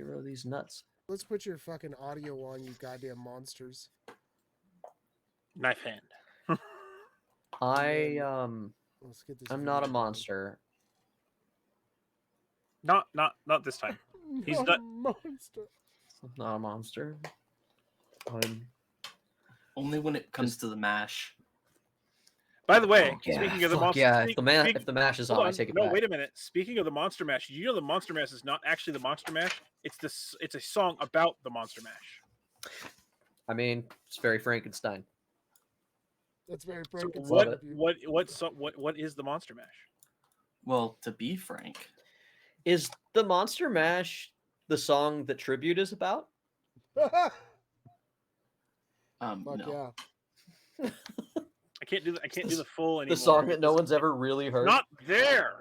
rid of these nuts. Let's put your fucking audio on, you goddamn monsters. Knife hand. Let's get this. I'm video not a going. monster. Not this time. He's Not not. a monster. I'm not a monster. I'm Only when it comes to the mash. By the way, yeah, speaking of the fuck monster, yeah. speak- If the mash is hold on, I on. take it No, back. wait a minute. Speaking of the Monster Mash, you know the Monster Mash is not actually the Monster Mash. It's a song about the Monster Mash. I mean, it's very Frankenstein. That's very So Frankenstein. Love of it. you. what is the Monster Mash? Well, to be frank, Is the Monster Mash the song that Tribute is about? Fuck no. yeah. I can't do the full anymore. The song that no because one's ever really it's heard? not there.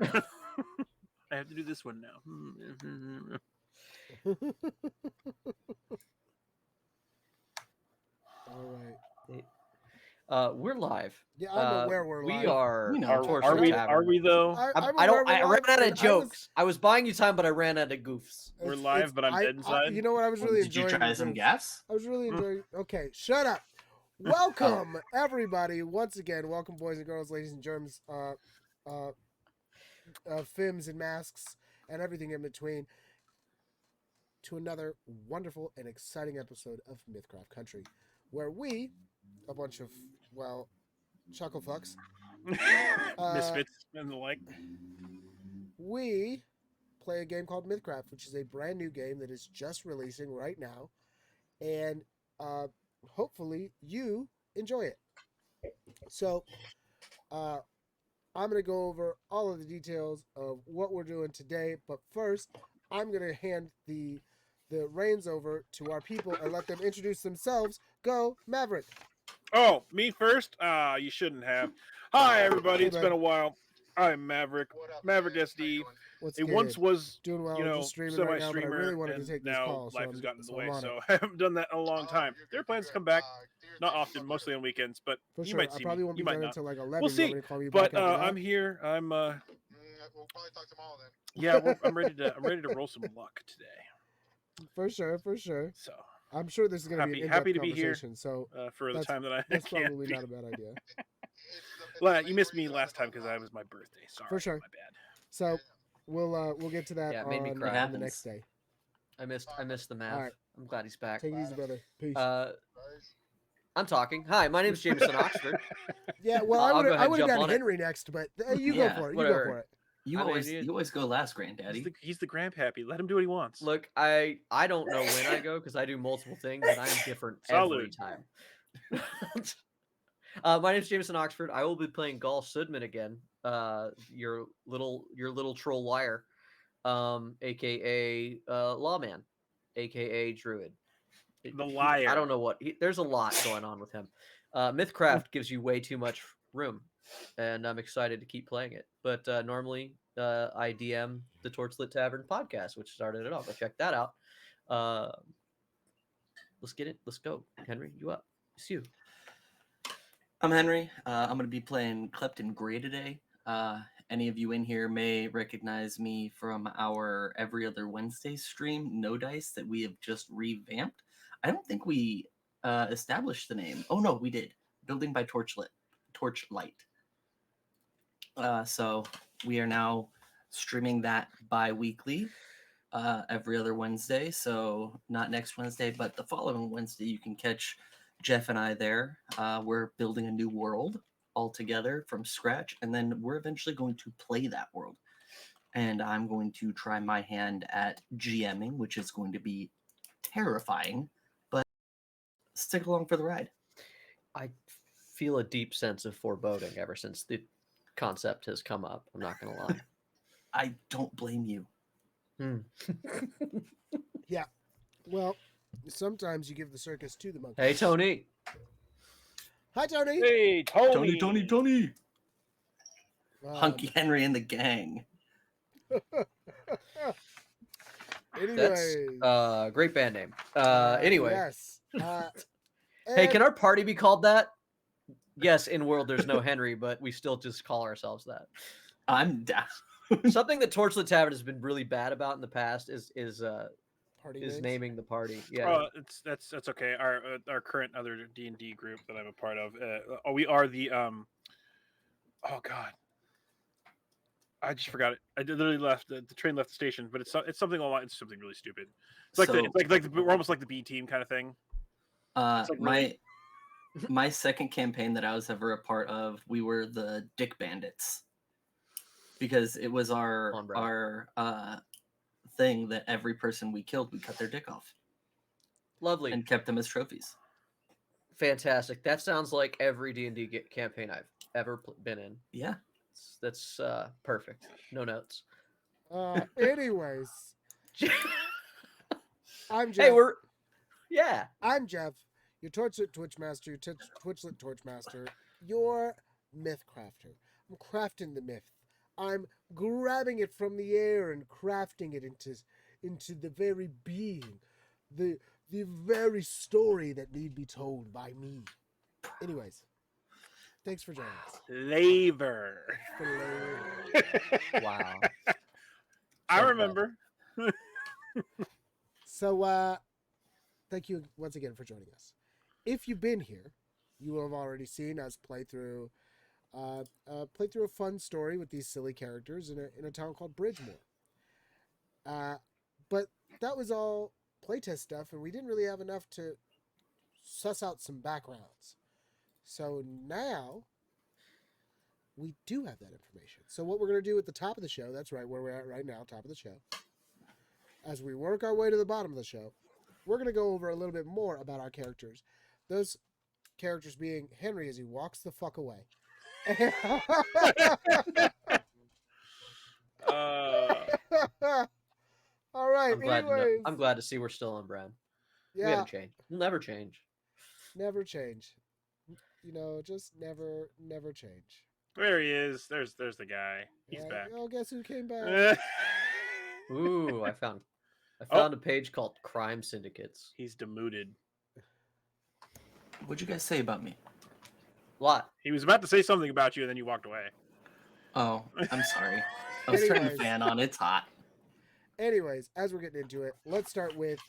I have to do this one now. All right. We're live. Yeah, I know where we're we live. are. We know. Are we? Tavern. Are we though? I don't. I ran out of jokes. I was buying you time, but I ran out of goofs. We're live, but I'm dead inside. You know what? I was really Did you enjoying. try some gas? I was really enjoying. Okay, shut up. Welcome everybody once again. Welcome, boys and girls, ladies and germs, films and masks, and everything in between, to another wonderful and exciting episode of Mythcraft Country, where we, a bunch of chuckle fucks, Misfits and the like. we play a game called Mythcraft, which is a brand new game that is just releasing right now, and hopefully you enjoy it. So I'm going to go over all of the details of what we're doing today, but first I'm going to hand the reins over to our people and let them introduce themselves. Go, Maverick. Oh, me first? You shouldn't have. Hi, everybody. Hey, It's bud. been a while. I'm Maverick. Maverick SD. What's It good? once was, Doing well. you know, just streaming right now, but I semi-streamer, really wanted to and take this now call. life has gotten in the way, I'm on so it. I haven't done that in a long time. There are plans to come back, not often, mostly on weekends, but For you sure. might I see probably me. won't You be might done not. until like 11. We'll You see. want me to call you But back after that? I'm here. I'm We'll probably talk tomorrow then. yeah. I'm ready to roll some luck today. For sure, for sure. So I'm sure this is going to be an happy in-depth to be here. conversation. So for the time that I that's can't probably be. not a bad idea. Well, you missed me last time because I was my birthday. Sorry, For sure. my bad. So we'll get to that Yeah, it made me on cry. the next day. I missed the math. All right. I'm glad he's back. Take it easy, brother. Peace. I'm talking. Hi, my name's Jameson Oxford. Yeah, well, I'll go I ahead would and have jump done on it. Henry next, but you Yeah, go for it. You whatever. go for it. You I mean, always go last, Granddaddy. He's the grandpappy. Let him do what he wants. Look, I don't know when I go because I do multiple things and I'm different every Salud. time. My name's Jameson Oxford. I will be playing Gall Sudman again. Your little troll liar, aka Lawman, aka Druid. The liar. I don't know what. There's a lot going on with him. Mythcraft gives you way too much room, and I'm excited to keep playing it. But normally, I DM the Torchlit Tavern podcast, which started it off. Go check that out. Let's get it. Let's go, Henry. You up? It's you. I'm Henry. I'm going to be playing Klepton Grey today. Any of you in here may recognize me from our every other Wednesday stream, No Dice, that we have just revamped. I don't think we established the name. Oh, no, we did. Building by Torchlight. So we are now streaming that bi-weekly, every other Wednesday. So not next Wednesday, but the following Wednesday, you can catch Jeff and I there. We're building a new world all together from scratch, and then we're eventually going to play that world. And I'm going to try my hand at GMing, which is going to be terrifying, but stick along for the ride. I feel a deep sense of foreboding ever since the concept has come up. I'm not gonna lie. I don't blame you. Yeah. Well, sometimes you give the circus to the monkey. Hey, Tony. Hi, Tony. Hey, Tony. Hunky Henry and the gang. Anyways. That's great band name. Anyway. Yes. Hey, can our party be called that? Yes, in world there's no Henry, but we still just call ourselves that. I'm down. Something that Torchlit Tavern has been really bad about in the past is Party is names? naming the party. Yeah. Oh, that's okay. Our current other D&D group that I'm a part of. We are the Oh God, I just forgot it. I literally left the train left the station, but it's something online. It's something really stupid. It's like So we're almost like the B team kind of thing. It's like really, my second campaign that I was ever a part of, we were the Dick Bandits, because it was On brand. our thing that every person we killed, we cut their dick off Lovely. and kept them as trophies. Fantastic. That sounds like every D&D campaign I've ever been in. Yeah. That's perfect. No notes. Anyways, I'm Jeff. Hey, yeah. I'm Jeff, your Torchlit Twitch Master, your Twitchlit Torch Master, your myth crafter. I'm crafting the myth. I'm grabbing it from the air and crafting it into the very being, the very story that need be told by me. Anyways, thanks for joining us. flavor. Wow. I So remember. So, thank you once again for joining us. If you've been here, you will have already seen us play through a fun story with these silly characters in a town called Bridgemore. But that was all playtest stuff, and we didn't really have enough to suss out some backgrounds. So now we do have that information. So what we're going to do at the top of the show, that's right, where we're at right now, top of the show, as we work our way to the bottom of the show, we're going to go over a little bit more about our characters. Those characters being Henry as he walks the fuck away. All right. I'm glad to see we're still on brand. We Yeah, haven't changed. We'll never change. never change. You know, just never change. There he is. There's the guy. He's Yeah, back. oh, guess who came back? Ooh, I found a page called Crime Syndicates. He's demoted. What'd you guys say about me? Lot. He was about to say something about you, and then you walked away. Oh, I'm sorry. I was turning the Anyways. fan on. It's hot. Anyways, as we're getting into it, let's start with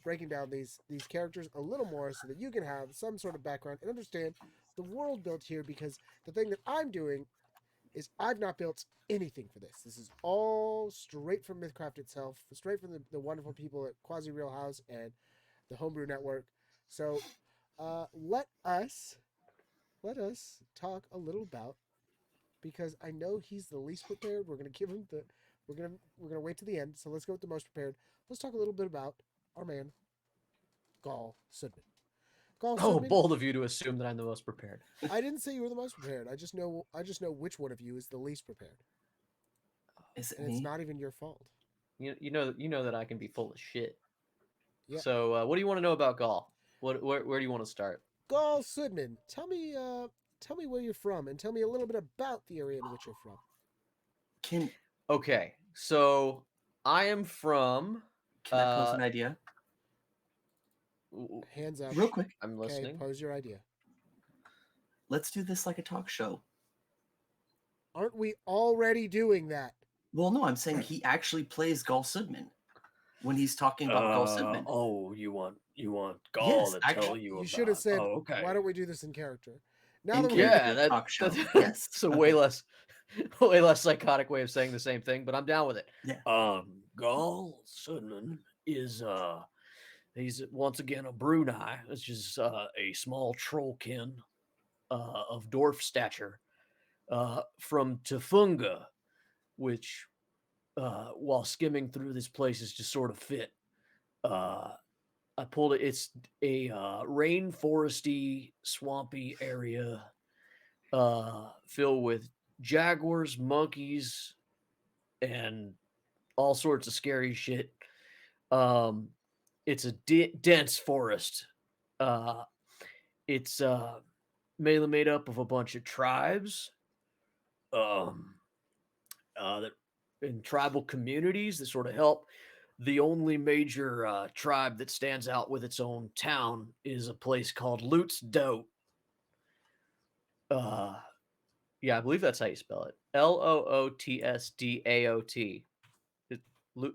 breaking down these characters a little more so that you can have some sort of background and understand the world built here, because the thing that I'm doing is I've not built anything for this. This is all straight from Mythcraft itself, straight from the wonderful people at Quasi Real House and the Homebrew Network. So let us talk a little about, because I know he's the least prepared. We're gonna give him the we're gonna wait to the end. So let's go with the most prepared. Let's talk a little bit about our man, Gall Sudman. Gall Oh, Sudman, bold of you to assume that I'm the most prepared. I didn't say you were the most prepared. I just know which one of you is the least prepared, Is it and me? it's not even your fault. You know that I can be full of shit. Yeah. So what do you want to know about Gaul? Where do you want to start? Gall Sudman, tell me where you're from, and tell me a little bit about the area in which you're from. Okay, so I am from. Can I pose an idea? Hands up. Real quick. I'm Okay, listening. pose your idea. Let's do this like a talk show. Aren't we already doing that? Well, no, I'm saying he actually plays Gall Sudman when he's talking about Gall Sudman. Oh, you want Gall Yes, to actually, tell you You about. should have said, Oh, okay. why don't we do this in character? Now In that we character. Yeah, that, talk show. that's Yes. a way less psychotic way of saying the same thing, but I'm down with it. Gall Sudman is he's once again a Brunei, which is a small trollkin of dwarf stature from Tafunga, which while skimming through this place is just sort of fit. I pulled it. It's a rainforesty, swampy area filled with jaguars, monkeys, and all sorts of scary shit. It's a dense forest. It's mainly made up of a bunch of tribes, that in tribal communities that sort of help. The only major tribe that stands out with its own town is a place called Lutz Dote. Yeah, I believe that's how you spell it. Lootsdaot.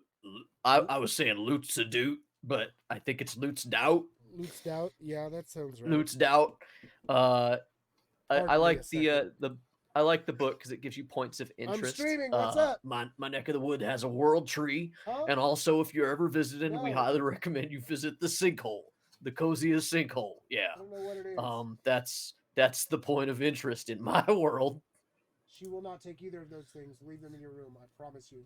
I was saying Lutzadoot, but I think it's Lutzdout. Loot Stout. Yeah, that sounds right. Lutzdout. Uh, I Pardon me a like second. the I like the book because it gives you points of I'm interest. streaming. What's up? My neck of the wood has a world tree, Huh? and also if you're ever visiting, we No. highly recommend you visit the sinkhole, the coziest sinkhole. Yeah, I don't know what it is. that's the point of interest in my world. She will not take either of those things. Leave them in your room. I promise you.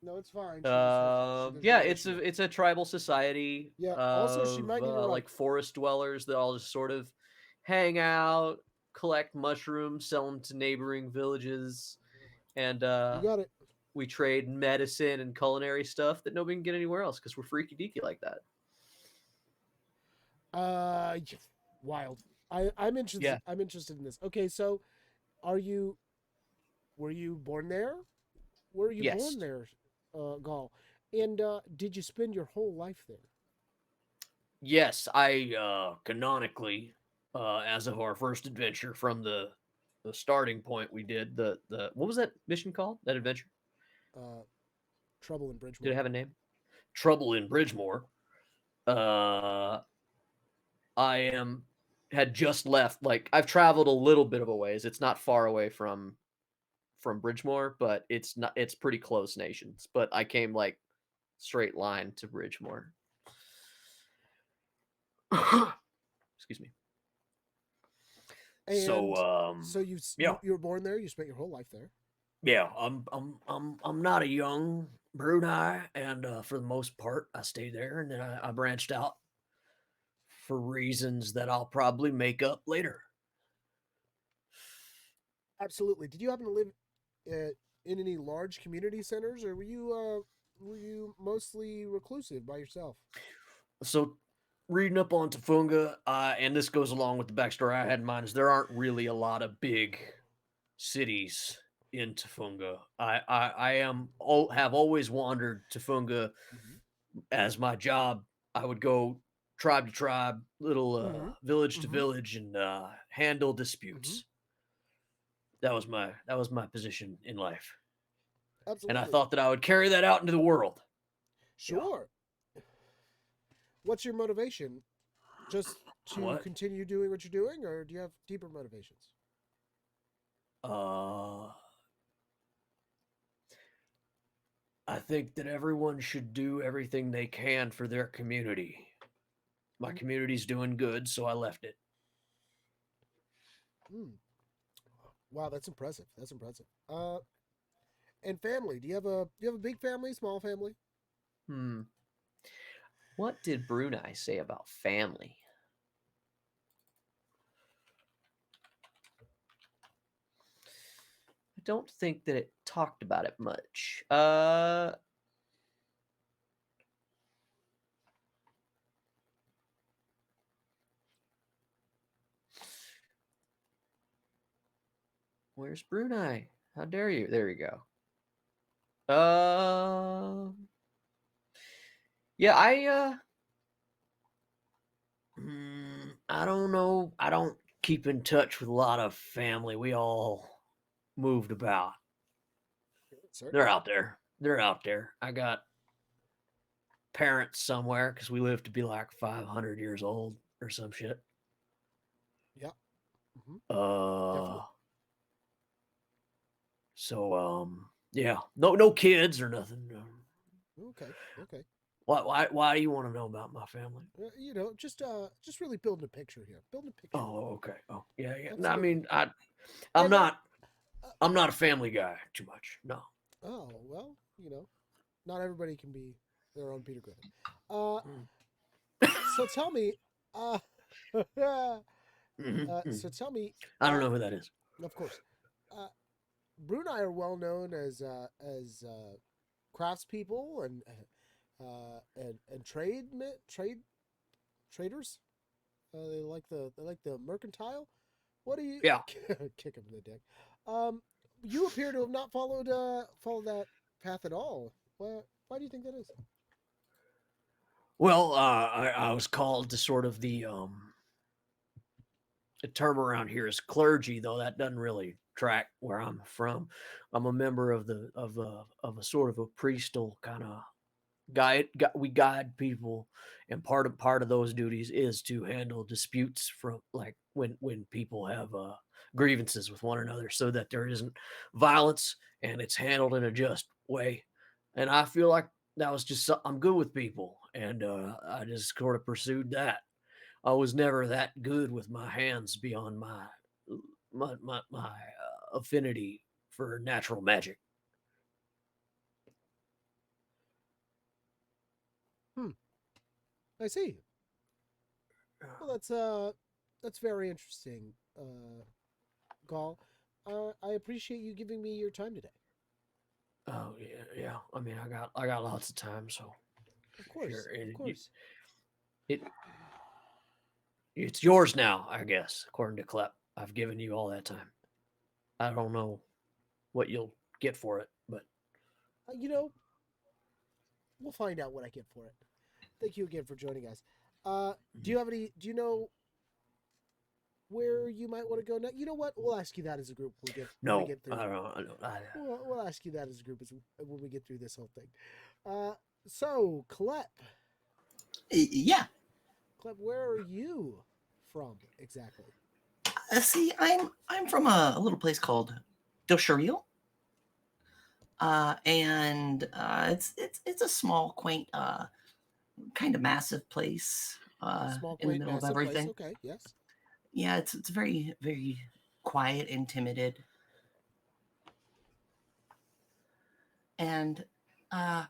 No, it's fine. She just has, there's Yeah, no issue. it's a tribal society Yeah. Also, she of might need a right. like forest dwellers that all just sort of hang out, collect mushrooms, sell them to neighboring villages, and You got it. we trade medicine and culinary stuff that nobody can get anywhere else because we're freaky deaky like that. Yeah, wild. I'm interested. Yeah. I'm interested in this. Okay, so are you? Were you born there? Were you Yes. born there, Gaul? And did you spend your whole life there? Yes, I canonically, as of our first adventure from the starting point, we did the what was that mission called? That adventure? Trouble in Bridgemore. Did it have a name? Trouble in Bridgemore. Uh, I had just left. Like I've traveled a little bit of a ways. It's not far away from Bridgemore, but it's not. It's pretty close nations. But I came like straight line to Bridgemore. Excuse me. And So so yeah. you were born there. You spent your whole life there. Yeah, I'm not a young Brunei, and for the most part, I stayed there, and then I branched out for reasons that I'll probably make up later. Absolutely. Did you happen to live in any large community centers, or were you mostly reclusive by yourself? So, reading up on Tafunga, and this goes along with the backstory I had in mind, is there aren't really a lot of big cities in Tafunga. Have always wandered Tafunga as my job. I would go tribe to tribe, little village to village, and handle disputes. That was my position in life, Absolutely. and I thought that I would carry that out into the world. Sure. Yeah. What's your motivation? Just to continue doing what you're doing, or do you have deeper motivations? I think that everyone should do everything they can for their community. My community's doing good, so I left it. Wow, that's impressive. That's impressive. And family. Do you have a big family, small family? What did Brunei say about family? I don't think that it talked about it much. Where's Brunei? How dare you? There you go. Yeah, I don't know. I don't keep in touch with a lot of family. We all moved about. Certainly. They're out there. They're out there. I got parents somewhere because we live to be like 500 years old or some shit. Yeah. Definitely. So yeah, no kids or nothing. Okay. Why do you want to know about my family? You know, just really building a picture here. Building a picture. Oh, okay. Oh, yeah. Absolutely. No, I mean, I'm And, not a family guy too much. No. Oh well, you know, not everybody can be their own Peter Griffin. So tell me, so tell me. I don't know who that is. Of course, Brunei are well known as craftspeople and traders. They like the mercantile. What do you? Yeah. Kick him in the dick. You appear to have not followed that path at all. Why do you think that is? Well, I was called to sort of the term around here is clergy, though that doesn't really track where I'm from. I'm a member of a sort of a priestal kind of we guide people, and part of those duties is to handle disputes from like when people have grievances with one another, so that there isn't violence and it's handled in a just way. And I feel like that was just I'm good with people, and I just sort of pursued that. I was never that good with my hands beyond my affinity for natural magic. Hmm. I see. Well, that's very interesting, Gall. I appreciate you giving me your time today. Oh yeah, yeah. I mean, I got lots of time, so Of sure. course, of course. It it's yours now, I guess, according to Clep. I've given you all that time. I don't know what you'll get for it, but You know, we'll find out what I get for it. Thank you again for joining us. Do you have any? Do you know where you might want to go now? You know what? We'll ask you that as a group when we no, get through. I don't. I don't. We'll ask you that as a group when we get through this whole thing. So Yeah. Clep, where are you from exactly? See, I'm from a little place called Dosharil. And it's a small, quaint, kind of massive place Small, in the quaint, middle of massive place. everything. Okay, yes. Yeah, it's very very quiet and timid, and uh,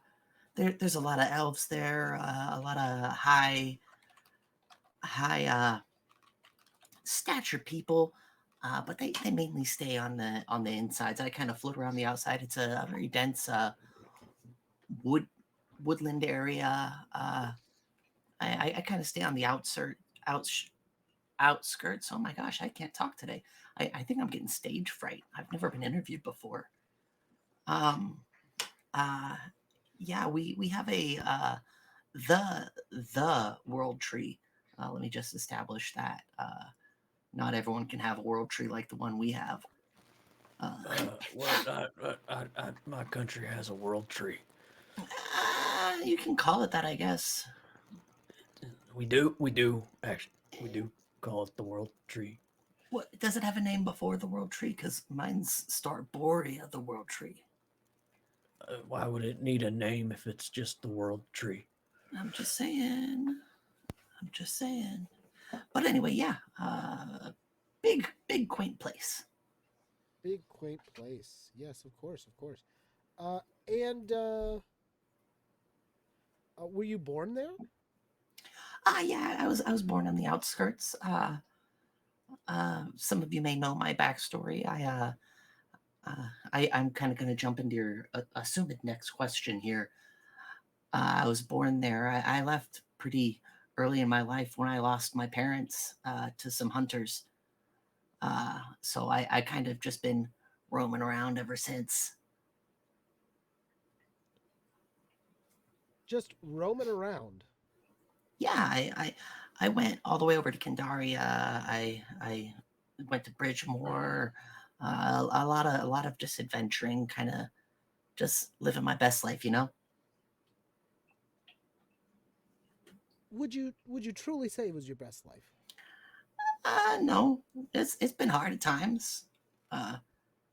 there's a lot of elves there, a lot of high stature people. But they mainly stay on the insides. I kind of float around the outside. It's a very dense wood woodland area. I kind of stay on the outs, outskirts. Oh my gosh, I can't talk today. I think I'm getting stage fright. I've never been interviewed before. Um, uh, yeah, we have a the world tree. Let me just establish that. Not everyone can have a world tree like the one we have. Uh, What? My country has a world tree. you can call it that, I guess. We do. We do. Actually, we do call it the world tree. What does it have a name before the world tree? Because mine's Starborea, the world tree. Why would it need a name if it's just the world tree? I'm just saying. I'm just saying. But anyway, yeah. Big quaint place. Big quaint place. Yes, of course, of course. And were you born there? Yeah. I was born on the outskirts. Some of you may know my backstory. I'm kind of going to jump into your assumed next question here. I was born there. I left pretty early in my life when I lost my parents to some hunters. So I kind of just been roaming around ever since. Just roaming around. Yeah, I went all the way over to Kandaria. I went to Bridgemore. A lot of just adventuring, kind of just living my best life, you know. Would you truly say it was your best life? No, it's been hard at times. Uh,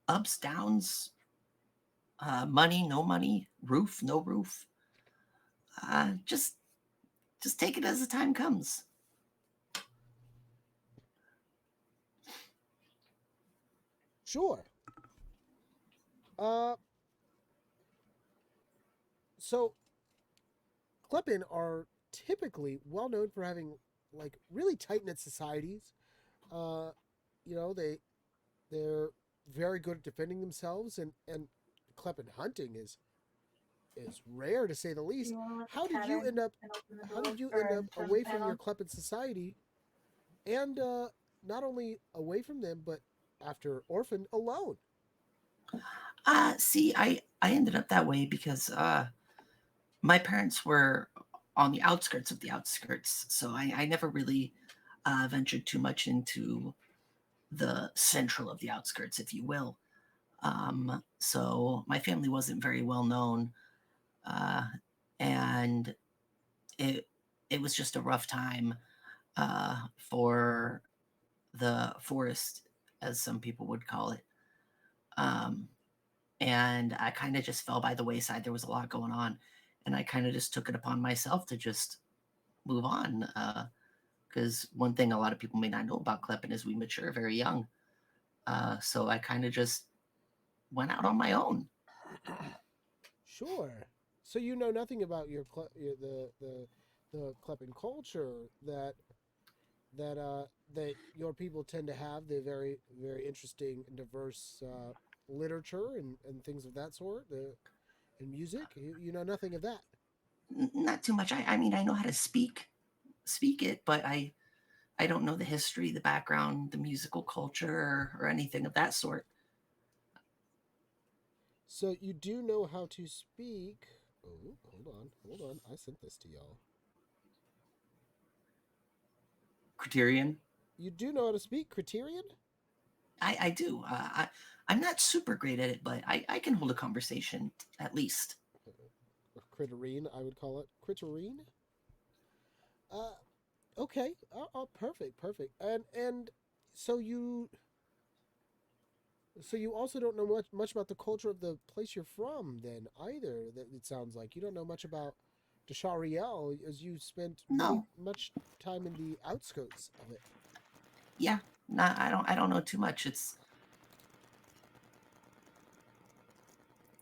Ups, downs, money, no money, roof, no roof. Uh, just just take it as the time comes. Sure. Uh, so Kleppen are typically well known for having like really tight knit societies. Uh, you know they're very good at defending themselves, and Kleppen hunting is rare to say the least. How did you end up? How did you end up away from your Kleppen society, and not only away from them, but after orphaned alone? See, I ended up that way because my parents were on the outskirts of the outskirts, so I never really ventured too much into the central of the outskirts, if you will. So my family wasn't very well known, uh, and it it was just a rough time for the forest, as some people would call it. Um, and I kind of just fell by the wayside. There was a lot going on, and I kind of just took it upon myself to just move on. Because one thing a lot of people may not know about Kleppen is we mature very young. So I kind of just went out on my own. Sure. So you know nothing about the Kleppen culture that your people tend to have, the very interesting and diverse literature and things of that sort, and music. You know nothing of that. Not too much. I mean, I know how to speak it, but I don't know the history, the background, the musical culture, or anything of that sort. So you do know how to speak. Oh, hold on. I sent this to y'all. Criterion. You do know how to speak Criterion? I do. I'm not super great at it, but I can hold a conversation at least. Or Critterine, I would call it. Critterine? Uh, okay. Perfect, perfect. And so you also don't know much about the culture of the place you're from, then either. That it sounds like you don't know much about Deshariel, as you spent No. much time in the outskirts of it. Yeah. Not. I don't know too much.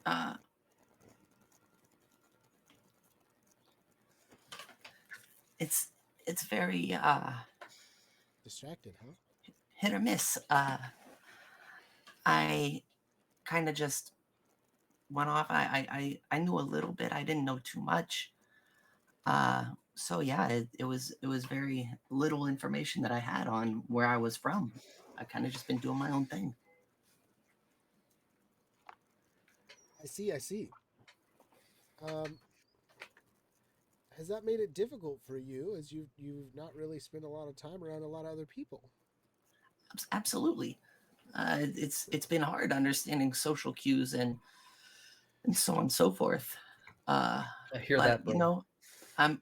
Uh, it's it's very Distracted, huh? hit or miss. I kind of just went off. I knew a little bit. I didn't know too much. So yeah, it was very little information that I had on where I was from. I kind of just been doing my own thing. I see. I see. Um, has that made it difficult for you, as you've not really spent a lot of time around a lot of other people? Absolutely. It's been hard understanding social cues and so on and so forth. Uh, I hear but that, you bro. know, I'm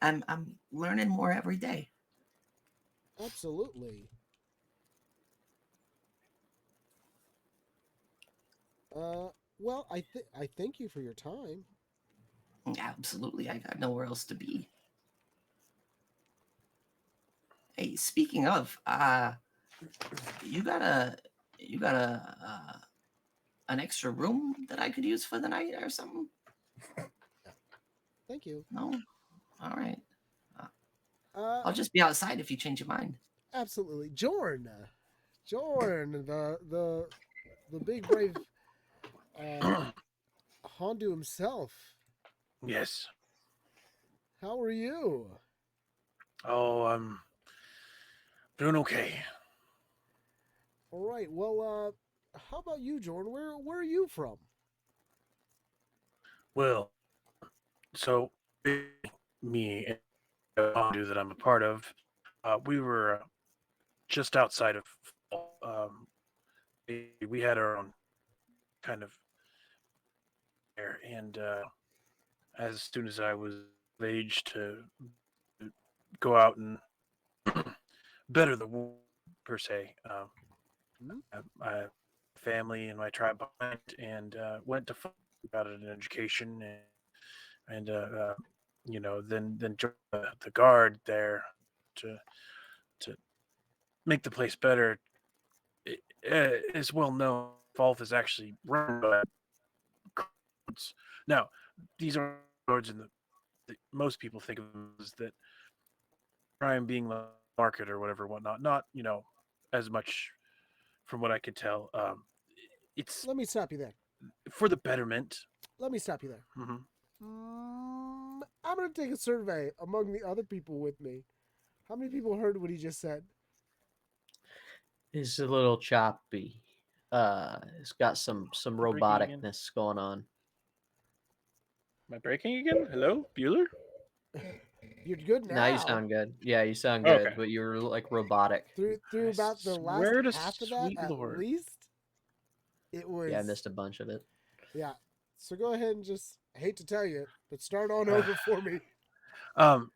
I'm learning more every day. Absolutely. Uh, well, I thank you for your time. Absolutely, I got nowhere else to be. Hey, speaking of, you got a you got an extra room that I could use for the night or something? Thank you. No, all right. Uh, Uh, I'll just be outside if you change your mind. absolutely, Jorn. Jorn, the big brave uh, Hondu himself. Yes. How are you? Oh, I'm doing okay. All right. Well, how about you, Jordan? Where are you from? Well, so me and the Hondu that I'm a part of, we were just outside of. Um, we had our own kind of there, and as soon as I was of age to go out and better the world per se, Hmm? my family and my tribe behind, and went to got an education and then joined the guard there to to make the place better. It's well known, Falth is actually run by guards. Now, these are guards in the most people think of them as that crime being the market or whatever, whatnot. Not as much from what I could tell. It's Let me stop you there. for the betterment. Let me stop you there. Hmm. I'm gonna take a survey among the other people with me. How many people heard what he just said? He's a little choppy. It's got some Breaking again. roboticness going on. Am I breaking again? Hello, Bueller. You're good Now you now. sound good. Yeah, you sound Okay. good, but you were like robotic. Through I about the last swear to half of that, sweet at lord. least, it Yeah, I was. missed a bunch of it. Yeah. So go ahead and just, I hate to tell you, but start on over for me um,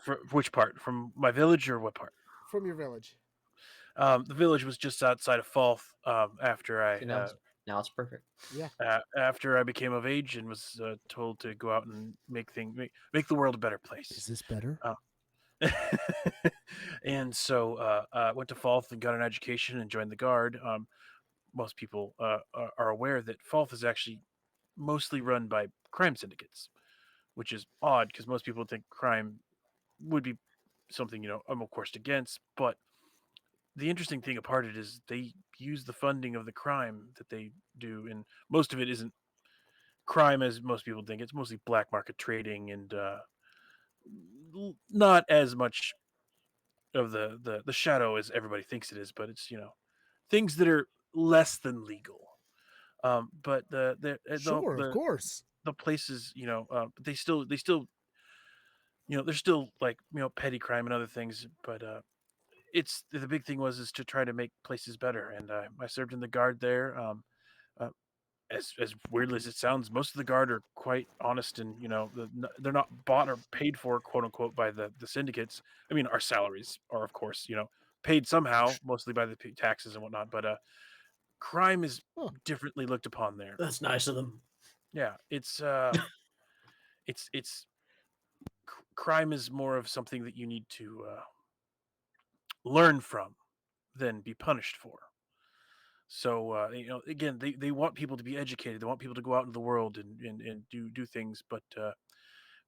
for which part? From my village or what part? from your village. The village was just outside of Falth. After See, now it's perfect. Yeah. after I became of age and was told to go out and make the world a better Is place. this better? Uh, and so went to Falth and got an education and joined the guard. Most people are aware that Falth is actually mostly run by crime syndicates, which is odd because most people think crime would be something I'm of course against. But the interesting thing about it is they use the funding of the crime that they do, and most of it isn't crime as most people think. It's mostly black market trading and not as much of the shadow as everybody thinks it is, but it's things that are less than legal. But Sure, of course. the places they still there's still like petty crime and other things, but it's the big thing was is to try to make places better, and I served in the guard there. Uh, as weirdly as it sounds, most of the guard are quite honest, and they're not bought or paid for, quote unquote, by the syndicates. I mean, our salaries are, of course, paid somehow, mostly by the taxes and whatnot. But crime is Huh. differently looked upon there. That's nice of them. Yeah, it's crime is more of something that you need to learn from than be punished for. So again, they want people to be educated. They want people to go out into the world and do things. But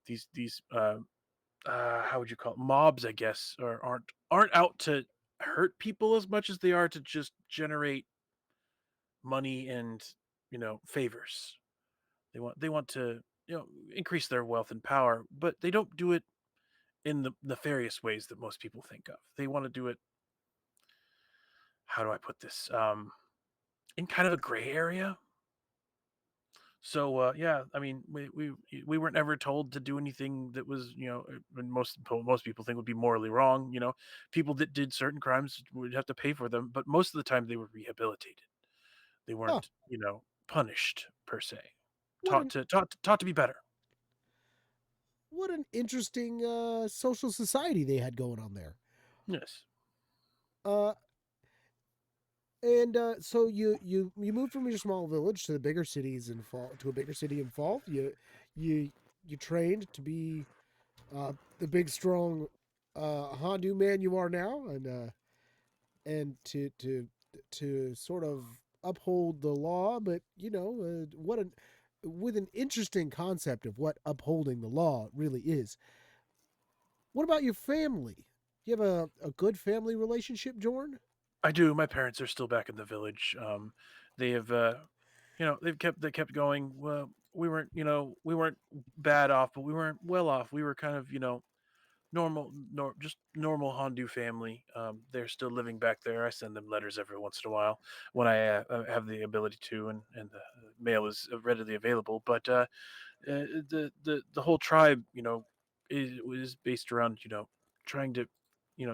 these how would you call it, mobs? I guess aren't out to hurt people as much as they are to just generate money and favors. They want to increase their wealth and power, but they don't do it in the nefarious ways that most people think of. They want to do it. How do I put this? In kind of a gray area. So yeah, I mean, we weren't ever told to do anything that was and most people think would be morally wrong. People that did certain crimes would have to pay for them, but most of the time they were rehabilitated. They Huh. weren't punished per se. What an Taught to be better. what an interesting social society they had going on there. Yes. Uh, and so you moved from your small village to the bigger cities in fall to a bigger city in fall. You you trained to be the big strong Hondu man you are now, and to sort of uphold the law, but what an with an interesting concept of what upholding the law really is. What about your family? You have a good family relationship, Jorn? I do. My parents are still back in the village. They have, they kept going. Well, we weren't bad off, but we weren't well off. We were kind of, just normal Hondu family. They're still living back there. I send them letters every once in a while when I have the ability to, and the mail is readily available. But the whole tribe, is based around trying to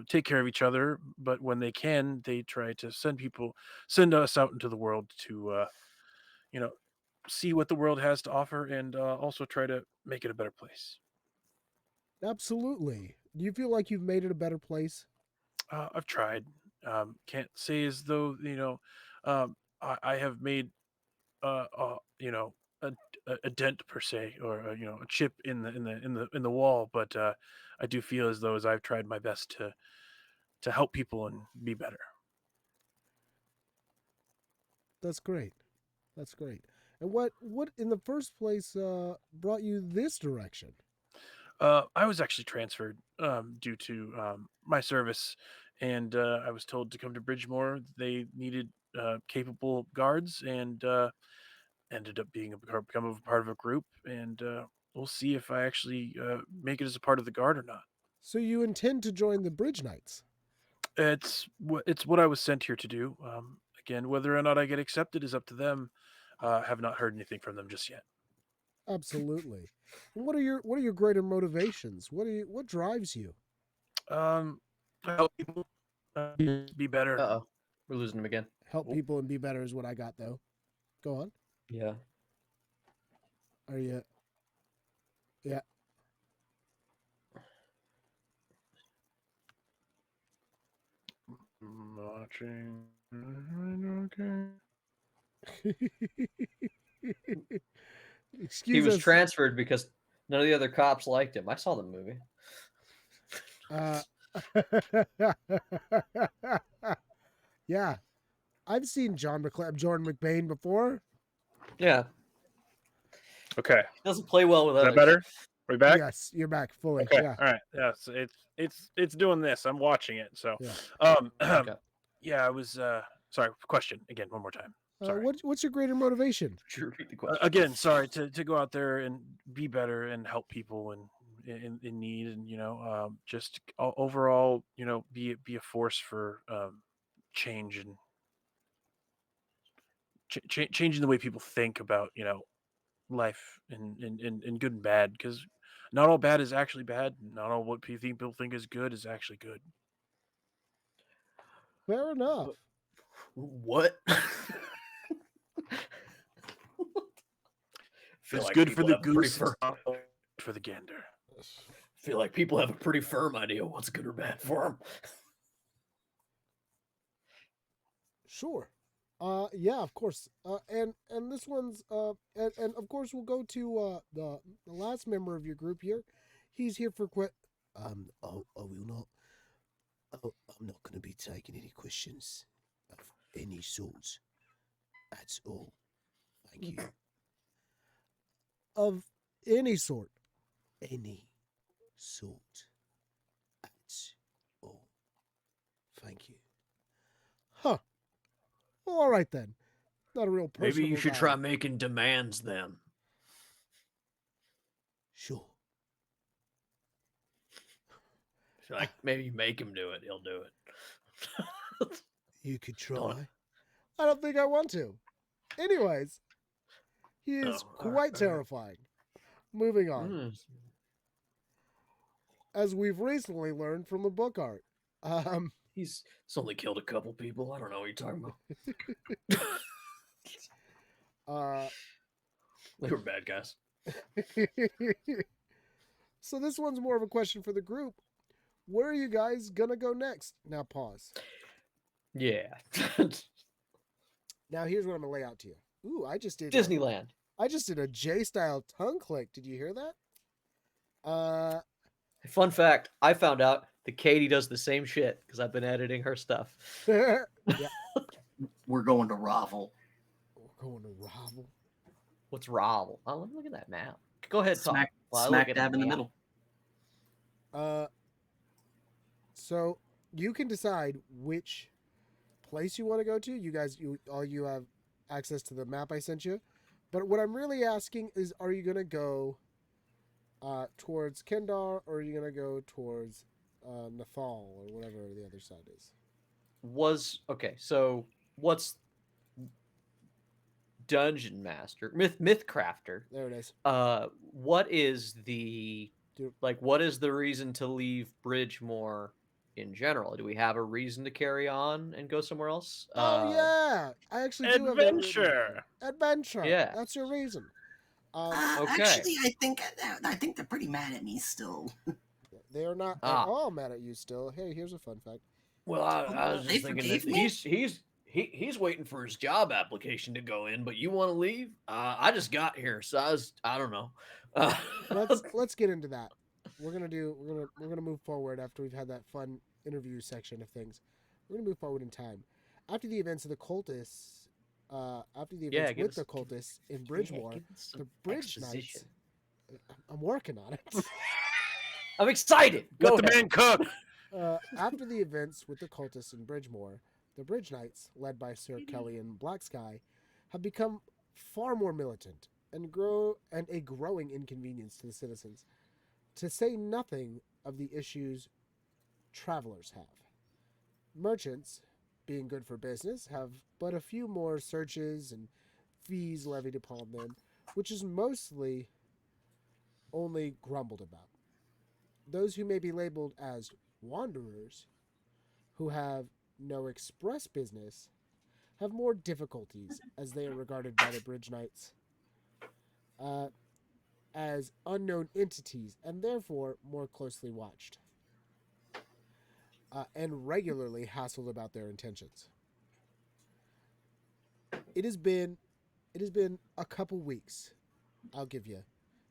take care of each other. But when they can, they try to send us out into the world to you know see what the world has to offer, and also try to make it a better place. Absolutely. Do you feel like you've made it a better place? I've tried. Can't say as though I have made a, a dent per se, or a chip in the wall, but I do feel as though as I've tried my best to help people and be better. That's great. That's great. And what in the first place brought you this direction? I was actually transferred due to my service, and I was told to come to Bridgemore. They needed capable guards, and ended up become a part of a group, and we'll see if I actually make it as a part of the guard or not. So you intend to join the Bridge Knights? It's what I was sent here to do. Again, whether or not I get accepted is up to them. Have not heard anything from them just yet. Absolutely. What are your greater motivations? What drives you? Help people be better. Uh-oh. We're losing him again. Help Oh. people and be better is what I got though. Go on. Yeah. Are you? Yeah. Watching. He Excuse was us. transferred because none of the other cops liked him. I saw the movie. Uh, yeah, I've seen Jordan McBain before. Yeah. Okay. He doesn't play well with Is that others. better? Are we back? Yes, you're back fully. Okay. Yeah, All right. Yeah. So it's doing this. I'm watching it. So, yeah. Okay. yeah. I was. Sorry. Question again. One more time. Sorry. What's your greater motivation? Could you repeat the question? Again, sorry to go out there and be better and help people in need, and just overall, be a force for change and changing the way people think about life and good and bad, because not all bad is actually bad. Not all what people think is good is actually good. Fair enough. What? Feel It's like good for people the have a pretty goose, firm, it's not for the gander. Feel like people have a pretty firm idea what's good or bad for them. Sure. Yeah, of course. And this one's and of course we'll go to the last member of your group here. He's here for I will not. I'm not going to be taking any questions of any sort at all. Thank you. Of any sort. Any sort at all. Thank you. Huh. Well, all right then. Not a real personable Maybe you should guy. try making demands then. Sure. Feel like maybe you make him do it, he'll do it. You could Don't- try. I don't think I want to. Anyways, he is Oh, quite all right. terrifying. Moving on. Mm. As we've recently learned from the book art. He's only killed a couple people. I don't know what you're talking about. They were bad guys. So this one's more of a question for the group. Where are you guys gonna go next? Now pause. Yeah. Now here's what I'm gonna lay out to you. Ooh, I just did Disneyland. I just did a J-style tongue click. Did you hear that? Fun fact, I found out that Katie does the same shit because I've been editing her stuff. Yeah. We're going to Ravel. We're going to Ravel. What's Ravel? Oh, let me look at that map. Go ahead, talk. Smack, while I smack look at dab in the map. middle. So you can decide which place you want to go to. You guys, you have access to the map I sent you. But what I'm really asking is, are you gonna go towards Kendar, or are you gonna go towards Nathal, or whatever the other side is? So what's Dungeon Master Mythcrafter? There it is. What is the Dude. what is the reason to leave Bridgemore in general? Do we have a reason to carry on and go somewhere else? Oh yeah, I actually do have that written Adventure. down. Adventure. Yeah. That's your reason. Okay. Actually, I think they're pretty mad at me still. They are not at all mad at you still. Hey, here's a fun fact. Well, I was They just thinking that forgave me? he's waiting for his job application to go in, but you want to leave? I just got here, so I don't know. Let's get into that. We're gonna move forward after we've had that fun interview section of things. We're gonna move forward in time. After the events of the cultists, give with the us- cultists in Bridgemore, the Bridge Knights. I'm working on it. I'm excited. Let Go the ahead. man cook. After the events with the cultists in Bridgemore, the Bridge Knights, led by Sir Kelly and Black Sky, have become far more militant and a growing inconvenience to the citizens. To say nothing of the issues travelers have. Merchants, being good for business, have but a few more searches and fees levied upon them, which is mostly only grumbled about. Those who may be labeled as wanderers, who have no express business, have more difficulties as they are regarded by the Bridge Knights uh, as unknown entities and therefore more closely watched and regularly hassled about their intentions. It has been a couple weeks, I'll give you,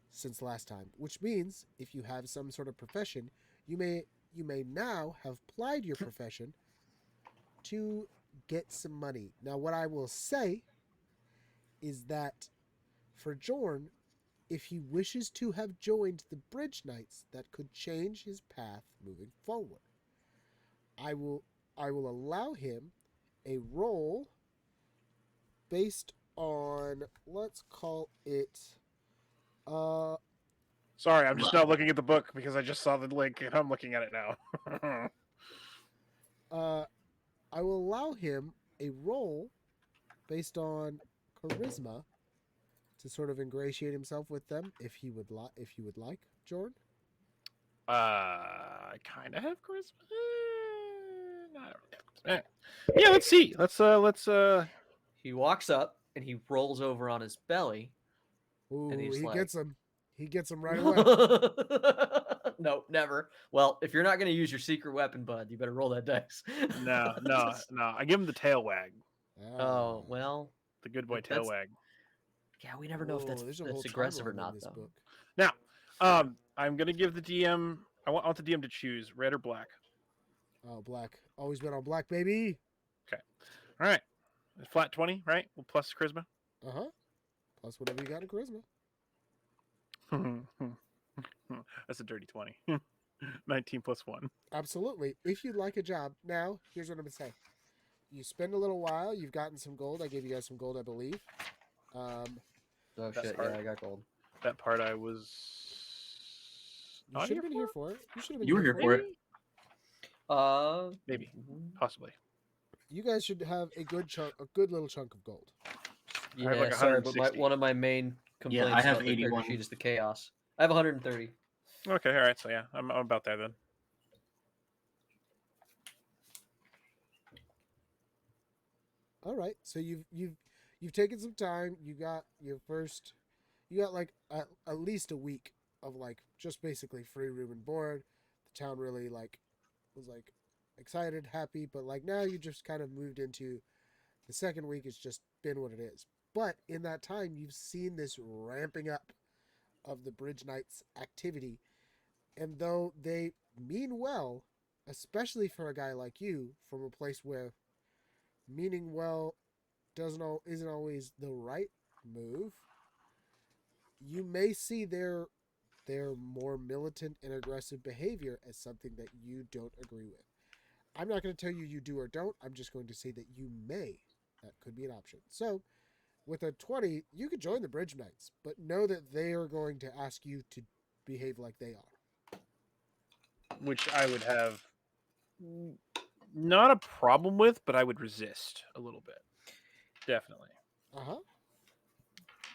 since last time, which means if you have some sort of profession, you may now have plied your profession to get some money. Now, what I will say is that for Jorn, if he wishes to have joined the Bridge Knights, that could change his path moving forward. I will allow him a role based on, let's call it Sorry, I'm just now looking at the book because I just saw the link and I'm looking at it now. I will allow him a role based on charisma to sort of ingratiate himself with them if he would if you would like, Jordan. I kind of have charisma. I don't really have charisma. Yeah, let's see. Let's. He walks up and he rolls over on his belly, Ooh, and he's he like, gets him. He gets him right away. No, never. Well, if you're not going to use your secret weapon, bud, you better roll that dice. No. I give him the tail wag, Oh, well, the good boy That's- tail wag. yeah, we never know if Whoa, there's a whole that's aggressive or timeline in not, this though. book. Now, I'm gonna give the DM. I want the DM to choose red or black. Oh, black. Always been on black, baby. All right, flat 20, right? Well, plus charisma. Plus whatever you got in charisma. That's a dirty 20. 19 plus 1. Absolutely. If you'd like a job, now here's what I'm gonna say. You spend a little while. You've gotten some gold. I gave you guys some gold, I believe. Oh, That's shit, hard. yeah, I got gold. That part I was. You not should have been here for? for it. You should have been. You were here for it. Maybe, mhm. possibly. You guys should have a good little chunk of gold. Yeah, I have like sorry, but 160. one of my main complaints I have about the character 81. sheet is the chaos. I have 130. Okay, all right. So yeah, I'm about there then. All right. So you've taken some time. You got your first. You got like at least a week of like just basically free room and board. The town really was excited, happy, but like now you just kind of moved into the second week. It's just been what it is. But in that time, you've seen this ramping up of the Bridge Knights activity, and though they mean well, especially for a guy like you from a place where meaning well isn't always the right move, you may see their more militant and aggressive behavior as something that you don't agree with. I'm not going to tell you you do or don't. I'm just going to say that you may. That could be an option. So, with a 20, you could join the Bridge Knights, but know that they are going to ask you to behave like they are. Which I would have not a problem with, but I would resist a little bit. Definitely.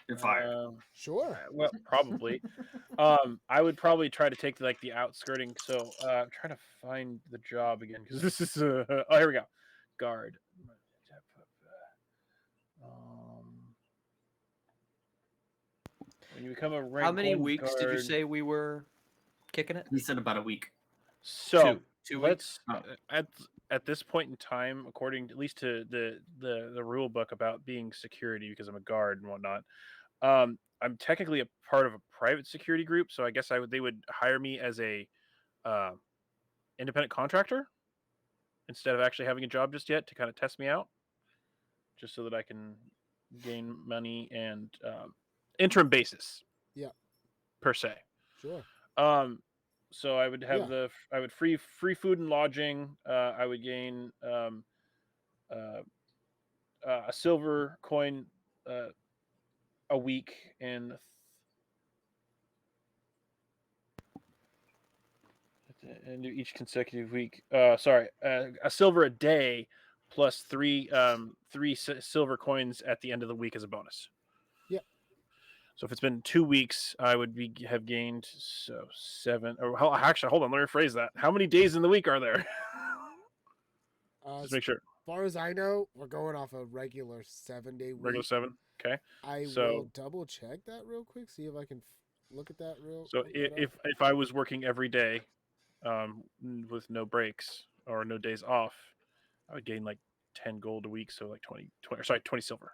You're fired. Sure. Well, probably. I would probably try to take the outskirting. So I'm trying to find the job again because this is oh, here we go. Guard. When you become a rank How many one weeks did you guard- say we were kicking it? He said about a week. So 2 let's weeks. at this point in time, according at least to the rule book about being security, because I'm a guard and whatnot. I'm technically a part of a private security group, so I guess they would hire me as a independent contractor instead of actually having a job just yet to kind of test me out, just so that I can gain money and interim basis. Yeah. Per se. Sure. So I would have I would free food and lodging. I would gain a silver coin a week and each consecutive week. Sorry, a silver a day plus three silver coins at the end of the week as a bonus. Yep. So if it's been 2 weeks, I would have gained 7. Or actually, hold on. Let me rephrase that. How many days in the week are there? Just As make sure. far as I know, we're going off a regular 7-day Regular week. 7. Okay. I will So double check that real quick, see if I can look at that so look that up. if I was working every day, with no breaks or no days off, I would gain like 10 gold a week. So like 20 silver.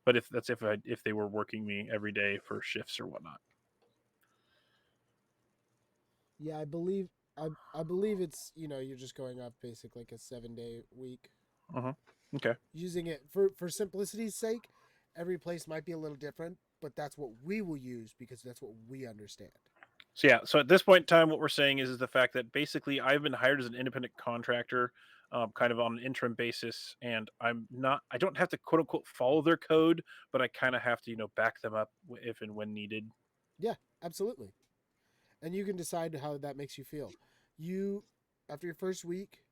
But if they were working me every day for shifts or whatnot. Yeah, I believe it's you're just going off basic like a 7-day week. Okay. Using it for simplicity's sake, every place might be a little different, but that's what we will use because that's what we understand. So yeah, so at this point in time, what we're saying is the fact that basically I've been hired as an independent contractor, kind of on an interim basis, and I don't have to quote unquote follow their code, but I kind of have to back them up if and when needed. Yeah, absolutely. And you can decide how that makes you feel. You After your first week,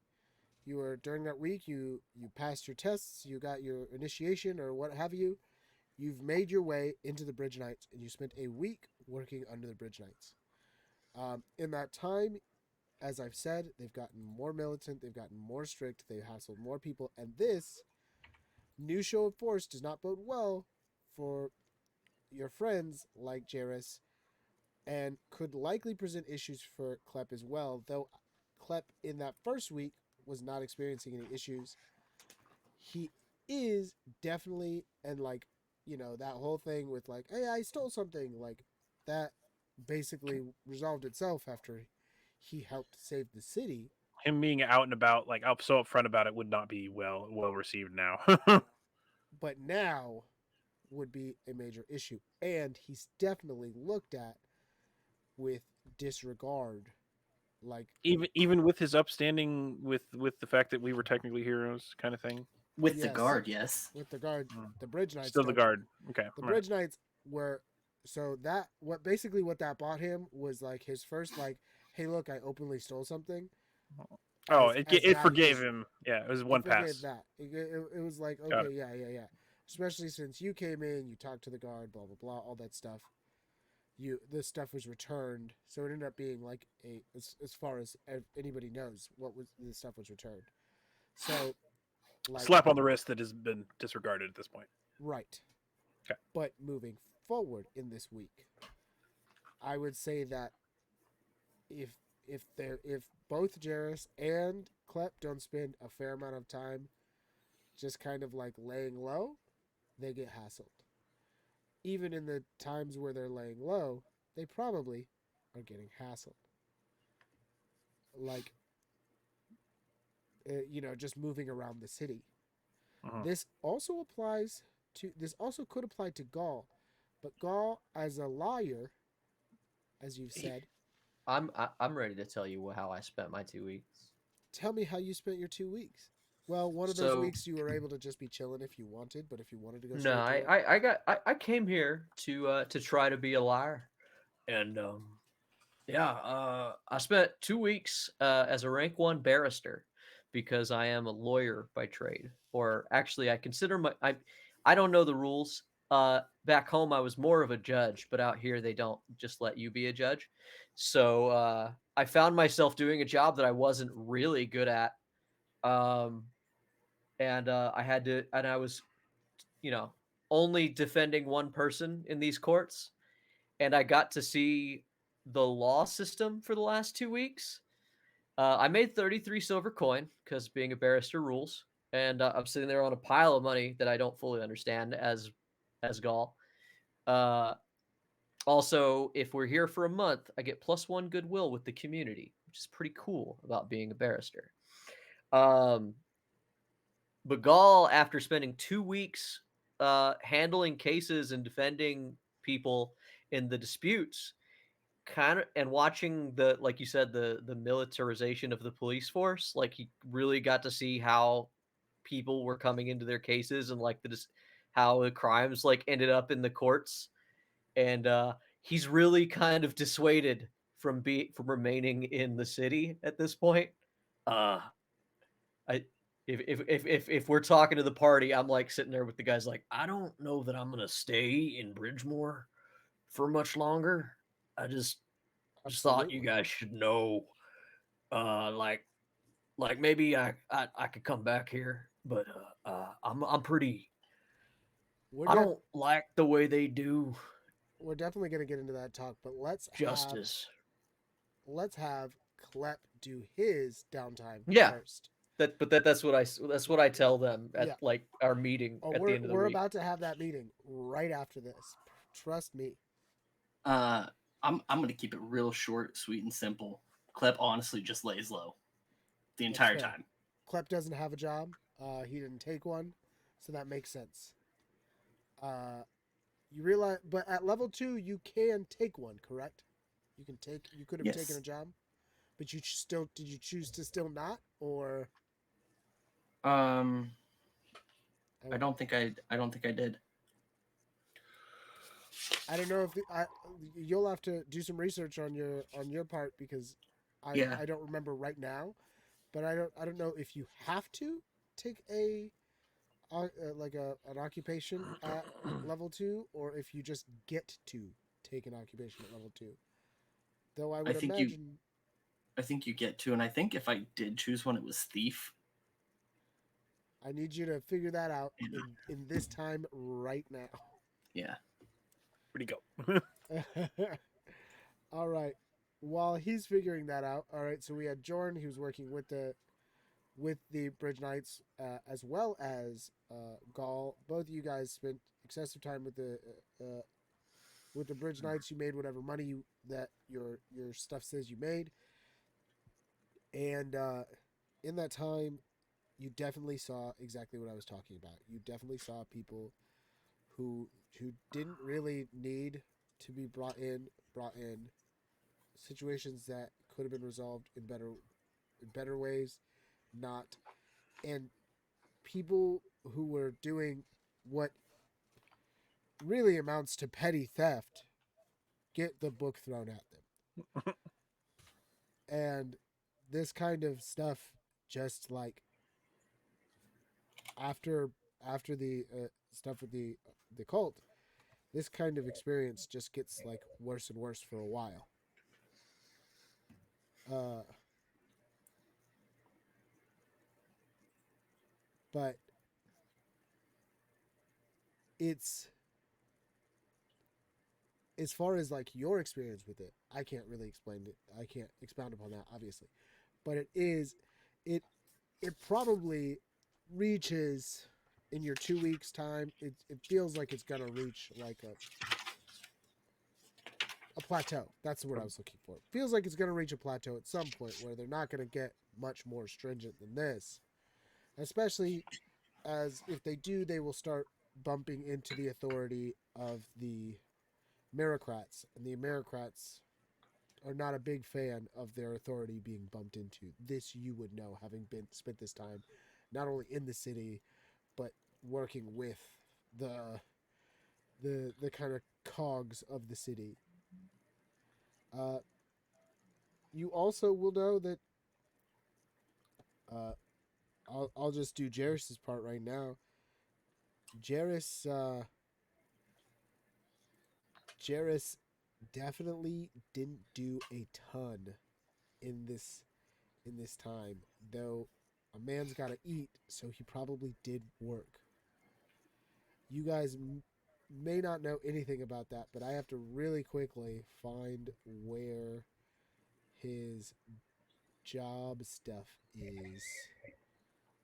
during that week you passed your tests, you got your initiation or what have you. You've made your way into the Bridge Knights, and you spent a week working under the Bridge Knights. In that time, as I've said, they've gotten more militant, they've gotten more strict, they've hassled more people, and this new show of force does not bode well for your friends like Jairus, and could likely present issues for Klep as well, though Klep in that first week was not experiencing any issues. He is definitely, and like, that whole thing with like, hey, I stole something, like that basically resolved itself after he helped save the city. Him being out and about, like up so upfront about it, would not be well received now. But now would be a major issue. And he's definitely looked at with disregard. Like, even with his upstanding with the fact that we were technically heroes, kind of thing. With the yes, guard, yes. with the guard, Mm. the Bridge Knights Still the don't. guard. Okay. The All right. Bridge Knights were so that what that bought him was like his first like, hey look, I openly stole something. Oh, As it that he forgave just him. Yeah, it was he one forgave pass. that. It was like, Got okay, it. yeah. Especially since you came in, you talked to the guard, blah blah blah, all that stuff. This stuff was returned, so it ended up being like as far as anybody knows, this stuff was returned. So, like, Slap on the wrist that has been disregarded at this point. right. Okay. But moving forward in this week, I would say that if if both Jairus and Klep don't spend a fair amount of time just kind of like laying low, they get hassled. Even in the times where they're laying low, they probably are getting hassled. Like, just moving around the city. Uh-huh. This also could apply to Gaul, but Gaul, as a liar, as you've said, I'm ready to tell you how I spent my 2 weeks. tell me how you spent your 2 weeks. Well, one of those So weeks you were able to just be chilling if you wanted, but if you wanted to go no, straight to it, I came here to try to be a liar, and yeah, I spent 2 weeks as a rank 1 barrister because I am a lawyer by trade, or actually I consider I don't know the rules. Back home I was more of a judge, but out here they don't just let you be a judge. So I found myself doing a job that I wasn't really good at. Um, and I was, you know, only defending one person in these courts, and I got to see the law system for the last 2 weeks. I made 33 silver coin because being a barrister rules, and I'm sitting there on a pile of money that I don't fully understand as Gaul. Uh, Also, if we're here for a month, I get +1 goodwill with the community, which is pretty cool about being a barrister. Um, but Gaul, after spending 2 weeks handling cases and defending people in the disputes, kind of and watching the like you said the militarization of the police force, like he really got to see how people were coming into their cases and like how the crimes like ended up in the courts, and he's really kind of dissuaded from remaining in the city at this point. uh I if we're talking to the party, I'm like sitting there with the guys like, I don't know that I'm gonna stay in Bridgemore. for much longer. I just thought you Absolutely. guys should know. Like maybe I could come back here, but I'm pretty. We're I def- don't like the way they do we're definitely gonna get into that talk, but justice. let's have Clep do his downtime Yeah. first. That's what I tell them at Yeah. like our meeting Oh, at the end of the we're week. about to have that meeting right after this. Trust me. I'm gonna keep it real short, sweet, and simple. Clep honestly just lays low the That's entire fair. time. Clep doesn't have a job. He didn't take one, so that makes sense. You realize, but at level 2, you can take one, correct? You can take. You could have taken Yes. a job, but you still did. You choose to still not, or I I, don't think I did. I don't know if you'll have to do some research on your part because Yeah. I don't remember right now, but I don't know if you have to take a like an occupation at level 2 or if you just get to take an occupation at level 2. Though I I would think you imagine I think you get to, and I think if I did choose one, it was thief. I need you to figure that out Yeah. in this time right now. Yeah. Where'd he go? All right. While he's figuring that out, all right. So we had Jordan, who's working with the Bridge Knights, as well as Gall. Both of you guys spent excessive time with the Bridge Knights. You made whatever money that your stuff says you made, and in that time, you definitely saw exactly what I was talking about. You definitely saw people who didn't really need to be brought in situations that could have been resolved in better ways, not, and people who were doing what really amounts to petty theft get the book thrown at them. And this kind of stuff just like after the stuff with the cult, this kind of experience just gets like worse and worse for a while. Uh, but it's as far as like your experience with it, I can't really explain it. I can't expound upon that, obviously. But it it probably reaches in your 2 weeks time. It feels like it's gonna reach like a plateau. That's the word I was looking for. It feels like it's gonna reach a plateau at some point where they're not gonna get much more stringent than this. Especially as if they do, they will start bumping into the authority of the Merocrats, and the Merocrats are not a big fan of their authority being bumped into. This you would know, having been spent this time not only in the city but working with the the kind of cogs of the city. Uh, you also will know that uh, I'll just do Jarris's part right now. Jarris Jarris definitely didn't do a ton in this time, though a man's got to eat, so he probably did work. You guys may not know anything about that, but I have to really quickly find where his job stuff is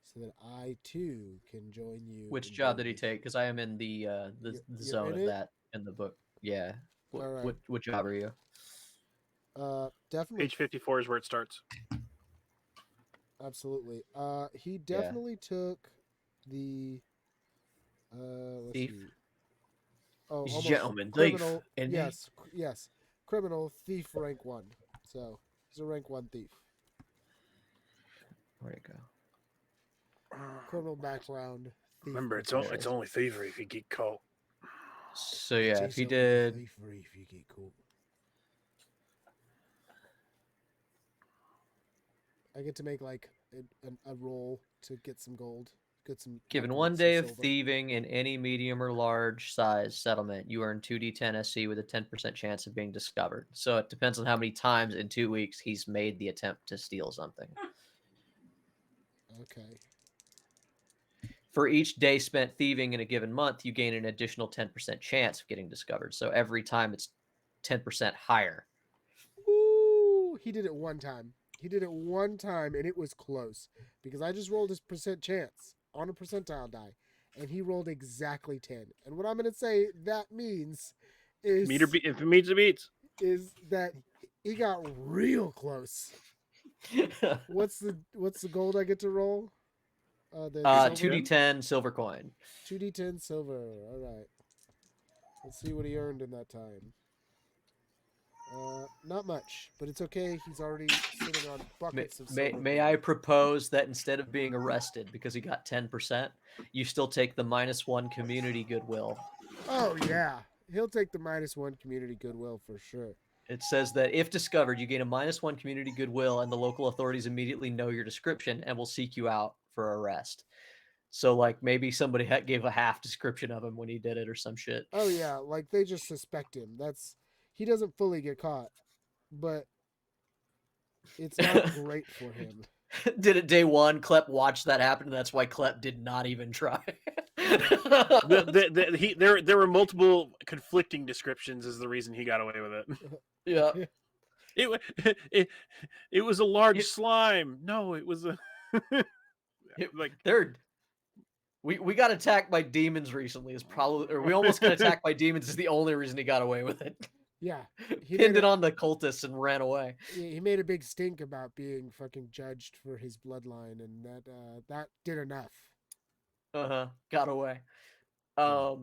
so that I too can join you. Which in job did doing he this. take? Because I am in the You're zone in of it? that in the book. Yeah. All right. What job are you? Definitely, Page 54 is where it starts. absolutely. He Yeah. definitely took the. Let's Thief. see. Oh, He's a almost gentleman thief, criminal. isn't he? Yes, criminal thief rank 1. So he's a rank 1 thief. Where'd it go? Criminal background. Thief Remember, it's only thievery if you get caught. So yeah, if he It's only did, thievery if you get caught. I get to make like a roll to get some gold Given have to one get some day of silver. thieving in any medium or large size settlement, you earn 2d10 SC with a 10% chance of being discovered. So it depends on how many times in 2 weeks he's made the attempt to steal something. Okay. For each day spent thieving in a given month, you gain an additional 10% chance of getting discovered. So every time it's 10% higher. Ooh, he did it one time. He did it one time, and it was close because I just rolled his percent chance on a percentile die, and he rolled exactly 10. And what I'm going to say that means is If it meets, it beats. is that he got real close. What's the gold I get to roll? The silver? 2d10 silver coin. 2d10 silver. All right. Let's see what he earned in that time. Not much, but it's okay. He's already sitting on buckets of silver. May I propose that instead of being arrested because he got 10%, you still take the -1 community goodwill. Oh yeah, he'll take the -1 community goodwill for sure. It says that if discovered, you gain a -1 community goodwill, and the local authorities immediately know your description and will seek you out for arrest. So, like, maybe somebody gave a half description of him when he did it or some shit. Oh yeah, like they just suspect him. He doesn't fully get caught, but it's not great for him. Did it day one. Klep watched that happen, and that's why Klep did not even try. There were multiple conflicting descriptions is the reason he got away with it. Yeah. It was a large slime. No, it was a like we got attacked by demons recently. Or we almost got attacked by demons. Is the only reason he got away with it. Yeah, he pinned it on the cultists and ran away. He made a big stink about being fucking judged for his bloodline, and that did enough. Got away. How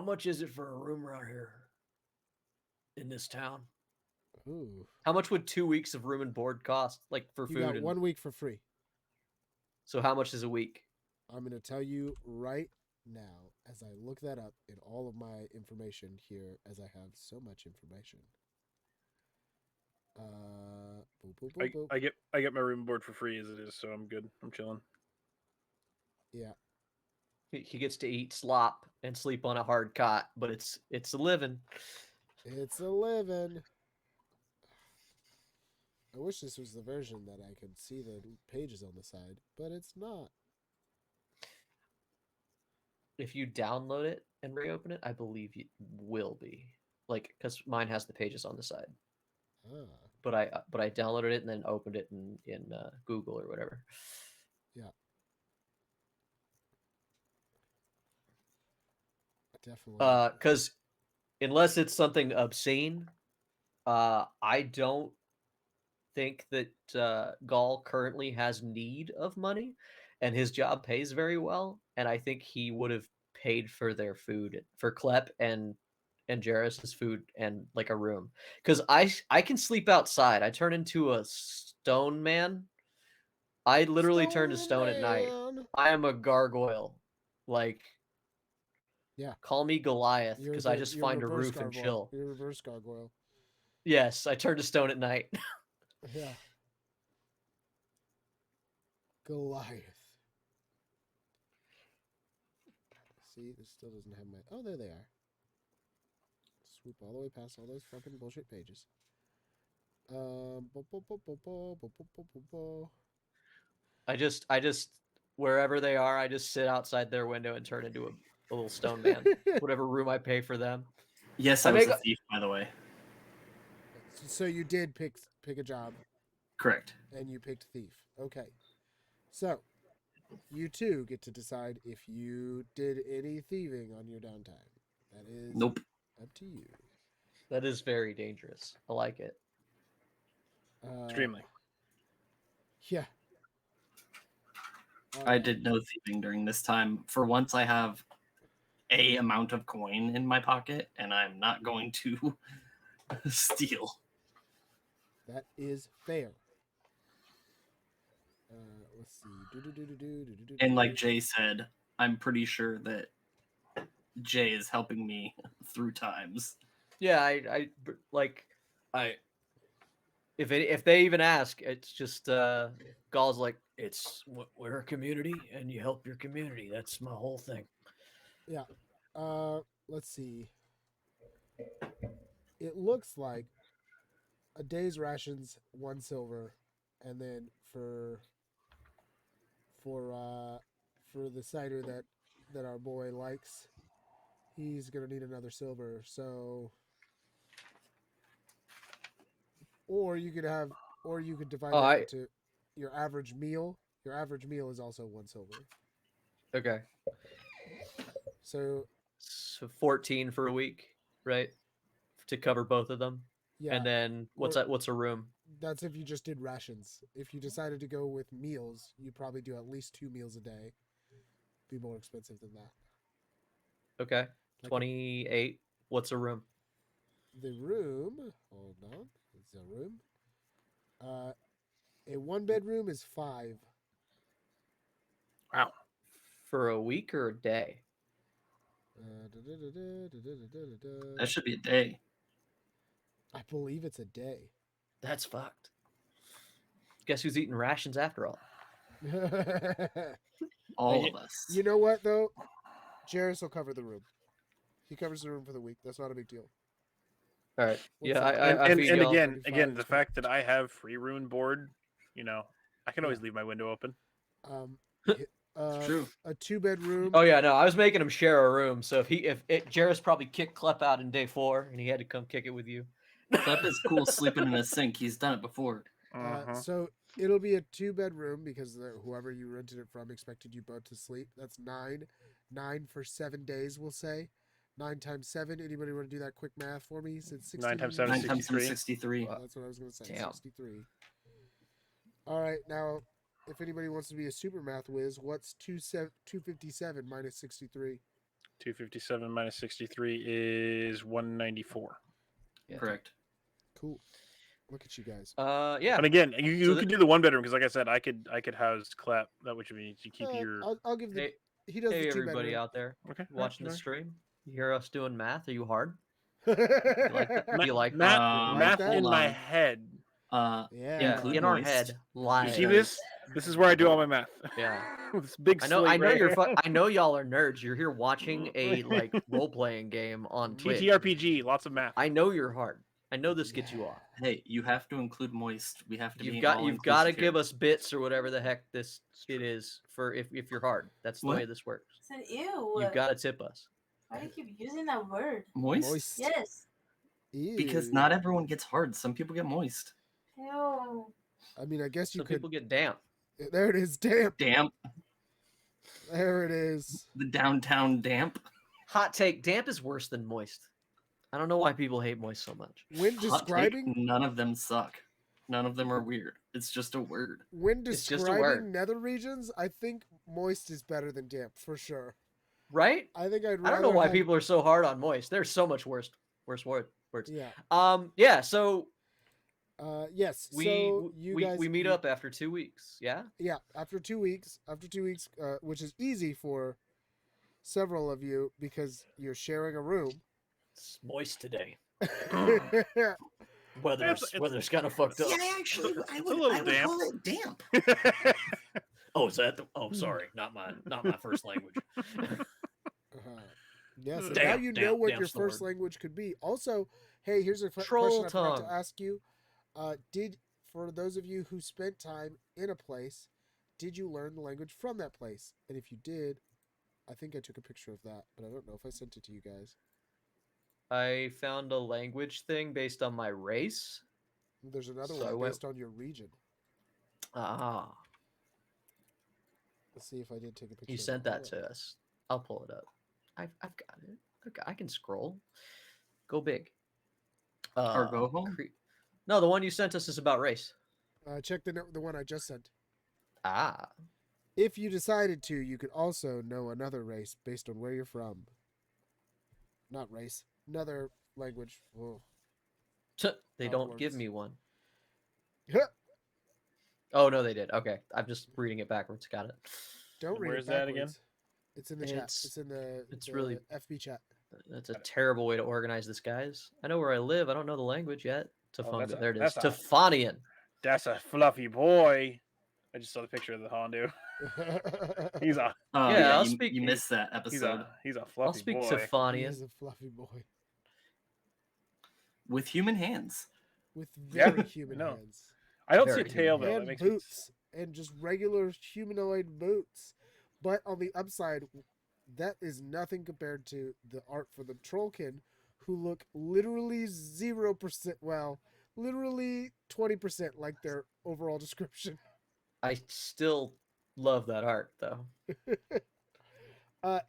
much is it for a room around here in this town? Ooh. How much would 2 weeks of room and board cost, like for You food? got 1 week for free. So how much is a week? I'm gonna tell you right now as I look that up in all of my information here, as I have so much information. I get my room and board for free as it is, so I'm good. I'm chilling. Yeah. He gets to eat slop and sleep on a hard cot, but it's a living. It's a living. I wish this was the version that I could see the pages on the side, but it's not. If you download it and reopen it, I believe it will be. Like, because mine has the pages on the side. Ah. But I downloaded it and then opened it in Google or whatever. Yeah. Definitely. Because unless it's something obscene, I don't think that Gall currently has need of money, and his job pays very well. And I think he would have paid for their food, for Klep and Jarrus's food and like a room. Because I can sleep outside. I turn into a stone man. I literally turn to stone at night. I am a gargoyle. Like, yeah. Call me Goliath because I just find a roof and chill. You're a reverse gargoyle. Yes, I turn to stone at night. Yeah. Goliath. See, this still doesn't have my... Oh, there they are. Swoop all the way past all those fucking bullshit pages. I just wherever they are, I just sit outside their window and turn into a little stone man. Whatever room I pay for them. Yes, I was a thief, by the way. So you did pick a job. Correct. And you picked thief. Okay. So you too get to decide if you did any thieving on your downtime. That is nope. Up to you. That is very dangerous. I like it. Extremely. Yeah. I did no thieving during this time. For once, I have a amount of coin in my pocket, and I'm not going to steal. That is fair. Let's see. And like Jay said, I'm pretty sure that Jay is helping me through times. Yeah, if they even ask, it's just Gall's like, We're a community, and you help your community. That's my whole thing. Yeah. Let's see. It looks like a day's rations 1 silver, and then for the cider that our boy likes, he's gonna need another silver. So, or you could have, or you could divide Oh, that I into your average meal. Your average meal is also 1 silver. okay. So So 14 for a week, right? To cover both of them. yeah, And then what's or that? What's a room? that's if you just did rations. If you decided to go with meals, you'd probably do at least 2 meals a day. Be more expensive than that. Okay. Like 28. What's a room? the room. Hold on. It's a room. A 1 bedroom is 5. Wow. For a week or a day? That should be a day. I believe it's a day. That's fucked. Guess who's eating rations after all? All You- of us. You know what though? Jairus will cover the room. He covers the room for the week. That's not a big deal. All right. What's Yeah, that? I And feed and y'all. again, 35 the is fact that I have free ruin board, I can always leave my window open. Hi- It's true. A 2 bedroom. Oh yeah, no, I was making him share a room. So if Jairus probably kicked Klep out in day 4, and he had to come kick it with you. Klep is cool sleeping in a sink. He's done it before. So it'll be a 2 bedroom because whoever you rented it from expected you both to sleep. That's 9. 9 for 7 days, we'll say. 9 times 7. Anybody want to do that quick math for me? Since 60, 9 times 7 9 is times 7 is 63. 63. That's what I was going to say. Damn. 63. All right, now if anybody wants to be a super math whiz, what's 257 minus 63? 257 minus 63 is 194. Yeah. Correct. Cool. Look at you guys. Yeah. And again, you So could do the 1 bedroom because, like I said, I could house Clap. That which means you keep your. I'll give the Hey, he does hey the everybody 2 out there Okay. watching the alright, stream. You hear us doing math? Are you hard? bedroom. You like that? Ma- You like math, that? like math that? in Hold my on. head. Yeah. Yeah, Include in our moist. head, live. You see this? This is where I do all my math. Yeah. This big I know slate right you're here. I know y'all are nerds. You're here watching a like role-playing game on Twitch. GTRPG, lots of math. I know you're hard. I know this gets you off. Hey, you have to include moist. We have to be You've got to all-inclusive give here. us bits or whatever the heck it is for if you're hard. That's the way What? this works. I said, ew. You've got to tip us. Why do you keep using that word? Moist? Moist. Yes. Because Ew. not everyone gets hard. Some people get moist. Ew. I mean, I guess you Some could. people get damp. There it is. Damp. Damp. There it is. The downtown damp. Hot take: damp is worse than moist. I don't know why people hate moist so much. When Hot take, describing none of them suck. None of them are weird. It's just a word. when It's just a describing word. nether regions, I think moist is better than damp for sure. Right? I think I'd rather I don't know why have- people are so hard on moist. There's so much worse words. Yeah. Yeah, so Yes. So you guys we meet up after 2 weeks. Yeah? Yeah, after 2 weeks, which is easy for several of you because you're sharing a room. It's moist today. Yeah. Weather's kind of fucked up. actually, I would damp. call it damp. Oh, is that the? Oh, sorry, not my first language. Yes, and now Damp, you know damp, what your damp's the first word. language could be. Also, hey, here's a Troll question I forgot tongue. to ask you. For those of you who spent time in a place, did you learn the language from that place? And if you did, I think I took a picture of that, but I don't know if I sent it to you guys. I found a language thing based on my race. There's another So I one went- based on your region. Ah, Let's see if I did take a picture. you of sent it. that to us. I'll pull it up. I've got it. I can scroll. Go big. Or go home? No, the one you sent us is about race. Check the one I just sent. Ah, If you decided to, you could also know another race based on where you're from. Not race, another language. Oh. they How it don't give works. me one. Oh no, they did. Okay, I'm just reading it backwards. Got it. Don't And read where's it that again? backwards. It's in the chat. It's- It's in the. it's the really- FB chat. That's a terrible way to organize this, guys. I know where I live. I don't know the language yet. Tafunga. There it is. that's a- Tefanian. That's a fluffy boy. I just saw the picture of the Hondu. He's a Oh Yeah, yeah, I'll you, speak- you missed that he's episode a I'll fluffy speak boy. He Tefanian. is a fluffy boy with human hands. with Yeah, very human no. hands I don't see Very a tail human though. and That makes me boots and just regular humanoid boots. But on the upside, that is nothing compared to the art for the Trollkin, who look literally 0%, well, literally 20% like their overall description. I still love that art though.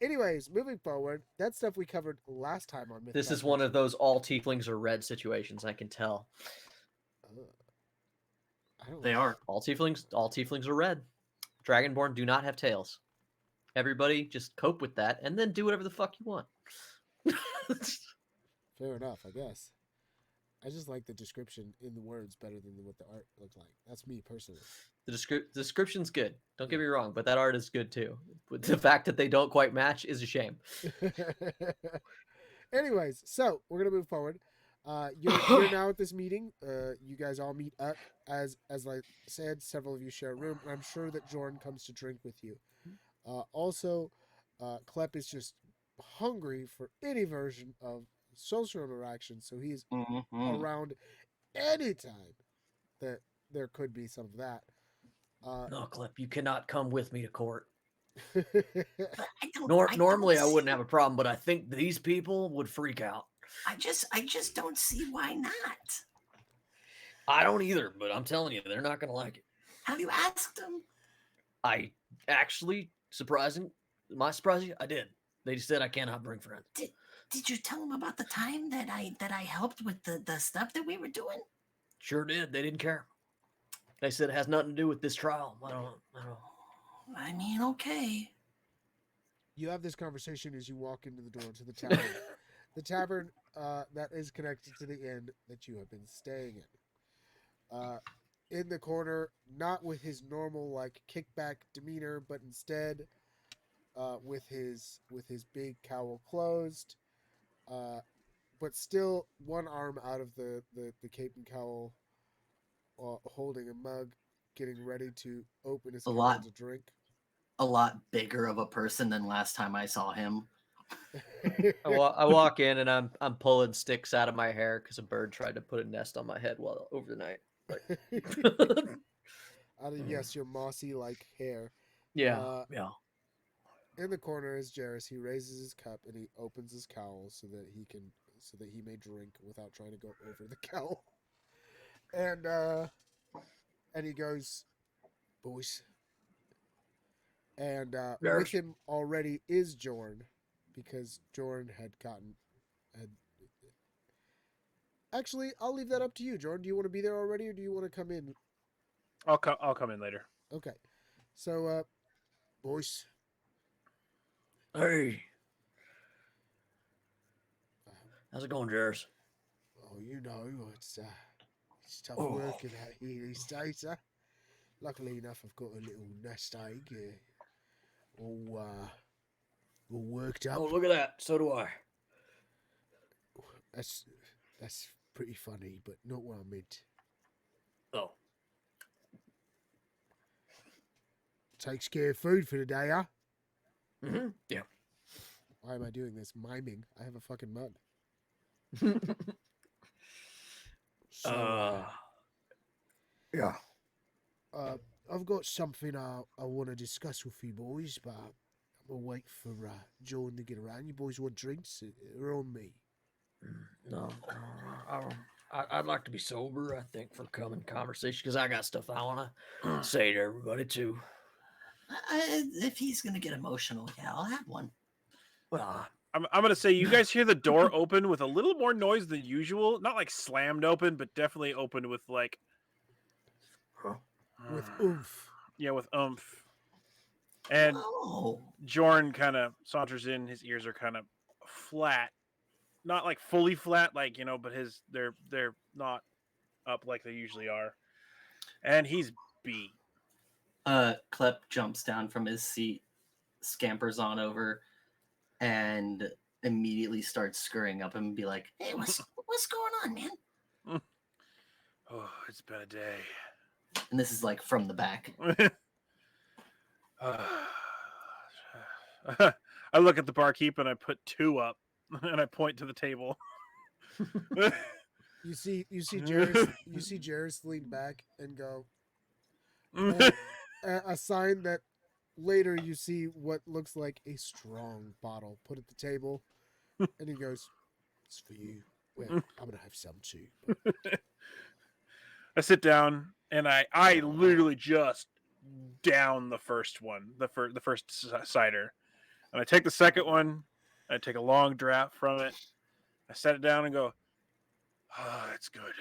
Anyways, moving forward, that stuff we covered last time on Mythcraft. This is one of those all tieflings are red situations. I can tell. I don't They are. All tieflings are red. Dragonborn do not have tails. Everybody just cope with that and then do whatever the fuck you want. Fair enough, I guess. I just like the description in the words better than what the art looked like. That's me personally. The description's good. Don't get me wrong, but that art is good too. But the fact that they don't quite match is a shame. Anyways, so we're gonna move forward. You're now at this meeting. You guys all meet up. As I said, several of you share a room, and I'm sure that Jordan comes to drink with you. Also, Klep is just hungry for any version of social interaction, so he's Mhm. around anytime that there could be some of that. No, Clip, you cannot come with me to court. I don't, Normally, I don't wouldn't see- have a problem, but I think these people would freak out. I just don't see why not. I don't either, but I'm telling you, they're not going to like it. Have you asked them? I actually, my surprise, I did. They just said I cannot bring friends. Did you tell them about the time that I helped with the stuff that we were doing? Sure did. They didn't care. They said it has nothing to do with this trial. I don't. I mean, okay. You have this conversation as you walk into the door to the tavern. The tavern that is connected to the inn that you have been staying in the corner, not with his normal like kickback demeanor, but instead with his big cowl closed, but still one arm out of the cape and cowl, holding a mug, getting ready to open his A cowl lot. to drink. A lot bigger of a person than last time I saw him. I walk in and I'm pulling sticks out of my hair because a bird tried to put a nest on my head while over the night. Out of yes, your mossy like hair. Yeah. In the corner is Jarrus. He raises his cup and he opens his cowl so that he may drink without trying to go over the cowl. And he goes, boys. And with him already is Jorn, because Jorn had. Actually, I'll leave that up to you, Jordan. Do you want to be there already, or do you want to come in? I'll come in later. Okay. So, boys. Hey. How's it going, Jarrus? Oh, you know, it's tough Oh. working out here these days, huh? Luckily enough, I've got a little nest egg all worked up. Oh, look at that. So do I. That's pretty funny, but not what I meant. Oh. Takes care of food for the day, huh? Mm-hmm. Yeah. Why am I doing this? Miming. I have a fucking mug. So, Yeah. I've got something I want to discuss with you boys, but I'm gonna wait for Jordan to get around. You boys want drinks? They're on me. No. I'd like to be sober, I think, for coming conversation, because I got stuff I want to say to everybody, too. If he's gonna get emotional, yeah, I'll have one. Well, I'm gonna say you guys hear the door open with a little more noise than usual. Not like slammed open, but definitely opened with like With oomph. Yeah, with oomph. And Oh, Jorn kind of saunters in. His ears are kind of flat, not like fully flat, like but they're not up like they usually are. And he's beat. Klep jumps down from his seat, scampers on over, and immediately starts scurrying up him and be like, "Hey, what's going on, man?" Oh, it's been a day. And this is like from the back. I look at the barkeep and I put 2 up, and I point to the table. You see Jairus lean back and go, a sign that later you see what looks like a strong bottle put at the table, and he goes, "It's for you. Well, I'm gonna have some too." But I sit down and I literally just down the first one, the first cider, and I take the second one. I take a long draught from it. I set it down and go, "Oh, it's good."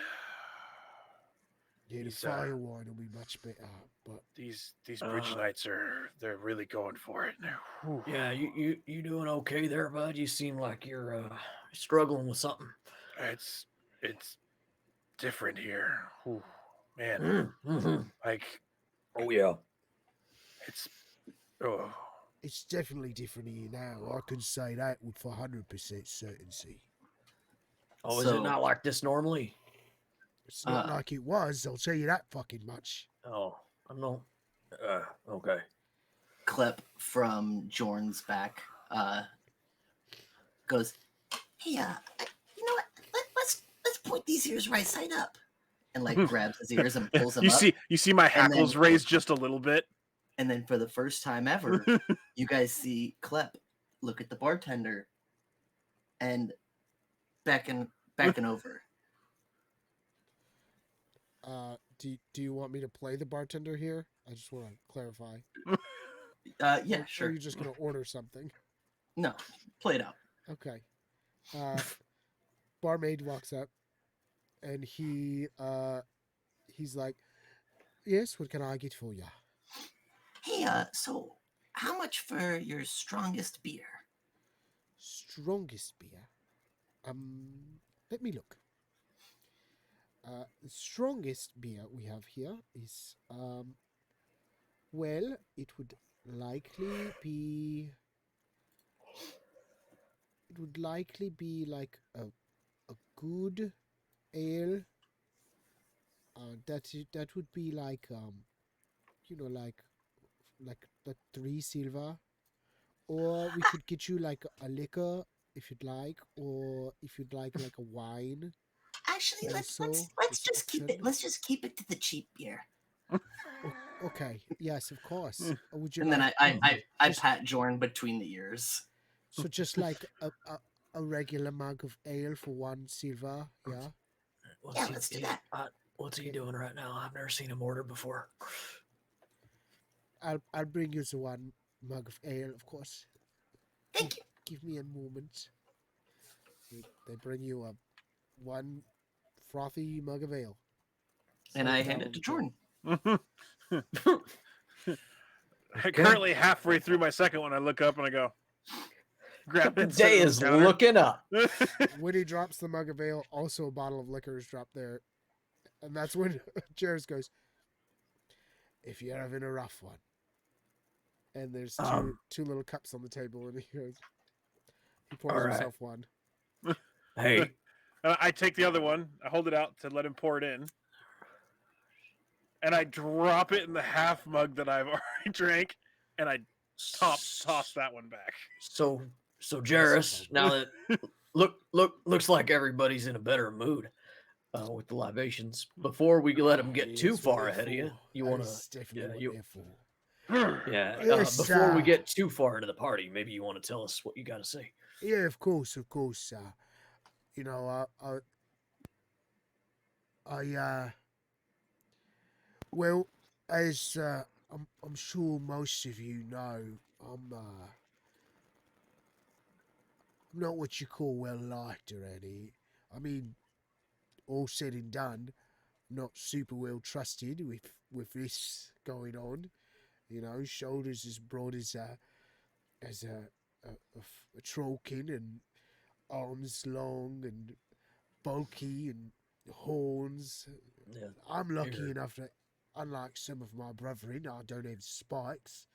yeah, the These fire wine will be much better. But these bridge knights they're really going for it. Whew. Yeah, you doing okay there, bud? You seem like you're struggling with something. It's different here. Whew. Man, Mm-hmm. like Oh yeah. it's oh it's definitely different here now. I can say that with 100% certainty. Oh, is it So- not like this normally? It's not Uh, like it was. I'll tell you that fucking much. Oh, I'm not. Okay. Clip from Jorn's back goes, "Hey, you know what? Let's point these ears right side up," and like grabs his ears and pulls them you up. see my and hackles then- raised just a little bit. And then for the first time ever, you guys see Klep look at the bartender and beckon over. Do you want me to play the bartender here? I just want to clarify. Yeah, Or sure. are you just gonna order something? No, play it out. Okay. Barmaid walks up, and he's like, "Yes, what can I get for you?" Hey, so how much for your strongest beer? Strongest beer. Let me look. The strongest beer we have here is well, it would likely be like a good ale. That would be like like the 3 silver, or we could get you like a liquor if you'd like, or if you'd like a wine. Actually, let's Also, let's this just keep it. option. Let's just keep it to the cheap beer. Okay, yes, of course. Would you And then like I just- pat Jorn between the ears. so just like a regular mug of ale for 1 silver? Yeah. Yeah, let's do that. What's he doing right now? I've never seen him order before. I'll bring you the 1 mug of ale, of course. Thank you. Give me a moment. They bring you a 1 frothy mug of ale. And I hand it to Jordan. Currently halfway through my second one, I look up and I go, grab The it. set it day on is the counter. looking up. When he drops the mug of ale, also a bottle of liquor is dropped there. And that's when Jairus goes, "If you're having a rough one." And there's two little cups on the table, and he pours All right. himself one. Hey, I take the other one, I hold it out to let him pour it in, and I drop it in the half mug that I've already drank, and I toss that one back. so Jairus, now that looks like everybody's in a better mood with the libations. Before we let them get too Yes, far what they're ahead of you, for. you That want to is definitely yeah, what you- they're for. yeah. Yes, Before we sir. get too far into the party, maybe you want to tell us what you got to say. Yeah, of course. You know, well, as I'm sure most of you know, I'm not what you call well liked or any. I mean, all said and done, not super well trusted with this going on. You know, shoulders as broad as a trollkin, and arms long and bulky, and horns. Yeah. I'm lucky Here. enough that, unlike some of my brethren, I don't have spikes,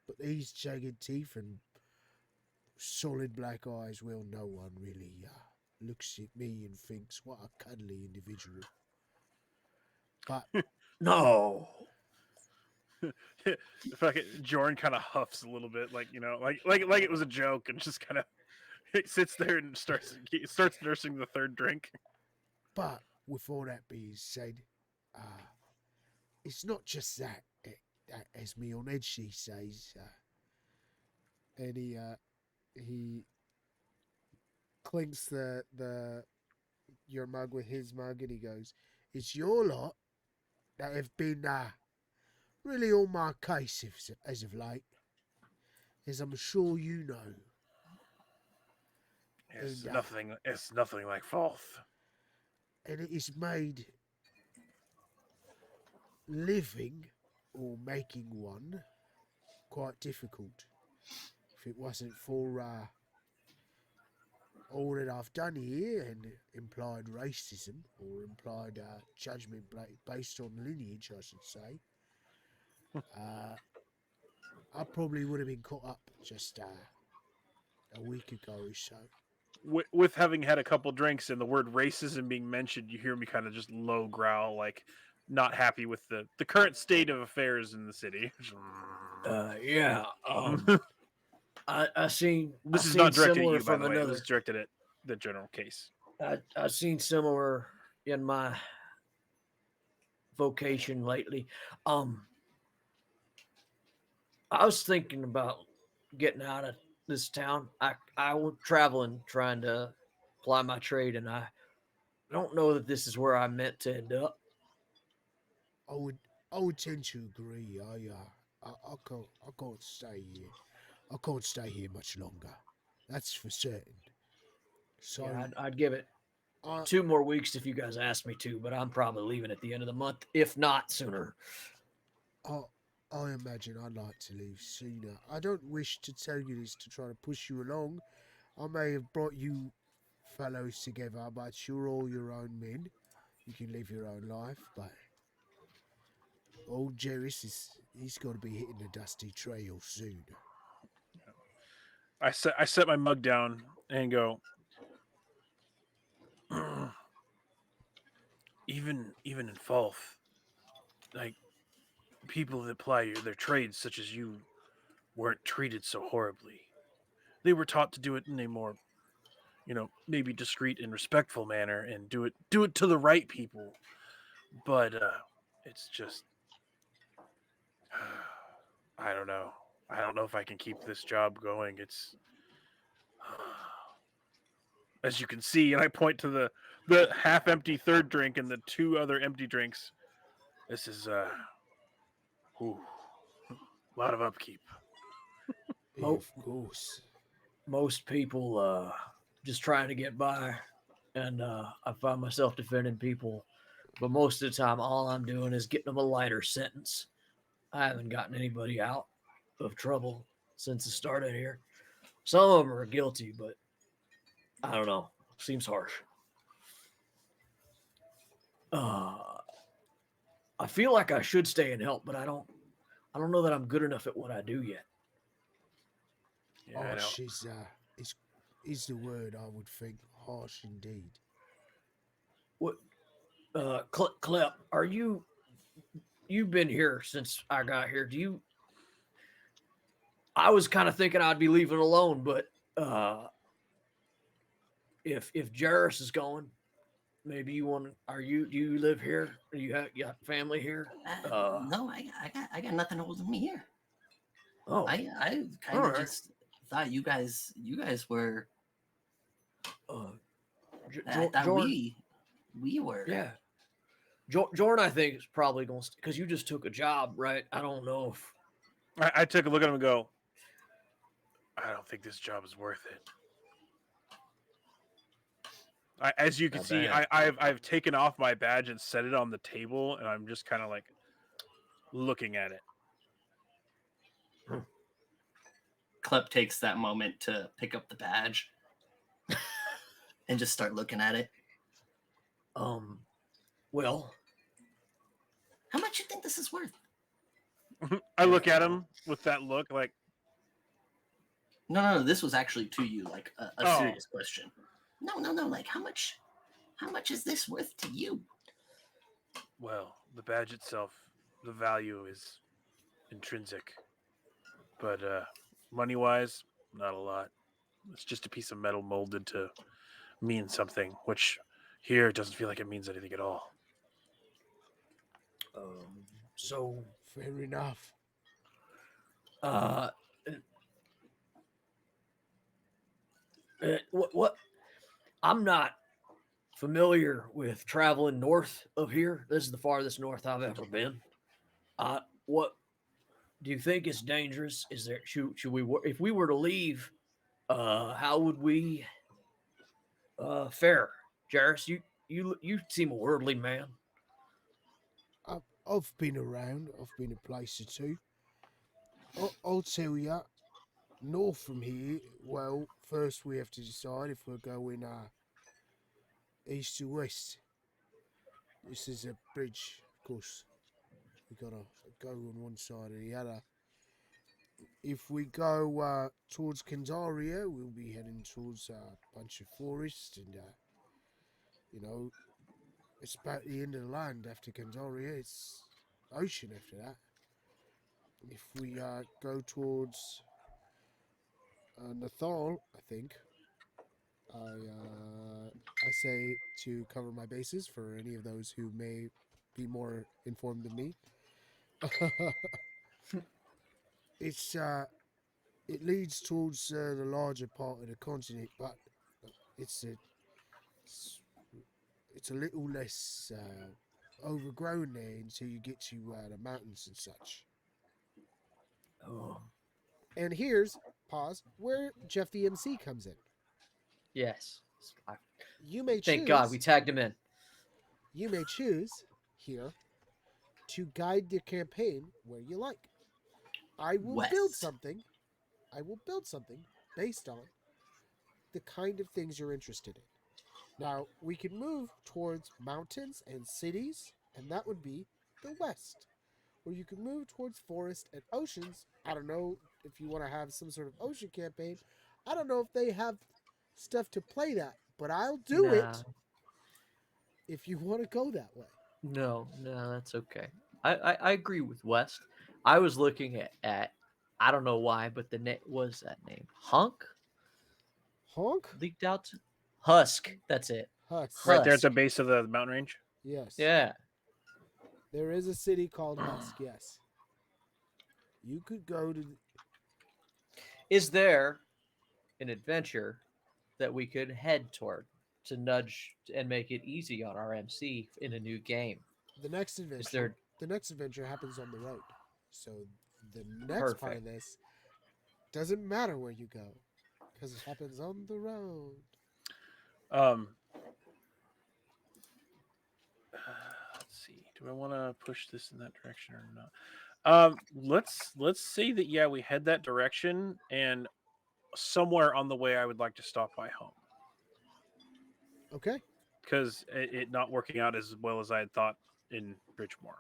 but these jagged teeth and solid black eyes, well, no one really looks at me and thinks, what a cuddly individual. But No. Fucking Jordan kind of huffs a little bit, like like it was a joke, and just kind of sits there and starts nursing the third drink. with all that being said, it's not just that, as me on edge she says, and he clinks the your mug with his mug, and he goes, "It's your lot that have been really on my case as of late, as I'm sure you know." It's And, nothing. It's nothing like Falth. and it is made living or making one quite difficult. If it wasn't for all that I've done here and implied racism or implied judgment based on lineage, I should say, I probably would have been caught up just a week ago or so. With having had a couple drinks and the word racism being mentioned, you hear me kind of just low growl, like not happy with the current state of affairs in the city. Yeah. I seen. This I is seen not directed at similar you, by from the way. It another. was directed at the general case. I seen similar in my vocation lately. Um, I was thinking about getting out of this town. I was traveling trying to ply my trade, and I don't know that this is where I meant to end up. I would tend to agree. I can't stay here. I can't stay here much longer. That's for certain. So Yeah, I'd give it I 2 more weeks if you guys asked me to, but I'm probably leaving at the end of the month, if not sooner. I I imagine I'd like to leave sooner. I don't wish to tell you this to try to push you along. I may have brought you fellows together, but you're all your own men. You can live your own life, but old he's got to be hitting the dusty trail soon. I set my mug down and go. Even in Falth, like people that ply their trades, such as you, weren't treated so horribly. They were taught to do it in a more, maybe discreet and respectful manner, and do it to the right people. But it's just, I don't know. I don't know if I can keep this job going. It's as you can see, and I point to the half empty third drink and the two other empty drinks. This is whew, a lot of upkeep. Yeah, of course. Most people just trying to get by, and I find myself defending people, but most of the time, all I'm doing is getting them a lighter sentence. I haven't gotten anybody out of trouble since the start of here. Some of them are guilty, but I don't know. Seems harsh. Uh, I feel like I should stay and help, but I don't. I don't know that I'm good enough at what I do yet. Yeah, I know. Harsh is the word, I would think. Harsh indeed. What, Clep? Are you? You've been here since I got here. Do you? I was kind of thinking I'd be leaving alone, but if Jarrus is going, maybe you want. Are you? Do you live here? Do you got family here? No, I got nothing holding me here. Oh, I kind all of right. just thought you guys were. I thought Jordan, we were. yeah. Jordan, I think is probably going to because you just took a job, right? I don't know if I took a look at him and go, I don't think this job is worth it. As you can Not see, bad. I've taken off my badge and set it on the table, and I'm just kind of like looking at it. Klep takes that moment to pick up the badge and just start looking at it. Well, How much you think this is worth? I look at him with that look, like, No. This was actually to you, like a Oh. serious question. No. Like how much is this worth to you? well, the badge itself, the value is intrinsic, but money wise, not a lot. It's just a piece of metal molded to mean something, which here doesn't feel like it means anything at all. So, Fair enough. uh, what? I'm not familiar with traveling north of here. This is the farthest north I've ever been. What do you think is dangerous? Is there should we if we were to leave? How would we fare? Jairus, you seem a worldly man. I've been around. I've been a place or two. I'll tell you, north from here, well, first we have to decide if we're going east to west. This is a bridge, of course. We gotta go on one side or the other. If we go towards Candaria, we'll be heading towards a bunch of forest, and you know, it's about the end of the land after Candaria. It's ocean after that. If we go towards Nathal, I think I say to cover my bases for any of those who may be more informed than me. it's it leads towards the larger part of the continent, but it's a it's, it's a little less overgrown there until you get to the mountains and such. Oh, And here's pause where Jeff the MC comes in. Yes. You may Thank God choose. we tagged him in. You may choose here to guide the campaign where you like. I will build West. something. I will build something based on the kind of things you're interested in. Now, we can move towards mountains and cities, and that would be the west. Or you can move towards forest and oceans. I don't know if you want to have some sort of ocean campaign. I don't know if they have stuff to play that, but I'll do Nah, it if you want to go that way. no, that's okay. I agree with West. I was looking at I don't know why, but the name was that name Hunk Honk? leaked out. Husk. That's it. Husk. Right there at Husk. the base of the mountain range. Yes. Yeah. There is a city called Husk, yes. You could go to. Is there an adventure that we could head toward to nudge and make it easy on our MC in a new game? The next Is adventure. there The next adventure happens on the road. So the next part perfect? of this doesn't matter where you go because it happens on the road. Um, let's see. Do I want to push this in that direction or not? Let's say that yeah, we head that direction, and somewhere on the way, I would like to stop by home Okay. because it not working out as well as I had thought in Bridgemore.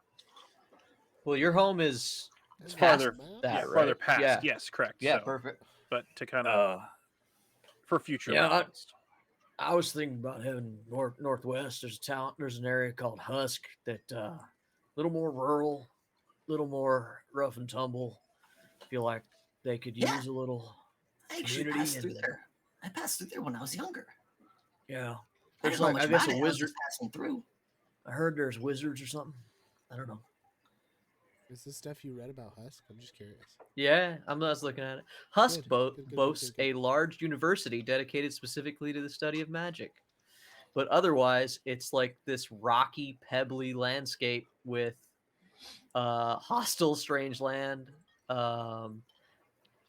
Well, your home is It's And past farther, map? that, yeah, right? farther past. Yeah. Yes, correct. Yeah, So, perfect. but to kind of uh, for future yeah, reference. I was thinking about heading northwest. There's a town. There's an area called Husk that a little more rural, little more rough and tumble. Feel like they could Yeah. use a little I actually community passed through and there. I passed through there when I was younger. yeah. I There's didn't know like much I guess about a it. I was wizard. just passing through. I heard there's wizards or something. I don't know. Is this stuff you read about Husk? I'm just curious. Yeah, I'm just looking at it. Husk Good, boasts good. a large university dedicated specifically to the study of magic. But otherwise, it's like this rocky, pebbly landscape with hostile, strange land. Um,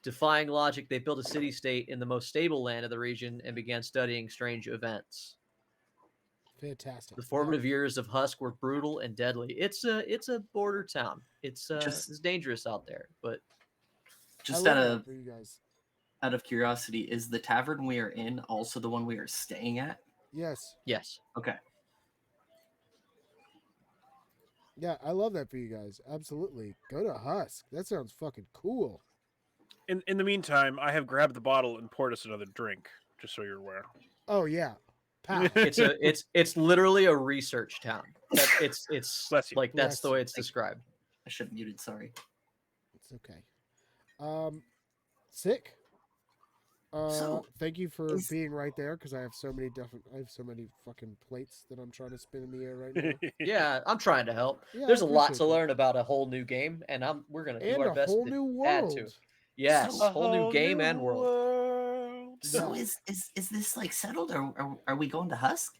defying logic, they built a city state in the most stable land of the region and began studying strange events. Fantastic. The formative years of Husk were brutal and deadly. It's a border town. Just It's dangerous out there, but I just love that for you guys. out of curiosity, is the tavern we are in also the one we are staying at? Yes. yes. Okay. Yeah, I love that for you guys. Absolutely. Go to Husk. That sounds fucking cool. In the meantime, I have grabbed the bottle and poured us another drink, just so you're aware. Oh, yeah. Pow. It's literally a research town. It's Bless you. like that's Bless the way you. it's described. I should have muted. Sorry. It's okay. Sick. So, Thank you for is- being right there because I have so many fucking plates that I'm trying to spin in the air right now. Yeah, I'm trying to help. Yeah, There's I a lot appreciate to that. learn about a whole new game, and we're gonna do And our a best whole to new add to. world. Yes, So- whole new game and world. So Yeah. is this like settled, or are we going to Husk?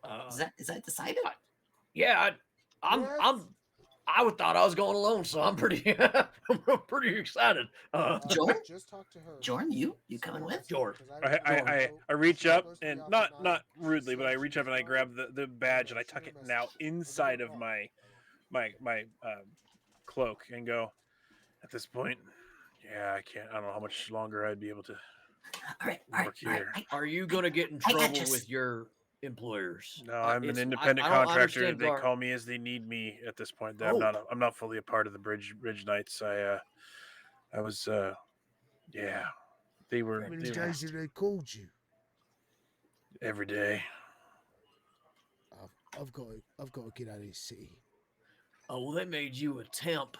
Uh, Is that decided? yeah, I'm Yes. I thought I was going alone, so I'm pretty I'm pretty excited. Jordan? Just talk to her. Jordan, you coming with? George. I reach up and not rudely, but I reach up and I grab the badge and I tuck it now inside of my cloak and go. At this point, yeah, I can't. I don't know how much longer I'd be able to All right, all right, work all right. here. Are you gonna get in I got trouble just- with your employers? No, I'm an It's- independent I don't contractor. understand They Gar- call me as they need me at this point. Oh. I'm not fully a part of the Bridge Knights. I was yeah. They were, How many they were days have they called you? every day. I've got to get out of this city. Oh, well, they made you a temp.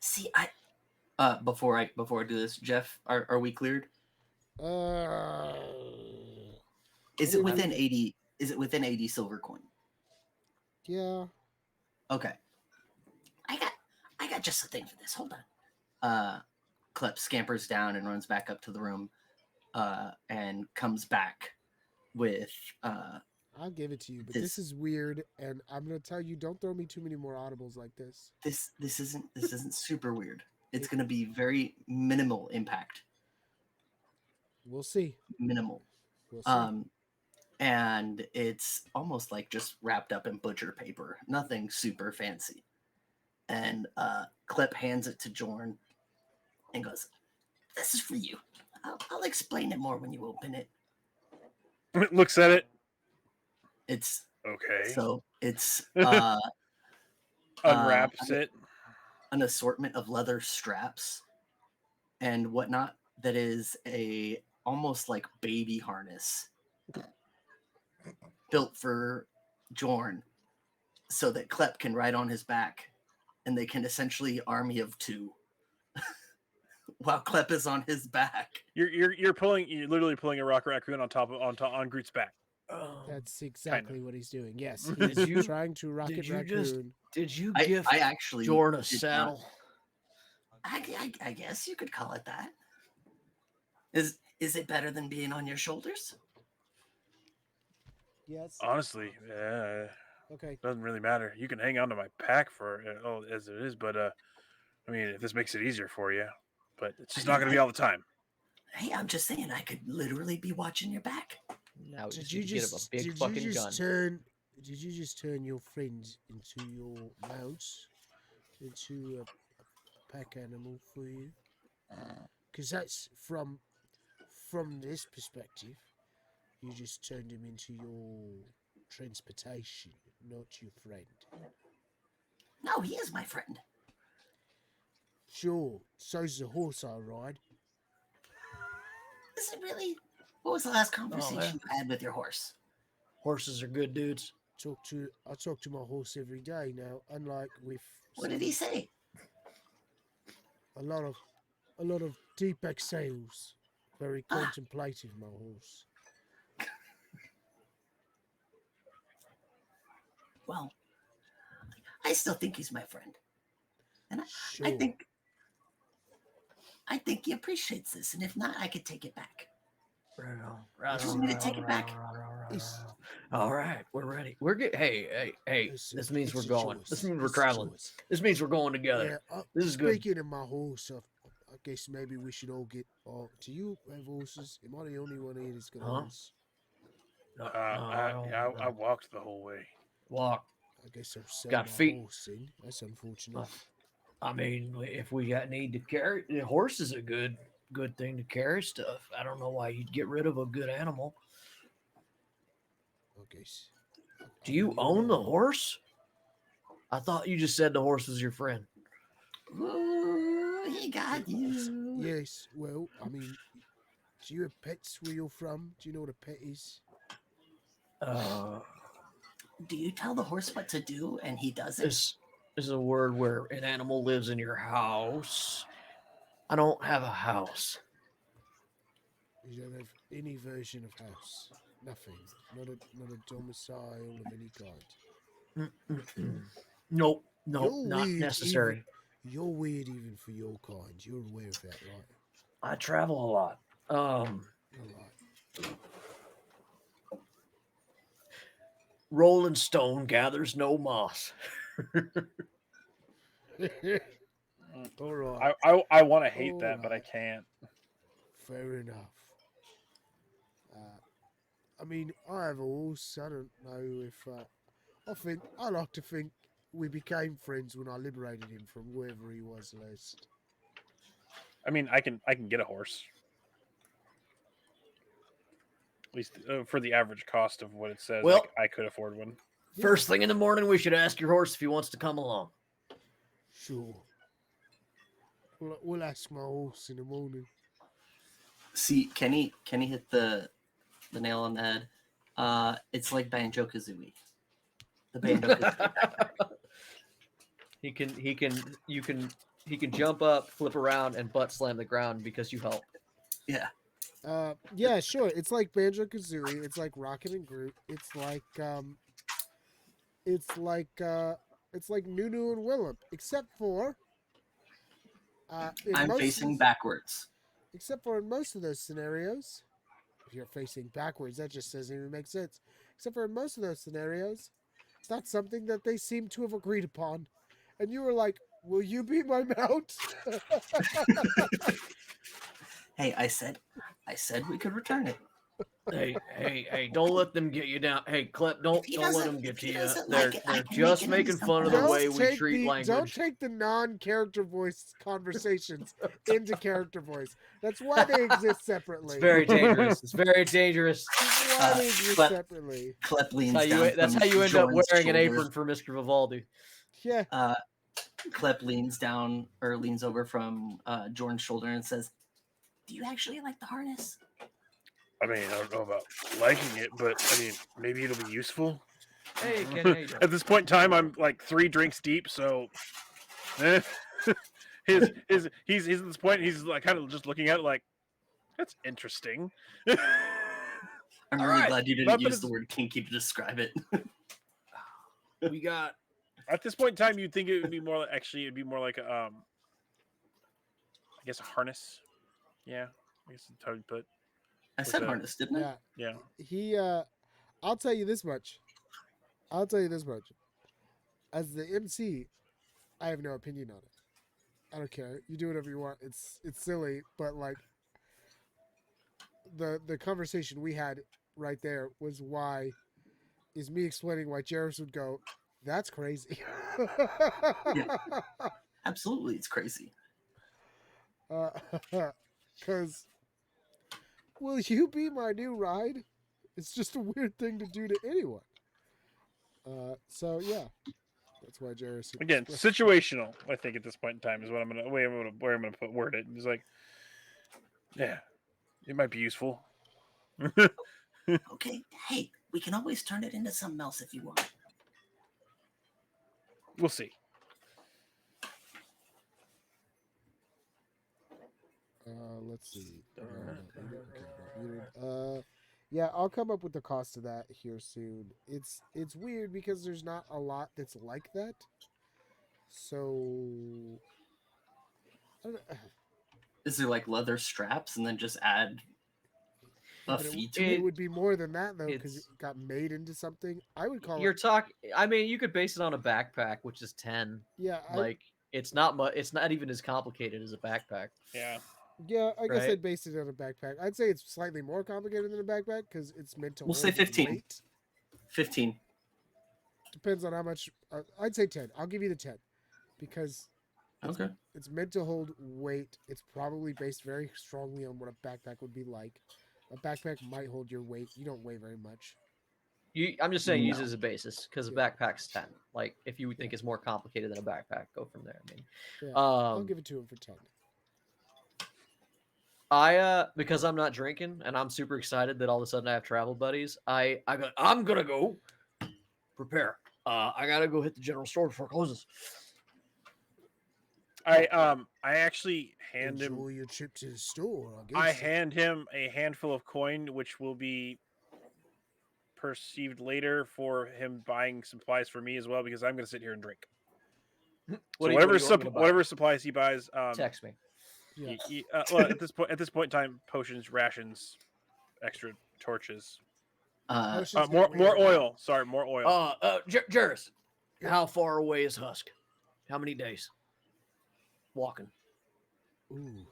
See, before I do this, Jeff, are we cleared? Is it Yeah. within 80? Is it within 80 silver coin? Yeah. Okay. I got just a thing for this. Hold on. Klep scampers down and runs back up to the room, and comes back with I'll give it to you, but This- this is weird, and I'm gonna tell you, don't throw me too many more audibles like this. this isn't super weird. It's gonna be very minimal impact. We'll see. Minimal. We'll see. And it's almost like just wrapped up in butcher paper. Nothing super fancy. And Clip hands it to Jorn and goes, "This is for you. I'll explain it more when you open it." Looks at it. It's Okay. so it's Unwraps it. an assortment of leather straps and whatnot that is a almost like baby harness built for Jorn so that Klep can ride on his back and they can essentially army of two while Klep is on his back. You're literally pulling a rock raccoon on Groot's back. That's exactly what he's doing. Yes, Did he's you- trying to rocket did you raccoon. just- Did you I give actually Jordan a did not- saddle? I guess you could call it that. Is it better than being on your shoulders? Yes. Honestly, Okay. doesn't really matter. You can hang on to my pack for as it is, but I mean, if this makes it easier for you, but it's just not going to be all the time. Hey, I'm just saying I could literally be watching your back. Now we Did just you need to get him a just big did fucking you gun. just turn? Did you just turn your friends into your mounts, into a pack animal for you? Because that's from this perspective, you just turned him into your transportation, not your friend. No, he is my friend. Sure, so's the horse I ride. Is it really? What was the last conversation you had with your horse? Horses are good dudes. I talk to my horse every day now. Unlike with What did he say? a lot of deep exhales. Very contemplative, my horse. Well, I still think he's my friend, and Sure. I think he appreciates this. And if not, I could take it back. Right on. You want me to take it back? It's- All right, we're ready. We're good. Hey. This means it's we're a going. choice. This means we're It's a traveling. choice. This means we're going together. Yeah, This is good. Speaking of my horse, I guess maybe we should all get. Do you have horses? Am I the only one here that's got a Huh? horse? No, I walked the whole way. Walk. I guess I'll sell Got my feet. horse in. That's unfortunate. I mean, if we got need to carry, the horse is a good thing to carry stuff. I don't know why you'd get rid of a good animal. I guess. Do you own the horse? I thought you just said the horse was your friend. Ooh, he got you. Yes. Well, I mean, Do you have pets where you're from? Do you know what a pet is? Do you tell the horse what to do and he does it? This is a word where an animal lives in your house. I don't have a house. You don't have any version of house. Nothing. Not a domicile of any kind. Nope, nope, You're not weird. necessary. You're weird even for your kind. You're aware of that, right? I travel a lot. All Rolling stone gathers no moss. right. All right. I want to hate that, but I Alright. can't. Fair enough. I mean, I have a horse. I don't know if I like to think we became friends when I liberated him from wherever he was last. I mean, I can get a horse. At least for the average cost of what it says, Well- like I could afford one. First thing in the morning, we should ask your horse if he wants to come along. Sure. We'll ask my horse in the morning. See, Kenny hit the nail on the head. It's like Banjo Kazooie. The Banjo Kazooie. He can jump up, flip around, and butt slam the ground because you help. Yeah. Yeah, sure. It's like Banjo Kazooie. It's like Rocket and Groot. It's like Nunu and Willem, except for I'm facing backwards. except for in most of those scenarios, if you're facing backwards, that just doesn't even make sense. Except for in most of those scenarios, that's something that they seem to have agreed upon. And you were like, "Will you be my mount?" Hey, I said we could return it. Hey! Don't let them get you down. Hey, Clep, don't he let doesn't- them get if to he you. doesn't They're like it, I they're can just make it into making fun of the something way else. we treat don't language. take the non-character voice conversations into character voice. That's why they exist separately. It's very dangerous. It's very dangerous. That's why they exist Clep- separately. Clep leans That's down. how you end up Jordan's wearing an shoulder. apron for Mr. Vivaldi. Yeah. Clep leans down or leans over from Jordan's shoulder and says, "Do you actually like the harness?" I mean, I don't know about liking it, but I mean, maybe it'll be useful. Hey, Kenny, how you doing? At this point in time, I'm like 3 drinks deep, so he's at this point. He's like kind of just looking at it like, that's interesting. I'm All really right. glad you didn't But use it's- the word kinky to describe it. We got At this point in time, you'd think it would be more. It'd be more like a, I guess a harness. Yeah, I guess that's how you put. I said that? harness, didn't I? Yeah. Yeah. I'll tell you this much. As the MC, I have no opinion on it. I don't care. You do whatever you want. It's silly, but like the conversation we had right there was me explaining why Jarvis would go, "That's crazy." Absolutely, it's crazy. Because will you be my new ride? It's just a weird thing to do to anyone. So yeah, that's why Jarvis Again, situational. I think at this point in time is what I'm gonna where I'm gonna put word it. He's like, yeah, it might be useful. Okay, hey, we can always turn it into something else if you want. We'll see. Let's see. Yeah, I'll come up with the cost of that here soon. It's weird because there's not a lot that's like that. So I don't know. Is there like leather straps and then just add a But fee to it it? would be more than that though, because it It's- got made into something. I would call You're it. talking. I mean, you could base it on a backpack, which is 10. Yeah, Like it's not much. It's not even as complicated as a backpack. Yeah. I guess right? I'd base it on a backpack. I'd say it's slightly more complicated than a backpack because it's meant to. We'll say hold 15. weight. 15. Depends on how much. I'd say 10. I'll give you the 10 because Okay. it's meant to hold weight. It's probably based very strongly on what a backpack would be like. A backpack might hold your weight. You don't weigh very much. I'm just saying use No. it as a basis because a Yeah. backpack's 10. Like if you think it's more complicated than a backpack, go from there. I mean, Yeah, I'll um, give it to him for 10. because I'm not drinking and I'm super excited that all of a sudden I have travel buddies. I'm gonna go prepare. I gotta go hit the general store before it closes. I actually Enjoy your trip to the store, I guess. I hand him a handful of coin, which will be perceived later for him buying supplies for me as well, because I'm going to sit here and drink. What So do you want me to buy? whatever supplies he buys, Text me. Yeah. well, at this point in time, potions, rations, extra torches, Potions more get weird. oil. Sorry, more oil. Jairus, Yeah. how far away is Husk? How many days? Walking. Ooh.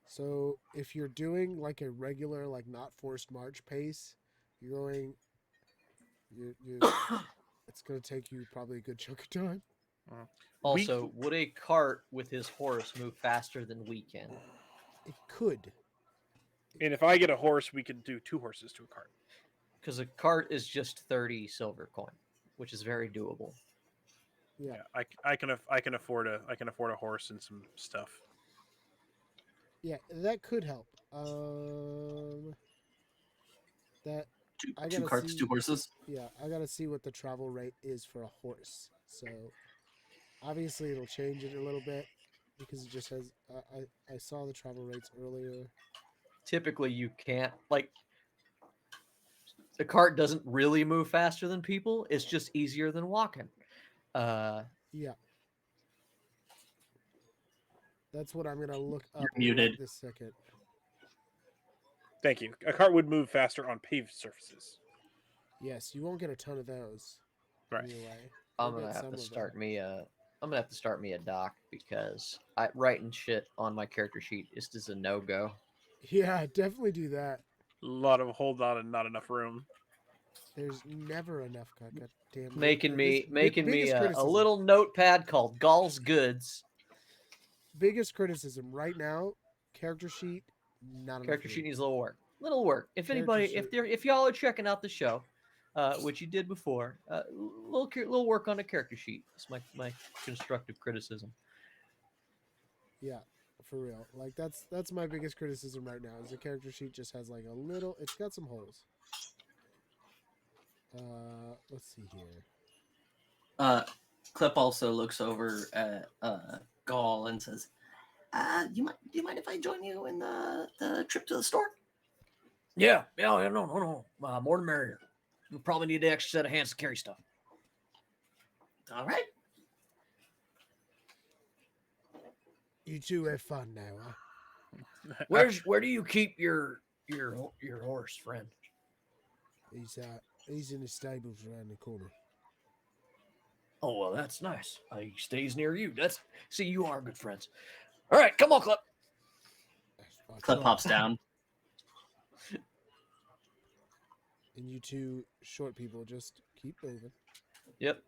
So if you're doing like a regular, like not forced march pace, you're going. You it's gonna take you probably a good chunk of time. Also, would a cart with his horse move faster than we can? It could. And if I get a horse, we could do 2 horses to a cart. Because a cart is just 30 silver coin, which is very doable. Yeah. I can afford a horse and some stuff. Yeah, that could help. That I Two gotta carts, see- 2 horses. Yeah, I gotta see what the travel rate is for a horse. So obviously it'll change it a little bit because it just has. I saw the travel rates earlier. Typically, you can't like the cart doesn't really move faster than people. It's just easier than walking. Yeah. That's what I'm gonna look up muted. this second. Thank you. A cart would move faster on paved surfaces. Yes, you won't get a ton of those. Right. Anyway, I'm You'll gonna get have some to of start them. me a. I'm gonna have to start me a doc because writing shit on my character sheet is a no go. Yeah, definitely do that. A lot of hold on and not enough room. There's never enough. Goddamn. Making me biggest a criticism. little notepad called Gall's Goods. Biggest criticism right now. Character sheet. Not enough. Character room. sheet needs a little work. Little work. If Character anybody, sheet. if y'all are checking out the show, which you did before, little work on the character sheet. It's my constructive criticism. Yeah, for real. Like that's my biggest criticism right now. Is the character sheet just has like a little. It's got some holes. Let's see here. Clip also looks over at Gaul and says, do you mind if I join you in the trip to the store? Yeah, no. More the merrier. We'll probably need an extra set of hands to carry stuff. All right. You two have fun now, huh? Where do you keep your horse, friend? He's in the stables around the corner. Oh well, that's nice. He stays near you. See, you are good friends. All right, come on, Clip. I Clip try. hops down. And you two short people just keep moving. Yep.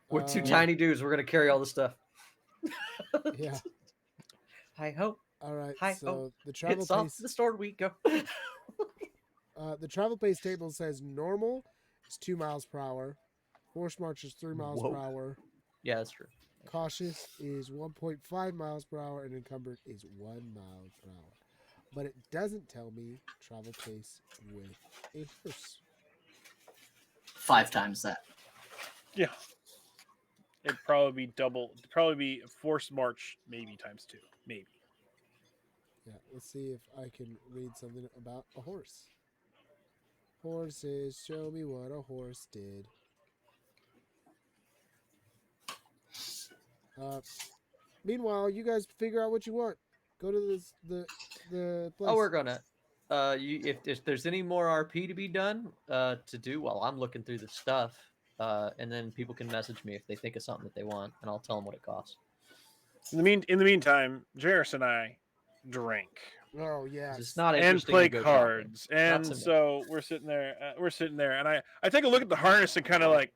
We're two Uh, tiny dudes. We're gonna carry all the stuff. Yeah. Hi ho. All right. Hi So ho. the travel It's off pace. to the store we go. The travel pace table says normal is 2 miles per hour, forced march is 3 miles Whoa. per hour, Yeah, that's true. cautious is 1.5 miles per hour, and encumbered is 1 mile per hour. But it doesn't tell me travel pace with a horse. 5 times that. Yeah. It'd probably be double. It'd probably be forced march, maybe times 2, maybe. Yeah, let's see if I can read something about a horse. Horses, show me what a horse did. Meanwhile, you guys figure out what you want. Go to the place. Oh, we're gonna. If there's any more RP to be done, to do while I'm looking through the stuff, and then people can message me if they think of something that they want, and I'll tell them what it costs. In the meantime, Jairus and I drink Oh yeah. It's not and interesting play to go shopping. cards, and so much. so we're sitting there, and I take a look at the harness and kind of like,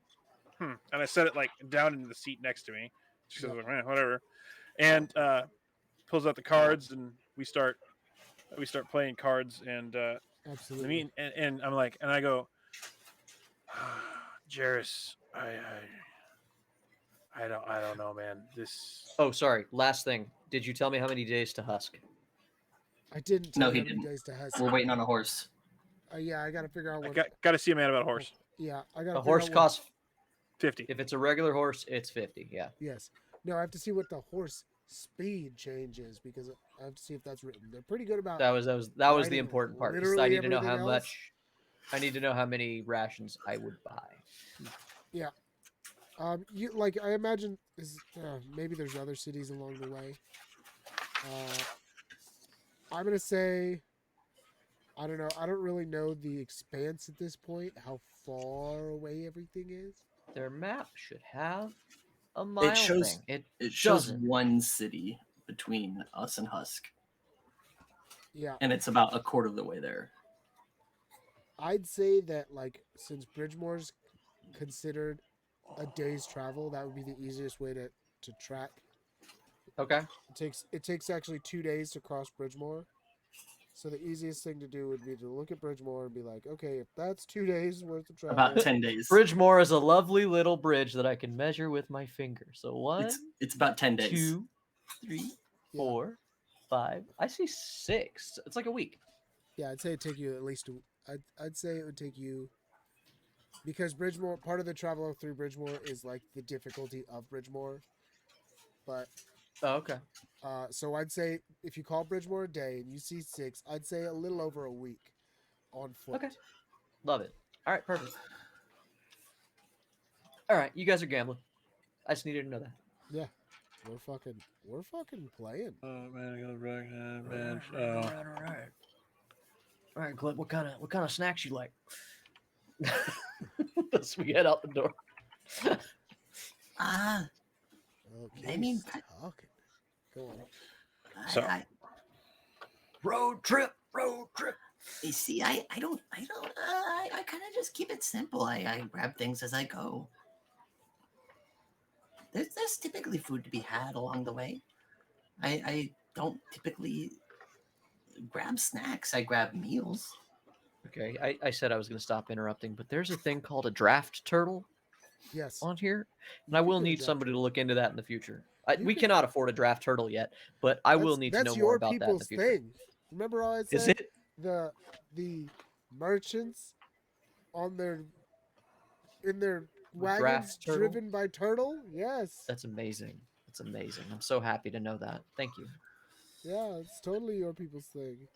and I set it like down into the seat next to me. She says, like, whatever, and pulls out the cards, and we start playing cards, and Absolutely. and I'm like, and I go, Jairus, I don't know, man. This. Oh, sorry. Last thing. Did you tell me how many days to husk? I didn't tell No, you he how many didn't. days to husk. We're waiting on a horse. Yeah, I gotta figure out I what. got to see a man about a horse. Yeah, I gotta A figure horse out what. costs 50. if it's a regular horse, it's 50. Yeah. Yes. No, I have to see what the horse speed changes because I have to see if that's written. They're pretty good about. That was the writing important part. 'Cause I literally need to know everything how else. much. I need to know how many rations I would buy. Yeah. You like I imagine maybe there's other cities along the way. I'm gonna say I don't know. I don't really know the expanse at this point, how far away everything is. Their map should have a mile It shows thing. It it shows doesn't. one city between us and Husk, Yeah, and it's about a quarter of the way there. I'd say that like since Bridgemore's considered a day's travel, that would be the easiest way to track. Okay. It takes actually 2 days to cross Bridgemore. So the easiest thing to do would be to look at Bridgemore and be like, okay, if that's 2 days worth of travel, About 10 days. Bridgemore is a lovely little bridge that I can measure with my finger. So one, It's about 10 days. 2, 3, 4, 5. I see 6. It's like a week. yeah, I'd say it'd take you at least. I'd say it would take you because Bridgemore. Part of the travel through Bridgemore is like the difficulty of Bridgemore, but Oh, okay. so I'd say if you call Bridgemore a day and you see 6, I'd say a little over a week on foot. Okay. Love it. All right, perfect. All right, you guys are gambling. I just needed to know that. Yeah, we're fucking playing. Oh man, I got a bench. All right, Clint. What kind of snacks you like? As we head out the door. Ah, Okay, I mean, talking. Go on. So- Road trip. you see, I don't, I kind of just keep it simple. I grab things as I go. There's typically food to be had along the way. I don't typically grab snacks. I grab meals. Okay, I said I was going to stop interrupting, but there's a thing called a draft turtle Yes. on here, and You I could will get a need draft somebody to turtle. look into that in the future. You We could- cannot afford a draft turtle yet, but I will need to That's know more your about that in the people's future. thing. Remember how I Is said it? the merchants on their in their The wagons draft turtle? driven by turtle? Yes. That's amazing. That's amazing. I'm so happy to know that. Thank you. Yeah, it's totally your people's thing.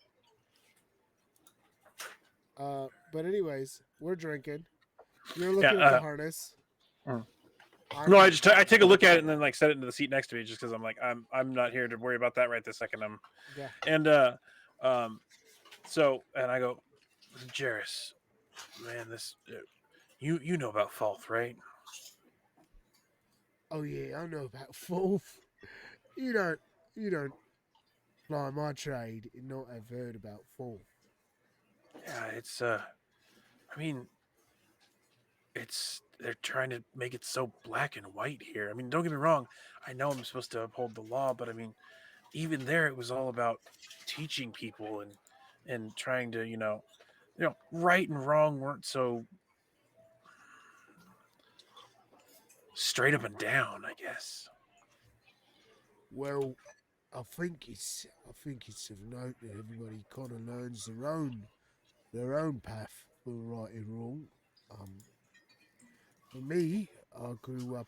But anyways, we're drinking. You're looking at the harness. Mm. I'm- No, I take a look at it and then like set it into the seat next to me just because I'm like I'm not here to worry about that right this second. Yeah. And so and I go, Jarrus, man, this you know about Falth, right? Oh yeah, I know about Fulf. You don't fly my trade and not have heard about Fulf. Yeah, it's I mean, they're trying to make it so black and white here. I mean, don't get me wrong. I know I'm supposed to uphold the law, but I mean, even there, it was all about teaching people and trying to right and wrong weren't so straight up and down, I guess. Well, I think it's of note that everybody kind of learns their own path for right and wrong. For me, I grew up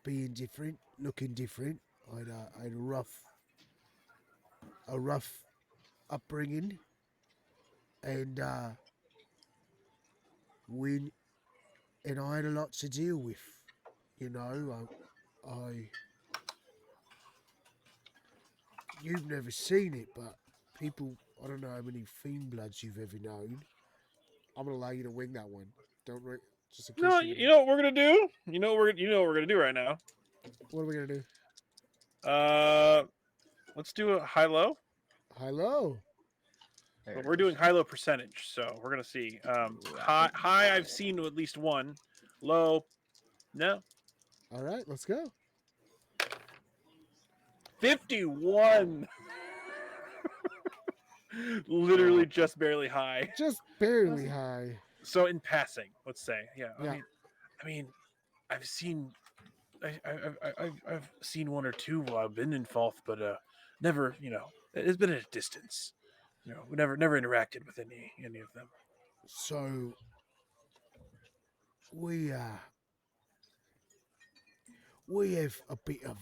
being different, looking different. I had a rough upbringing, and I had a lot to deal with. You know, I you've never seen it, but people, I don't know how many fiend bloods you've ever known. I'm gonna allow you to wing that one. Don't just in case. No, you you know what we're gonna do. You know what we're gonna do right now. What are we gonna do? Let's do a high-low. Hello. There But it we're is. doing high-low percentage, so we're gonna see. High, I've seen at least one. Low, no. All right, let's go. 51. Literally just barely high. Just barely high. So in passing, let's say, yeah. Yeah. I mean, I've seen I've seen one or two while I've been in Falth, but never, it's been at a distance. We never interacted with any of them. So we we have a bit of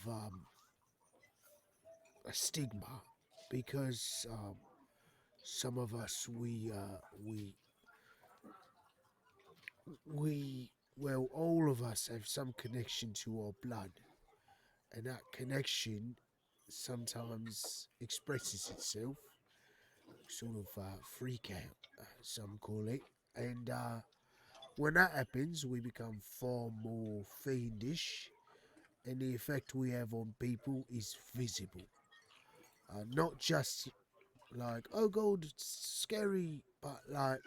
a stigma because some of us we well, all of us have some connection to our blood, and that connection sometimes expresses itself, sort of freak out, some call it, and when that happens, we become far more fiendish, and the effect we have on people is visible. Not just like, oh god, it's scary, but like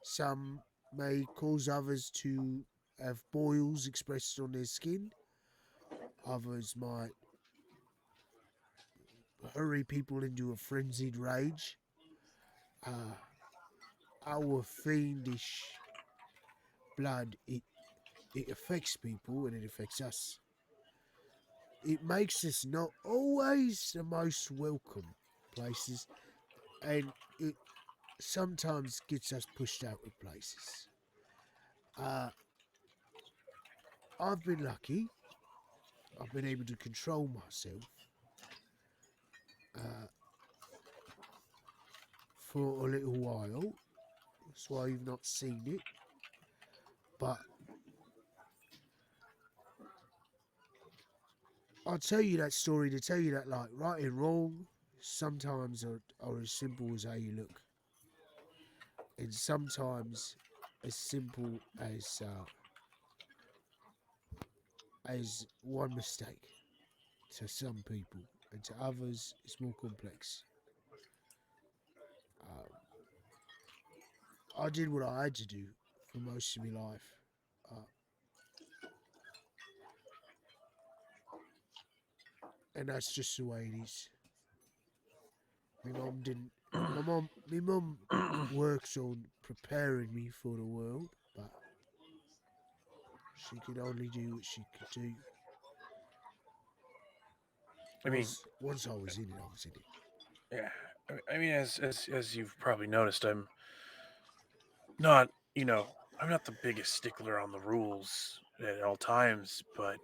some may cause others to have boils expressed on their skin. Others might hurry people into a frenzied rage. Uh, our fiendish blood, it affects people and it affects us. It makes us not always the most welcome places, and it sometimes gets us pushed out of places. Uh, I've been lucky. I've been able to control myself uh, for a little while. That's why you've not seen it. But I'll tell you that story to tell you that, like, right and wrong sometimes are as simple as how you look, and sometimes as simple as one mistake to some people, and to others it's more complex. Um, I did what I had to do for most of my life, uh, and that's just the way it is. My mum didn't. My mum works on preparing me for the world, but she could only do what she could do. I mean, Once I was in it, I was in it. yeah. I mean, as you've probably noticed, not, I'm not the biggest stickler on the rules at all times, but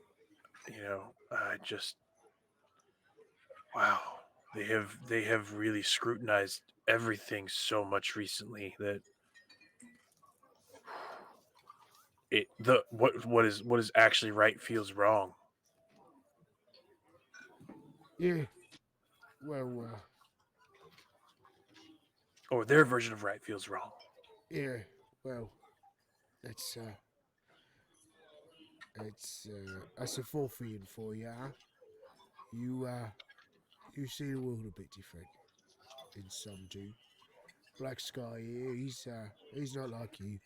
I just wow, they have really scrutinized everything so much recently that what is actually right feels wrong, Yeah. Well, or their version of right feels wrong. yeah. Well, that's that's a forfeiting for you, huh? You you see the world a bit different, and some do. Black Sky here, he's not like you.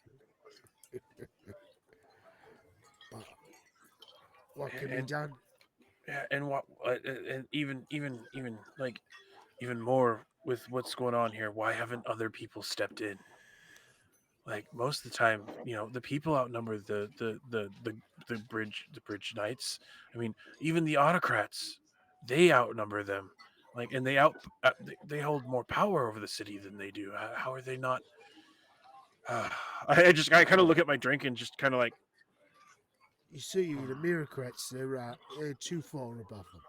But what can be And done? yeah, and and even like even more with what's going on here. Why haven't other people stepped in? Like most of the time, the people outnumber the bridge knights. I mean, even the autocrats, they outnumber them. Like, and they hold more power over the city than they do. How are they not? I kind of look at my drink and just kind of like, You see, the bureaucrats, they're too far above them.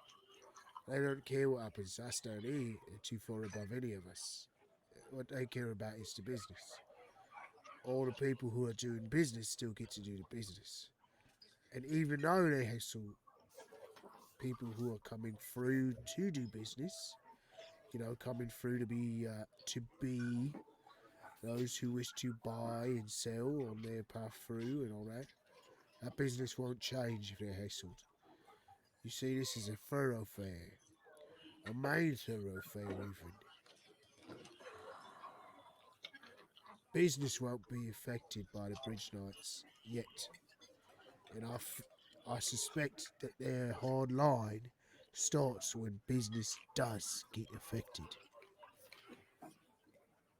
They don't care what happens to us down here. They're too far above any of us. What they care about is the business. All the people who are doing business still get to do the business. And even though they hassle people who are coming through to do business, coming through to be those who wish to buy and sell on their path through and all that, that business won't change if they're hassled. You see, this is a thoroughfare, a main thoroughfare even. Business won't be affected by the Bridge Knights yet, and I suspect that their hard line starts when business does get affected.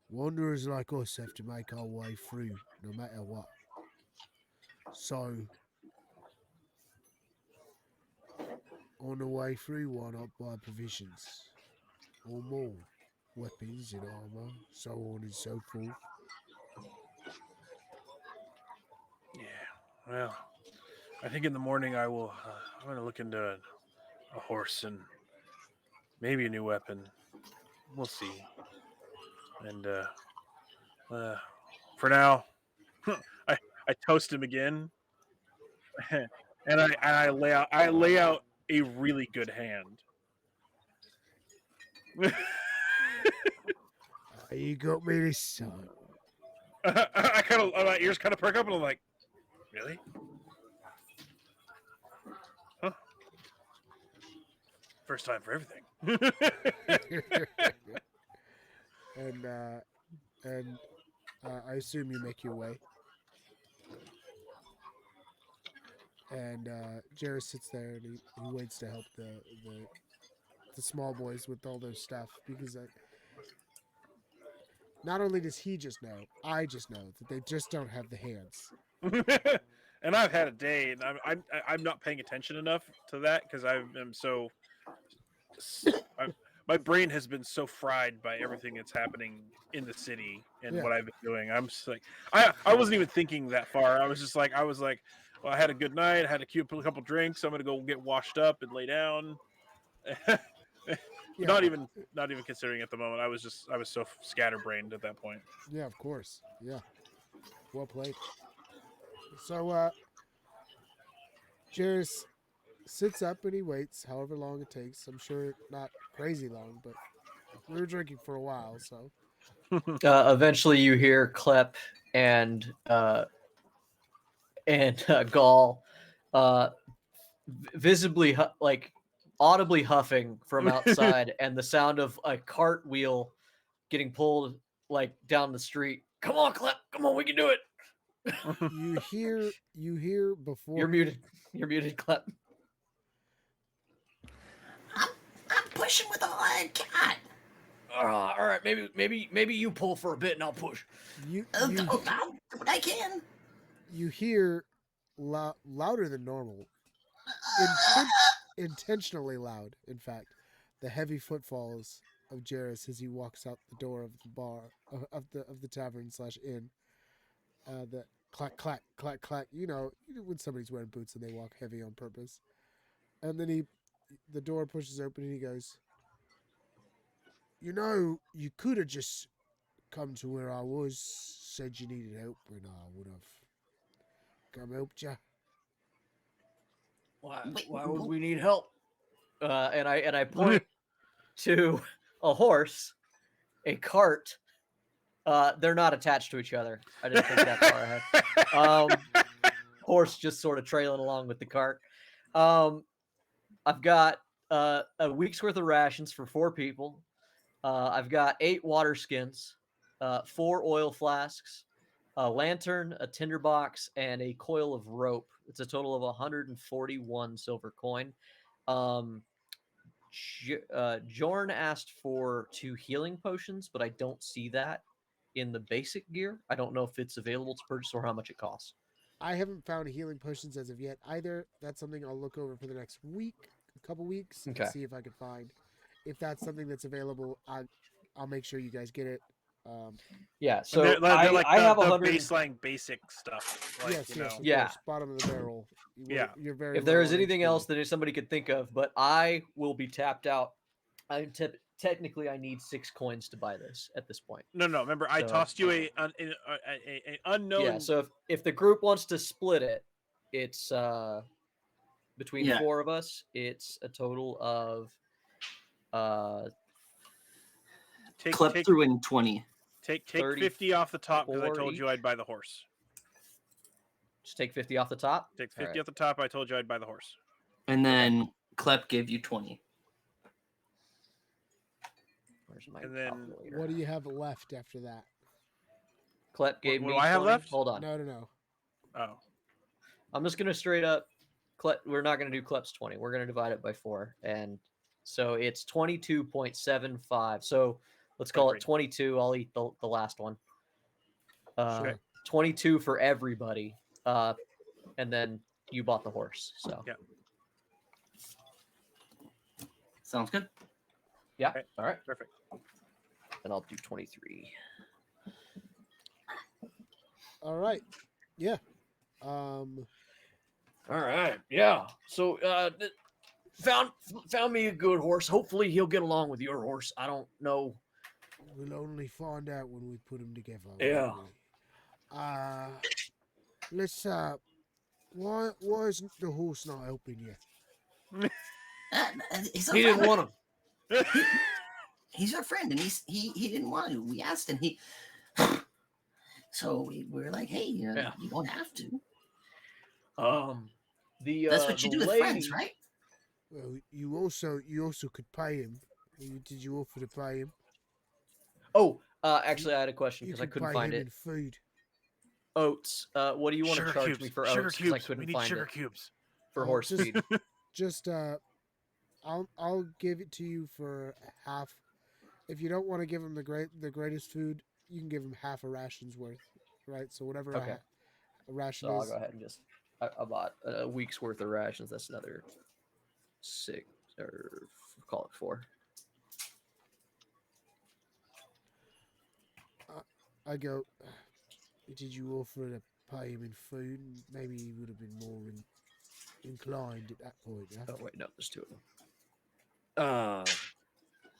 Wanderers like us have to make our way through no matter what. So, On the way through, why not buy provisions or more weapons and armor, so on and so forth. Yeah. Well, I think in the morning I will. I'm going to look into a horse and maybe a new weapon. We'll see. And for now, I I toast him again, and I lay out a really good hand. You got me this time. I kind of my ears kind of perk up, and I'm like, really? Huh? First time for everything. and and I assume you make your way. And Jarrus sits there and he waits to help the small boys with all their stuff because not only does he just know, I just know that they just don't have the hands. And I've had a day, and I'm not paying attention enough to that because I am so I, my brain has been so fried by everything that's happening in the city and Yeah. what I've been doing. I'm just like I wasn't even thinking that far. I was just like well, I had a good night. I had a couple drinks. I'm gonna go get washed up and lay down. Yeah. Not even considering at the moment. I was so scatterbrained at that point. Yeah, of course. Yeah. Well played. So Jarrus sits up and he waits however long it takes. I'm sure not crazy long, but we were drinking for a while, so Eventually, you hear Klep and Gall, visibly like audibly huffing from outside, and the sound of a cartwheel getting pulled like down the street. Come on, Klep! Come on, we can do it. you hear before You're muted. You're muted, Klep. I'm pushing with all I got. All right, maybe you pull for a bit and I'll push. you I'll do what I can. you hear louder than normal, intentionally loud. In fact, the heavy footfalls of Jarrus as he walks out the door of the bar of the tavern slash inn. The clack clack clack clack. You know when somebody's wearing boots and they walk heavy on purpose. And then the door pushes open and he goes, you could have just come to where I was, said you needed help, and I would have come helped you. Why would we need help? And I point to a horse, a cart. They're not attached to each other. I didn't think that far ahead. Horse just sort of trailing along with the cart. I've got a week's worth of rations for 4 people. I've got 8 water skins, 4 oil flasks, a lantern, a tinderbox, and a coil of rope. It's a total of 141 silver coin. Jorn asked for 2 healing potions, but I don't see that in the basic gear. I don't know if it's available to purchase or how much it costs. I haven't found healing potions as of yet either. That's something I'll look over for the next week, a couple weeks, Okay. and see if I can find. If that's something that's available, I'll make sure you guys get it. Yeah, so they're like I have the 100. baseline basic stuff. Like, yes, yes, of Yeah. course, bottom of the barrel. Yeah. You're very. If there low is on anything HP. else that somebody could think of, but I will be tapped out. Technically, I need 6 coins to buy this at this point. No. Remember, I So- tossed you a unknown. Yeah, so if the group wants to split it, it's between Yeah. 4 of us. It's a total of Clip through in 20. Take 30, 50 off the top because I 4 told you each. I'd buy the horse. just take 50 off the top. Take All 50 right. off the top. I told you I'd buy the horse. And then Klep gave you 20. Where's my And then- calculator? What do you have left after that? Klep gave what me do I have 20. left? Hold on. No. Oh. I'm just gonna straight up. We're not gonna do Klep's 20. We're gonna divide it by 4, and so it's 22.75. So let's call it 22. I'll eat the last one. Sure. 22 for everybody, and then you bought the horse. So Yeah. Sounds good. Yeah. Okay. All right. Perfect. And I'll do 23. All right. Yeah. Um. All right. Yeah. So found me a good horse. Hopefully he'll get along with your horse. I don't know. We'll only find out when we put them together. Yeah. won't we? Let's. Why isn't the horse not helping you? He's our He didn't friend. want him. He's our friend, and he didn't want to. We asked, and he. So we were like, hey, Yeah. you don't have to. That's what you the do with lady, friends, right? Well, you also could pay him. Did you offer to pay him? Oh, actually, I had a question You because I could couldn't pay find him it. in food. Oats. What do you want to Sugar charge cubes. me for Sugar oats? Because I cubes. We couldn't need find sugar it cubes. for Oh, horse just- feed. Just I'll give it to you for half. If you don't want to give him the greatest food, you can give him half a ration's worth, right? So whatever Okay. a ration So I'll is. go ahead and just. I bought a week's worth of rations. That's another 6 or call it 4. I go. Did you offer to pay him in food? Maybe he would have been more inclined at that point. Yeah? Oh wait, no, there's 2 of them.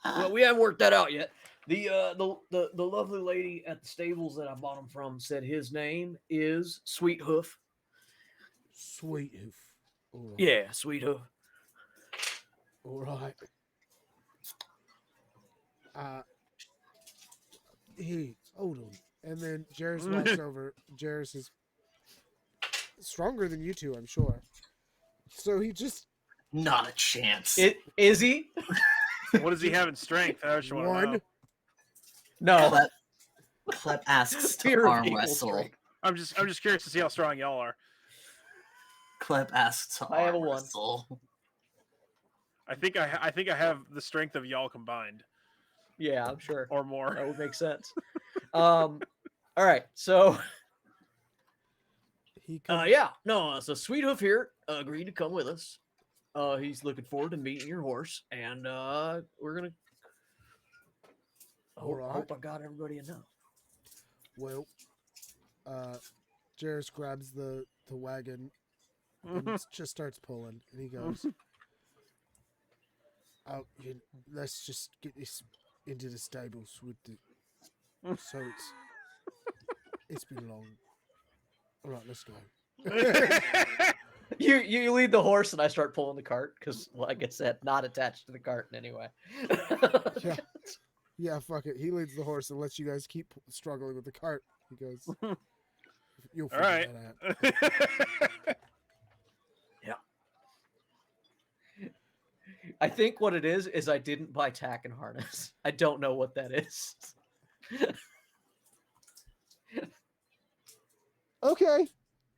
Well, we haven't worked that out yet. The lovely lady at the stables that I bought him from said his name is Sweet Hoof. Sweet hoof. All right. Yeah, Sweet Hoof. All right. Hey, hold on. And then Jairus walks over. Jairus is stronger than you two, I'm sure. So he just Not a chance. Is he? What does he have in strength? I just want to know. one. No. Clep asks to Fear of arm equal wrestle. strength. I'm just curious to see how strong y'all are. Clep asks to I have a arm 1. wrestle. I think I have the strength of y'all combined Yeah, I'm sure. or more. That would make sense. All right, so He comes. yeah, no, so Sweet Hoof here agreed to come with us. He's looking forward to meeting your horse, and we're gonna. I Alright. hope I got everybody enough. Well, Jairus grabs the wagon and just starts pulling, and he goes, "Oh, let's just get this into the stables with the. So it's been long. All right, let's go." You lead the horse, and I start pulling the cart because, like I said, not attached to the cart in any way. Yeah. Yeah, fuck it. He leads the horse and lets you guys keep struggling with the cart. He goes, "You'll All figure right. that out." I think what it is I didn't buy tack and harness. I don't know what that is. Okay.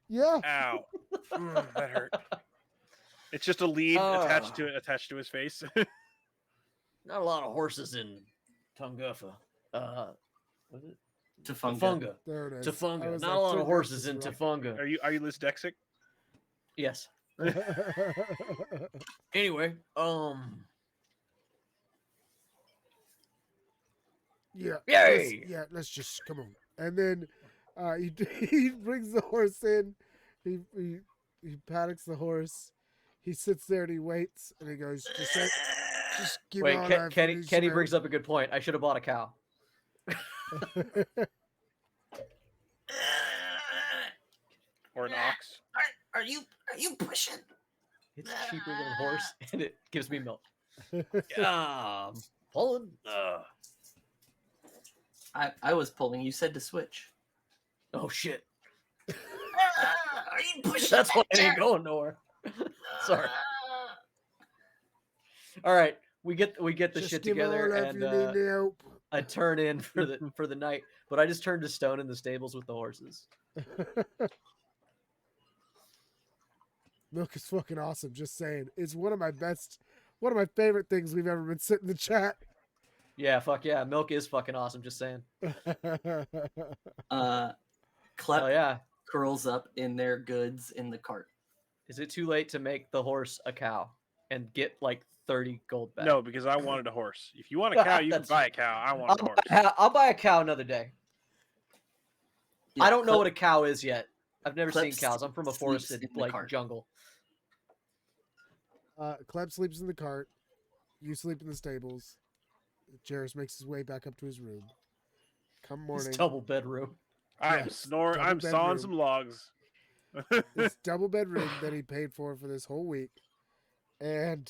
Yeah. Ow. That hurt. It's just a lead attached to his face. Not a lot of horses in Tungufa. Was it Tafunga. Tafunga? There it is. Tafunga. I was Not like, a lot of Tungus horses is in right. Tafunga. Are you dyslexic? Yes. Anyway, Yeah. Yay! Let's just come on. And then he he brings the horse in. He paddocks the horse. He sits there and he waits and he goes, just give wait, all Ke- I've Kenny finished Kenny now." brings up a good point. I should have bought a cow. Or an ox? Are you pushing? It's cheaper than a horse, and it gives me milk. Pulling. I was pulling. You said to switch. Oh shit! Are you pushing? That's why I that ain't chair? going nowhere. Sorry. All right, we get the Just shit give together, all of and you need help. I turn in for the night. But I just turned to stone in the stables with the horses. Milk is fucking awesome. Just saying, it's one of my favorite things we've ever been sitting in the chat. Yeah, fuck yeah, milk is fucking awesome. Just saying. Clep Oh yeah. curls up in their goods in the cart. Is it too late to make the horse a cow? and get like 30 gold back. No, because I wanted a horse. If you want a cow, you can That's- buy a cow. I want a horse. I'll buy a cow another day. Yeah, I don't know Clip- what a cow is yet. I've never Clip seen cows. I'm from a sleeps forested in the like cart. jungle. Cleb sleeps in the cart. You sleep in the stables. Jarrus makes his way back up to his room. Come It's morning, double bedroom. I'm Yes, snoring. double I'm sawing bedroom. some logs. this double bedroom that he paid for this whole week, and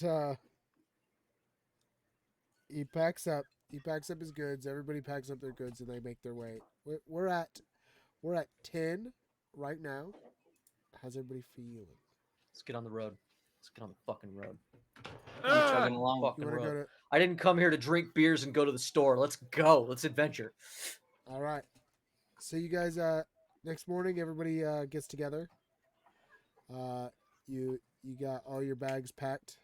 he packs up. He packs up his goods. Everybody packs up their goods, and they make their way. We're at 10 right now. How's everybody feeling? Let's get on the road. Let's get on the fucking road. I'm Ah! chugging along. Fucking You want to road. go to? I didn't come here to drink beers and go to the store. Let's go. Let's adventure. All right. So you guys, next morning, everybody gets together. You got all your bags packed,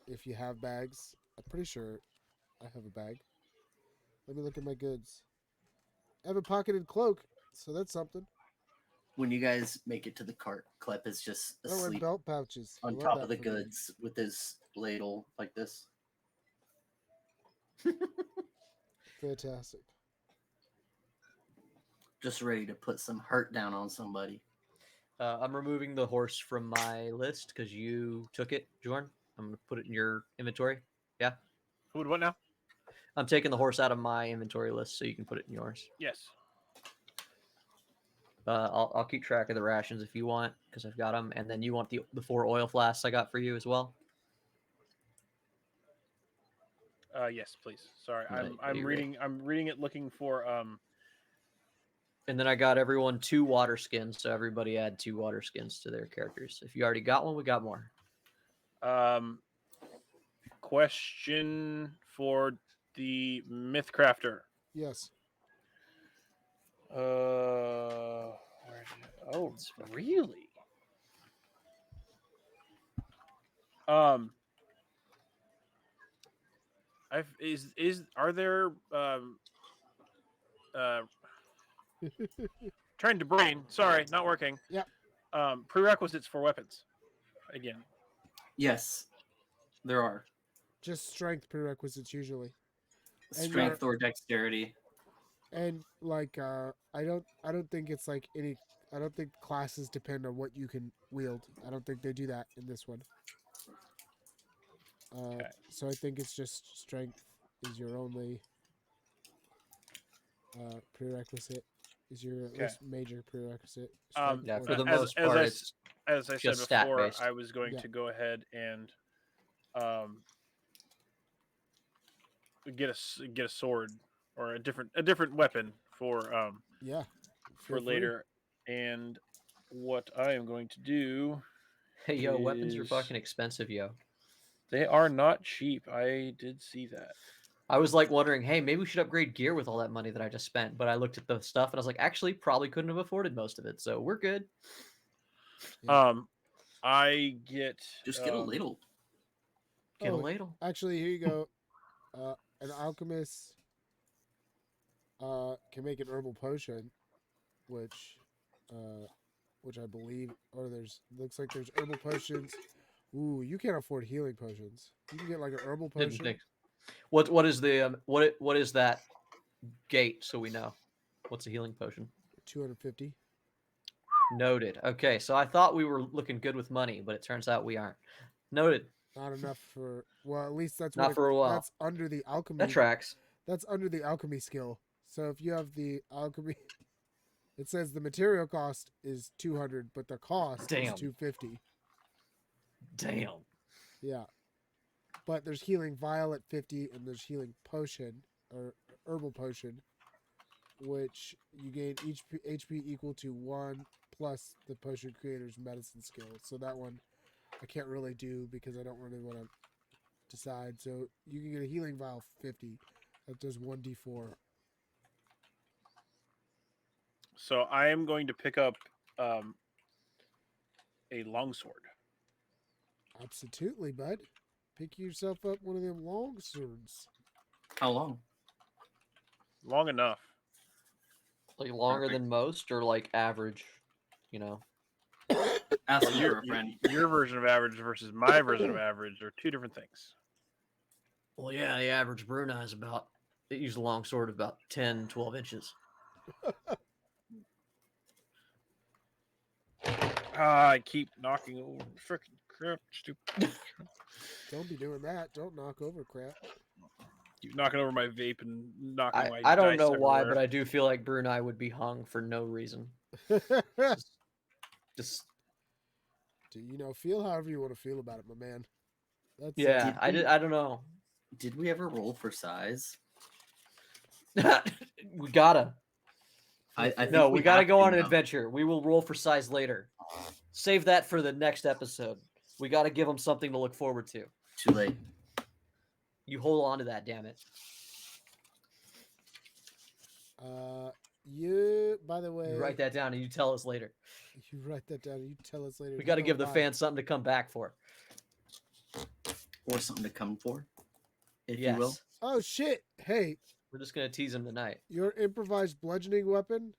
if you have bags. I'm pretty sure I have a bag. Let me look at my goods. I have a pocketed cloak, so that's something. When you guys make it to the cart, Clep is just Oh, and asleep belt pouches. I on love top that of the for me. goods with his ladle like this. Fantastic. Just ready to put some hurt down on somebody. I'm removing the horse from my list because you took it, Jordan. I'm gonna put it in your inventory. Yeah, Who would what now? I'm taking the horse out of my inventory list so you can put it in yours. Yes. I'll keep track of the rations if you want because I've got them, and then you want the 4 oil flasks I got for you as well. Yes, please. Sorry, Right, I'm you're reading. I'm reading it, looking for And then I got everyone 2 water skins, so everybody add 2 water skins to their characters. If you already got one, we got more. Question for the Mythcrafter. Yes. Where oh, really? Are there trying to brain? Sorry, not working. Yep. Prerequisites for weapons. Again. Yes, there are. Just strength prerequisites usually. And Strength or dexterity. And like I don't think it's like any I don't think classes depend on what you can wield. I don't think they do that in this one. Okay. So I think it's just strength is your only prerequisite. Is your at Okay. least major prerequisite. Yeah, for the as- most as part, I it's As I said just stat before, based. I was going Yeah. to go ahead and get a sword or a different weapon for Yeah. for Feel free. later. And what I am going to do, Hey, yo, weapons are is- fucking expensive, yo. they are not cheap. I did see that. I was like wondering, hey, maybe we should upgrade gear with all that money that I just spent. But I looked at the stuff and I was like, actually, probably couldn't have afforded most of it. So we're good. Yeah. I get Just get a ladle. Get a Oh, ladle. Actually, here you go. An alchemist can make an herbal potion, which I believe, or looks like there's herbal potions. Ooh, you can't afford healing potions. You can get like an herbal Didn't potion. think. What is the what is that gate? So we know. What's a healing potion? 250. Noted. Okay, so I thought we were looking good with money, but it turns out we aren't. Noted. Not enough for, well, at least that's Not what for a while. that's under the alchemy. That tracks. That's under the alchemy skill. So if you have the alchemy, it says the material cost is 200, but the cost is Damn. 250. Damn. Yeah. But there's healing vial at 50, and there's healing potion or herbal potion, which you gain each HP equal to 1 plus the potion creator's medicine skill. So that one I can't really do because I don't really want to decide. So you can get a healing vial 50 that does 1d4. So I am going to pick up a longsword. Absolutely, bud. Pick yourself up one of them long swords. How long? Long enough. Like longer than most, or like average, you know. Asking for Your, a friend. your version of average versus my version of average are two different things. Well, yeah, the average Brunei is about, they use a long sword of about 10, 12 inches. I keep knocking over freaking crap. Stupid. Don't be doing that. Don't knock over crap. Keep knocking over my vape and knocking my I don't dice know why, everywhere. but I do feel like Brunei would be hung for no reason. Just Feel however you want to feel about it, my man. That's yeah, Did we- I don't know. Did we ever roll for size? We gotta. I think No, we gotta have go to on an now. adventure. We will roll for size later. Save that for the next episode. We gotta give them something to look forward to. Too late. You hold on to that, damn it. By the way, You write that down and you tell us later. You write that down and you tell us later. We You got to know give the why. fans something to come back for. Or something to come for, if Yes. you will. Oh shit! Hey, We're just gonna tease him tonight. your improvised bludgeoning weapon,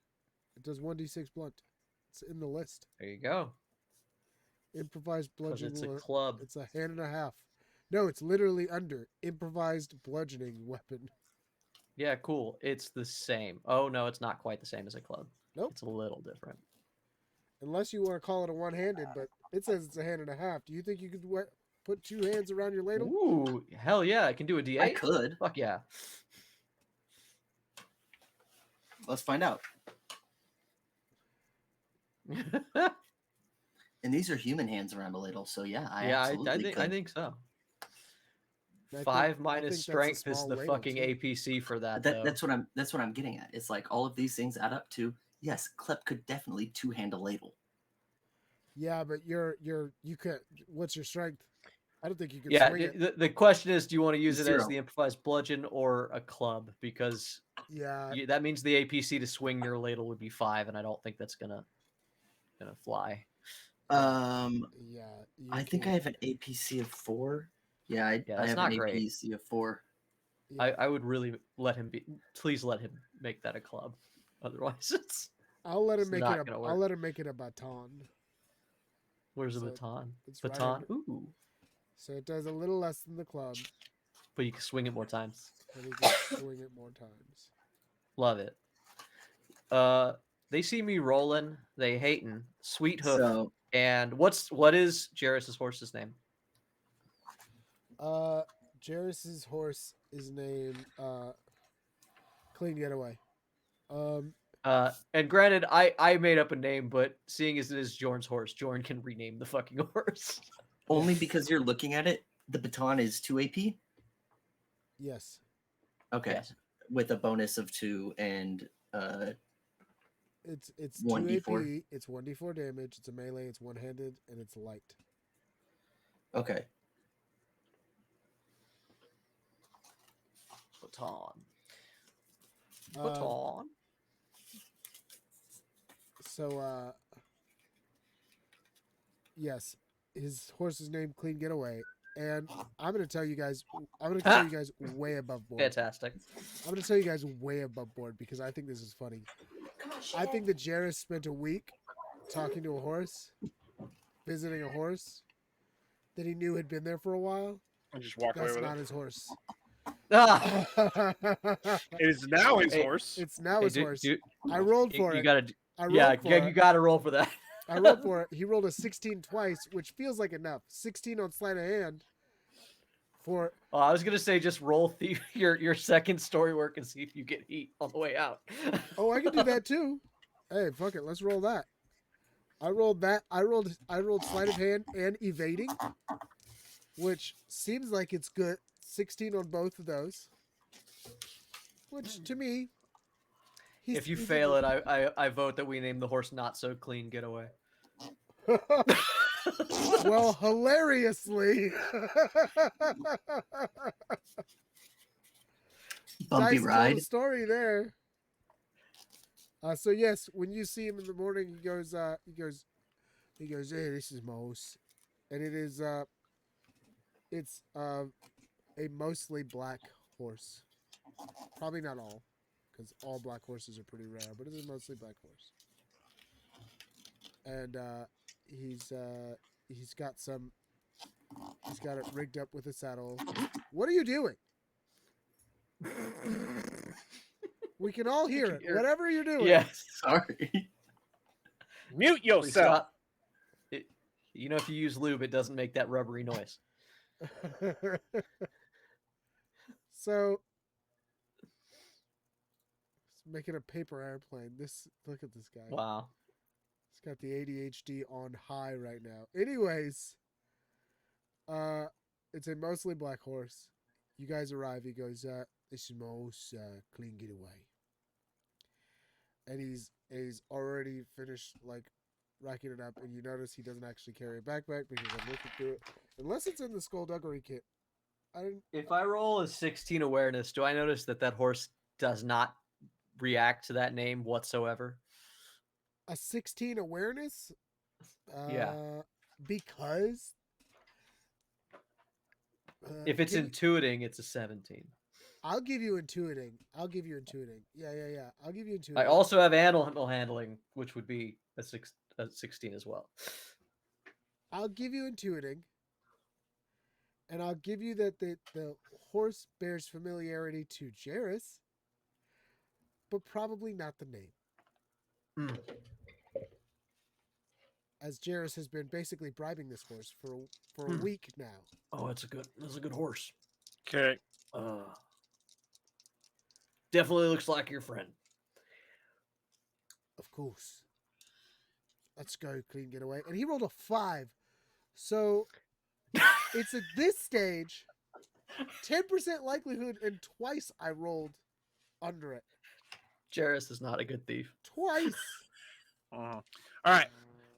it does 1d6 blunt. It's in the list. There you go. Improvised Because bludgeoning. it's a club. It's a hand and a half. No, it's literally under improvised bludgeoning weapon. Yeah, cool. It's the same. Oh no, it's not quite the same as a club. Nope. It's a little different. Unless you want to call it a one-handed, but it says it's a hand and a half. Do you think you could put two hands around your ladle? Ooh, hell yeah! I can do a D8. I could. Fuck yeah. Let's find out. And these are human hands around a ladle, so yeah, I absolutely I could. think so. I 5 think minus that's a strength is small the ladle, fucking too. APC for that. But though. that's what I'm getting at. It's like all of these things add up to yes, Klep could definitely two-hand a ladle. Yeah, but you could. What's your strength? I don't think you could Yeah, swing it. the question is, do you want to use it as 0. the improvised bludgeon or a club? Because Yeah, that means the APC to swing your ladle would be 5, and I don't think that's gonna fly. yeah. You I think I can't- have an APC of 4. Yeah, I that's have not an great. APC of 4. yeah. I would really let him be. Please let him make that a club. Otherwise, it's I'll let him it's make not it gonna a. work. I'll let him make it a baton. where's the So baton? it's right Baton. under- Ooh, So it does a little less than the club, but you can swing it more times. but he can swing it more times. Love it. They see me rolling. They hating. Sweet hoof. So And what is Jairus's horse's name? Jairus's horse is named Clean Getaway. And granted, I made up a name, but seeing as it is Jorn's horse, Jorn can rename the fucking horse. only because you're looking at it, the baton is 2 AP. Yes. Okay, Yes. with a bonus of 2 and It's 1d4. 2 AP. It's 1d4 damage. It's a melee. It's one-handed and it's light. okay. Baton. Um, Baton. So yes, his horse is named Clean Getaway, and I'm gonna tell you guys. I'm gonna tell you guys way above board. Fantastic. I'm gonna tell you guys way above board because I think this is funny. Come on, I think Shannon. that Jairus spent a week talking to a horse, visiting a horse that he knew had been there for a while. And just walk away That's with not it. his horse. Ah! It is now his Hey, horse. It's now Hey, his horse. dude, I rolled you, for you it. gotta, I rolled yeah, for you it. gotta roll for that. I rolled for it. He rolled a 16 twice, which feels like enough. 16 on sleight of hand. For Oh, I was gonna say just roll your second story work and see if you get heat on the way out. oh, I can do that too. Hey, fuck it, let's roll that. I rolled that. I rolled sleight of hand and evading, which seems like it's good. 16 on both of those. Which to me, If you fail it, I vote that we name the horse Not So Clean Getaway. well, hilariously. Bumpy Dice ride. told the story there. So yes, when you see him in the morning, he goes, hey, this is Mose, and it is, it's a mostly black horse. Probably not all, because all black horses are pretty rare, but it is a mostly black horse. And He's got it rigged up with a saddle. What are you doing? We can all hear it. Whatever you're doing. Yes. Sorry. Mute Please yourself. stop. You know, if you use lube, it doesn't make that rubbery noise. So, he's making a paper airplane. Look at this guy. Wow. He's got the ADHD on high right now. Anyways, it's a mostly black horse. You guys arrive. He goes, "This is my horse, Clean Getaway," and he's already finished like racking it up. And you notice he doesn't actually carry a backpack because I'm looking through it, unless it's in the skullduggery kit. If I roll a 16 awareness, do I notice that horse does not react to that name whatsoever? A 16 awareness? Yeah. Because If it's intuiting, it's a 17. I'll give you intuiting. Yeah. I'll give you intuiting. I also have animal handling, which would be a 16 as well. I'll give you intuiting. And I'll give you that the horse bears familiarity to Jairus, but probably not the name. Mm. As Jairus has been basically bribing this horse for a week now. Oh, that's a good horse. Okay. Definitely looks like your friend. Of course. Let's go, Clean Getaway. And he rolled a 5. So it's at this stage 10% likelihood, and twice I rolled under it. Jairus is not a good thief. Twice. All right.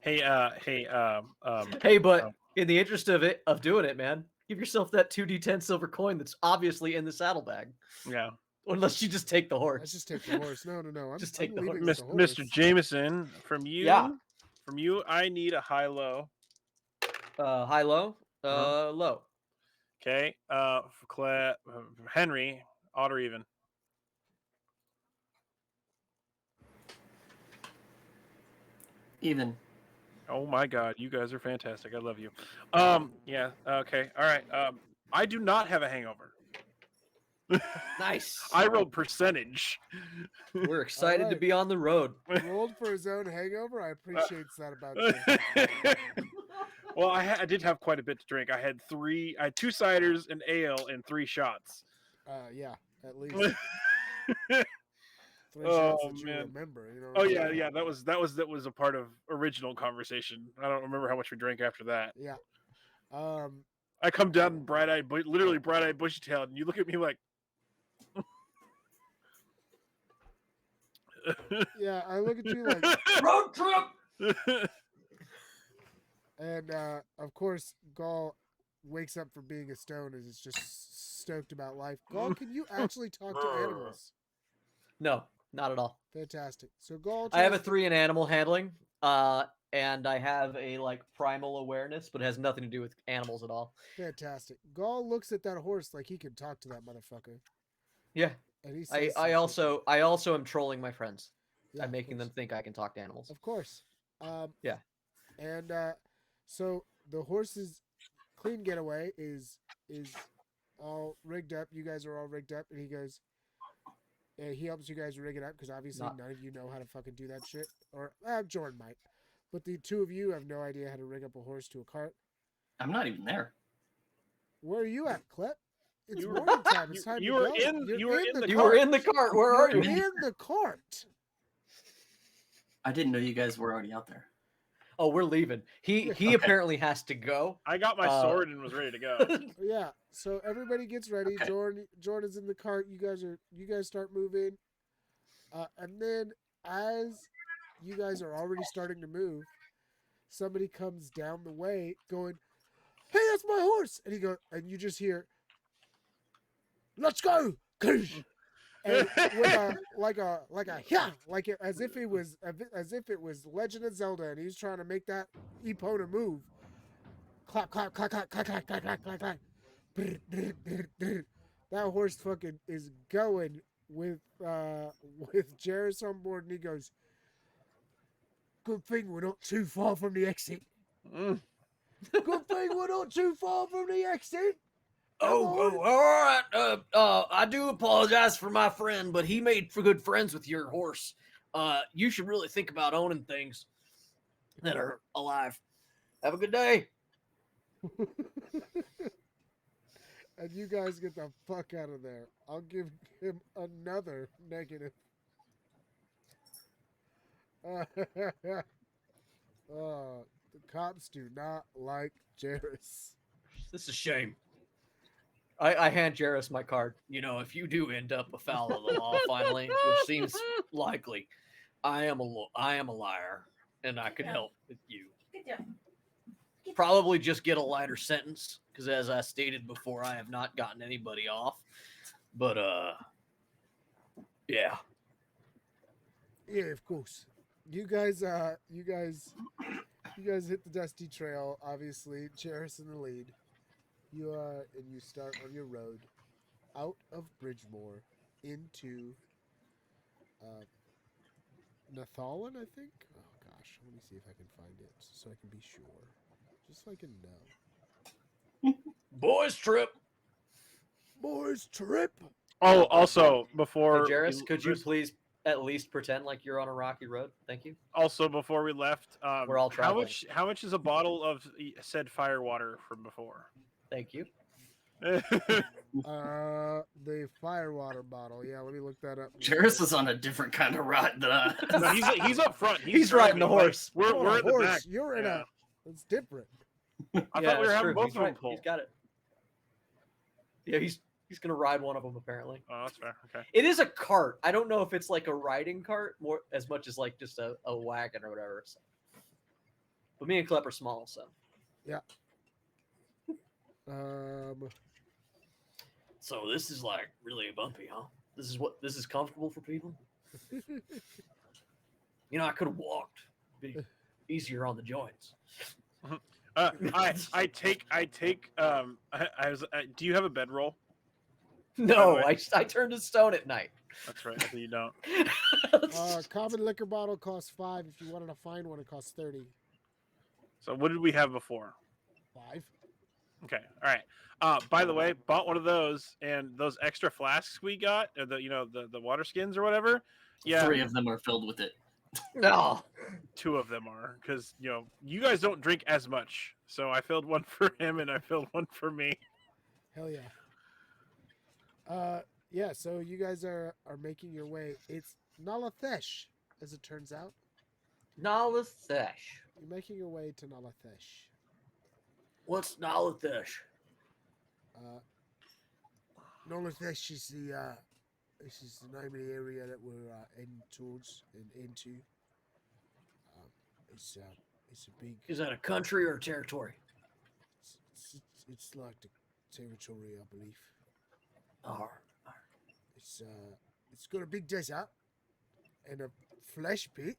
Hey, Hey, but in the interest of doing it, man, give yourself that 2d10 silver coin that's obviously in the saddlebag. yeah. Unless you just take the horse. Let's just take the horse. No. I'm Just take I'm the horse. leaving with the Mr. horse. Jameson, from you, Yeah. I need a high-low. High, low? Low. Okay. For Henry, odd or even? Even. Oh my God, you guys are fantastic. I love you. Yeah. Okay. All right. I do not have a hangover. Nice. I rolled percentage. We're excited to right. be on the road. Rolled for his own hangover. I appreciate that about you. Well, I did have quite a bit to drink. I had 2 ciders, an ale, and 3 shots. Yeah, at least 3 Oh, shots that you man. remember. You know. Oh yeah. That was a part of original conversation. I don't remember how much we drank after that. Yeah. I come down literally bright-eyed, bushy-tailed, and you look at me like. Yeah, I look at you like, Road trip. and of course, Gaul wakes up from being a stone and is just stoked about life. Gaul, can you actually talk to animals? No, not at all. Fantastic. So Gaul, I have a tries to- 3 in animal handling, and I have a primal awareness, but it has nothing to do with animals at all. Fantastic. Gaul looks at that horse like he can talk to that motherfucker, Yeah, and he says, I some shit. also am trolling my friends. Yeah, I'm of making them course. think I can talk to animals. Of course. Yeah. And so the horse's Clean Getaway is all rigged up. You guys are all rigged up, and he goes, and he helps you guys rig it up because obviously none of you know how to fucking do that shit. Or Jordan might, but the 2 of you have no idea how to rig up a horse to a cart. I'm not even there. Where are you at, Clep? It's You were- morning time. It's time you to were go. in- You're you were in the You were in the cart. cart. Where are You're you? in the cart. I didn't know you guys were already out there. Oh, we're leaving. He apparently has to go. I got my sword and was ready to go. Yeah. So everybody gets ready. Okay. Jordan's in the cart. You guys start moving. And then as you guys are already starting to move, somebody comes down the way going, "Hey, that's my horse!" And and you just hear, "Let's go!" And with as if it was Legend of Zelda, and he's trying to make that Epona move. Clap, clap, clap, clap, clap, clap, clap, clap, clap, clap. Brr, brr, brr, brr. That horse fucking is going with Jairus on board, and he goes, "Good thing we're not too far from the exit." Mm. Good thing we're not too far from the exit. Come on. All right. I do apologize for my friend, but he made for good friends with your horse. You should really think about owning things that are alive. Have a good day. And you guys get the fuck out of there. I'll give him another negative. The cops do not like Jairus. This is a shame. I hand Jarrus my card. You know, if you do end up afoul of the law finally, which seems likely, I am a liar, and I could Yeah. help with you. Good job. Probably just get a lighter sentence, because as I stated before, I have not gotten anybody off. But yeah. Yeah, of course. You guys hit the dusty trail. Obviously, Jairus in the lead. And you start on your road out of Bridgemore into Nathalan, I think. Oh gosh, let me see if I can find it so I can be sure, just so I can know. Boys trip. Boys trip. Oh, also Hey, before Jarrus, could you please at least pretend like you're on a rocky road? Thank you. also before we left, We're all traveling. how much is a bottle of said fire water from before? Thank you. The firewater bottle. Yeah, let me look that up. Jairus is on a different kind of ride than us. No, he's up front. He's riding the driving, like, horse. we're I'm on we're a in the horse. back. You're in Yeah. It's different. I Yeah, thought we were that's having true. both He's of them right. pull. He's got it. Yeah, he's gonna ride one of them apparently. Oh, that's fair. Okay. It is a cart. I don't know if it's like a riding cart more as much as like just a wagon or whatever. So. But me and Clep are small, so. Um, So this is like really bumpy, huh? This is comfortable for people. You know, I could have walked. Be easier on the joints. I take I was do you have a bedroll? No, way. I turned to stone at night. That's right. I think you don't. common liquor bottle costs 5. If you wanted to find one, it costs 30. So what did we have before? 5. Okay. All right. By the way, bought one of those, and those extra flasks we got, or the water skins or whatever. Yeah, 3 of them are filled with it. No. 2 of them are, because you guys don't drink as much. So I filled one for him, and I filled one for me. Hell yeah. Yeah. So you guys are making your way. It's Nalathesh, as it turns out. Nalathesh. You're making your way to Nalathesh. What's Nalathesh? Nalathesh is the this is the name of the area that we're heading towards and into. It's a big. Is that a country or a territory? It's like the territory, I believe. Oh, It's got a big desert and a flesh pit.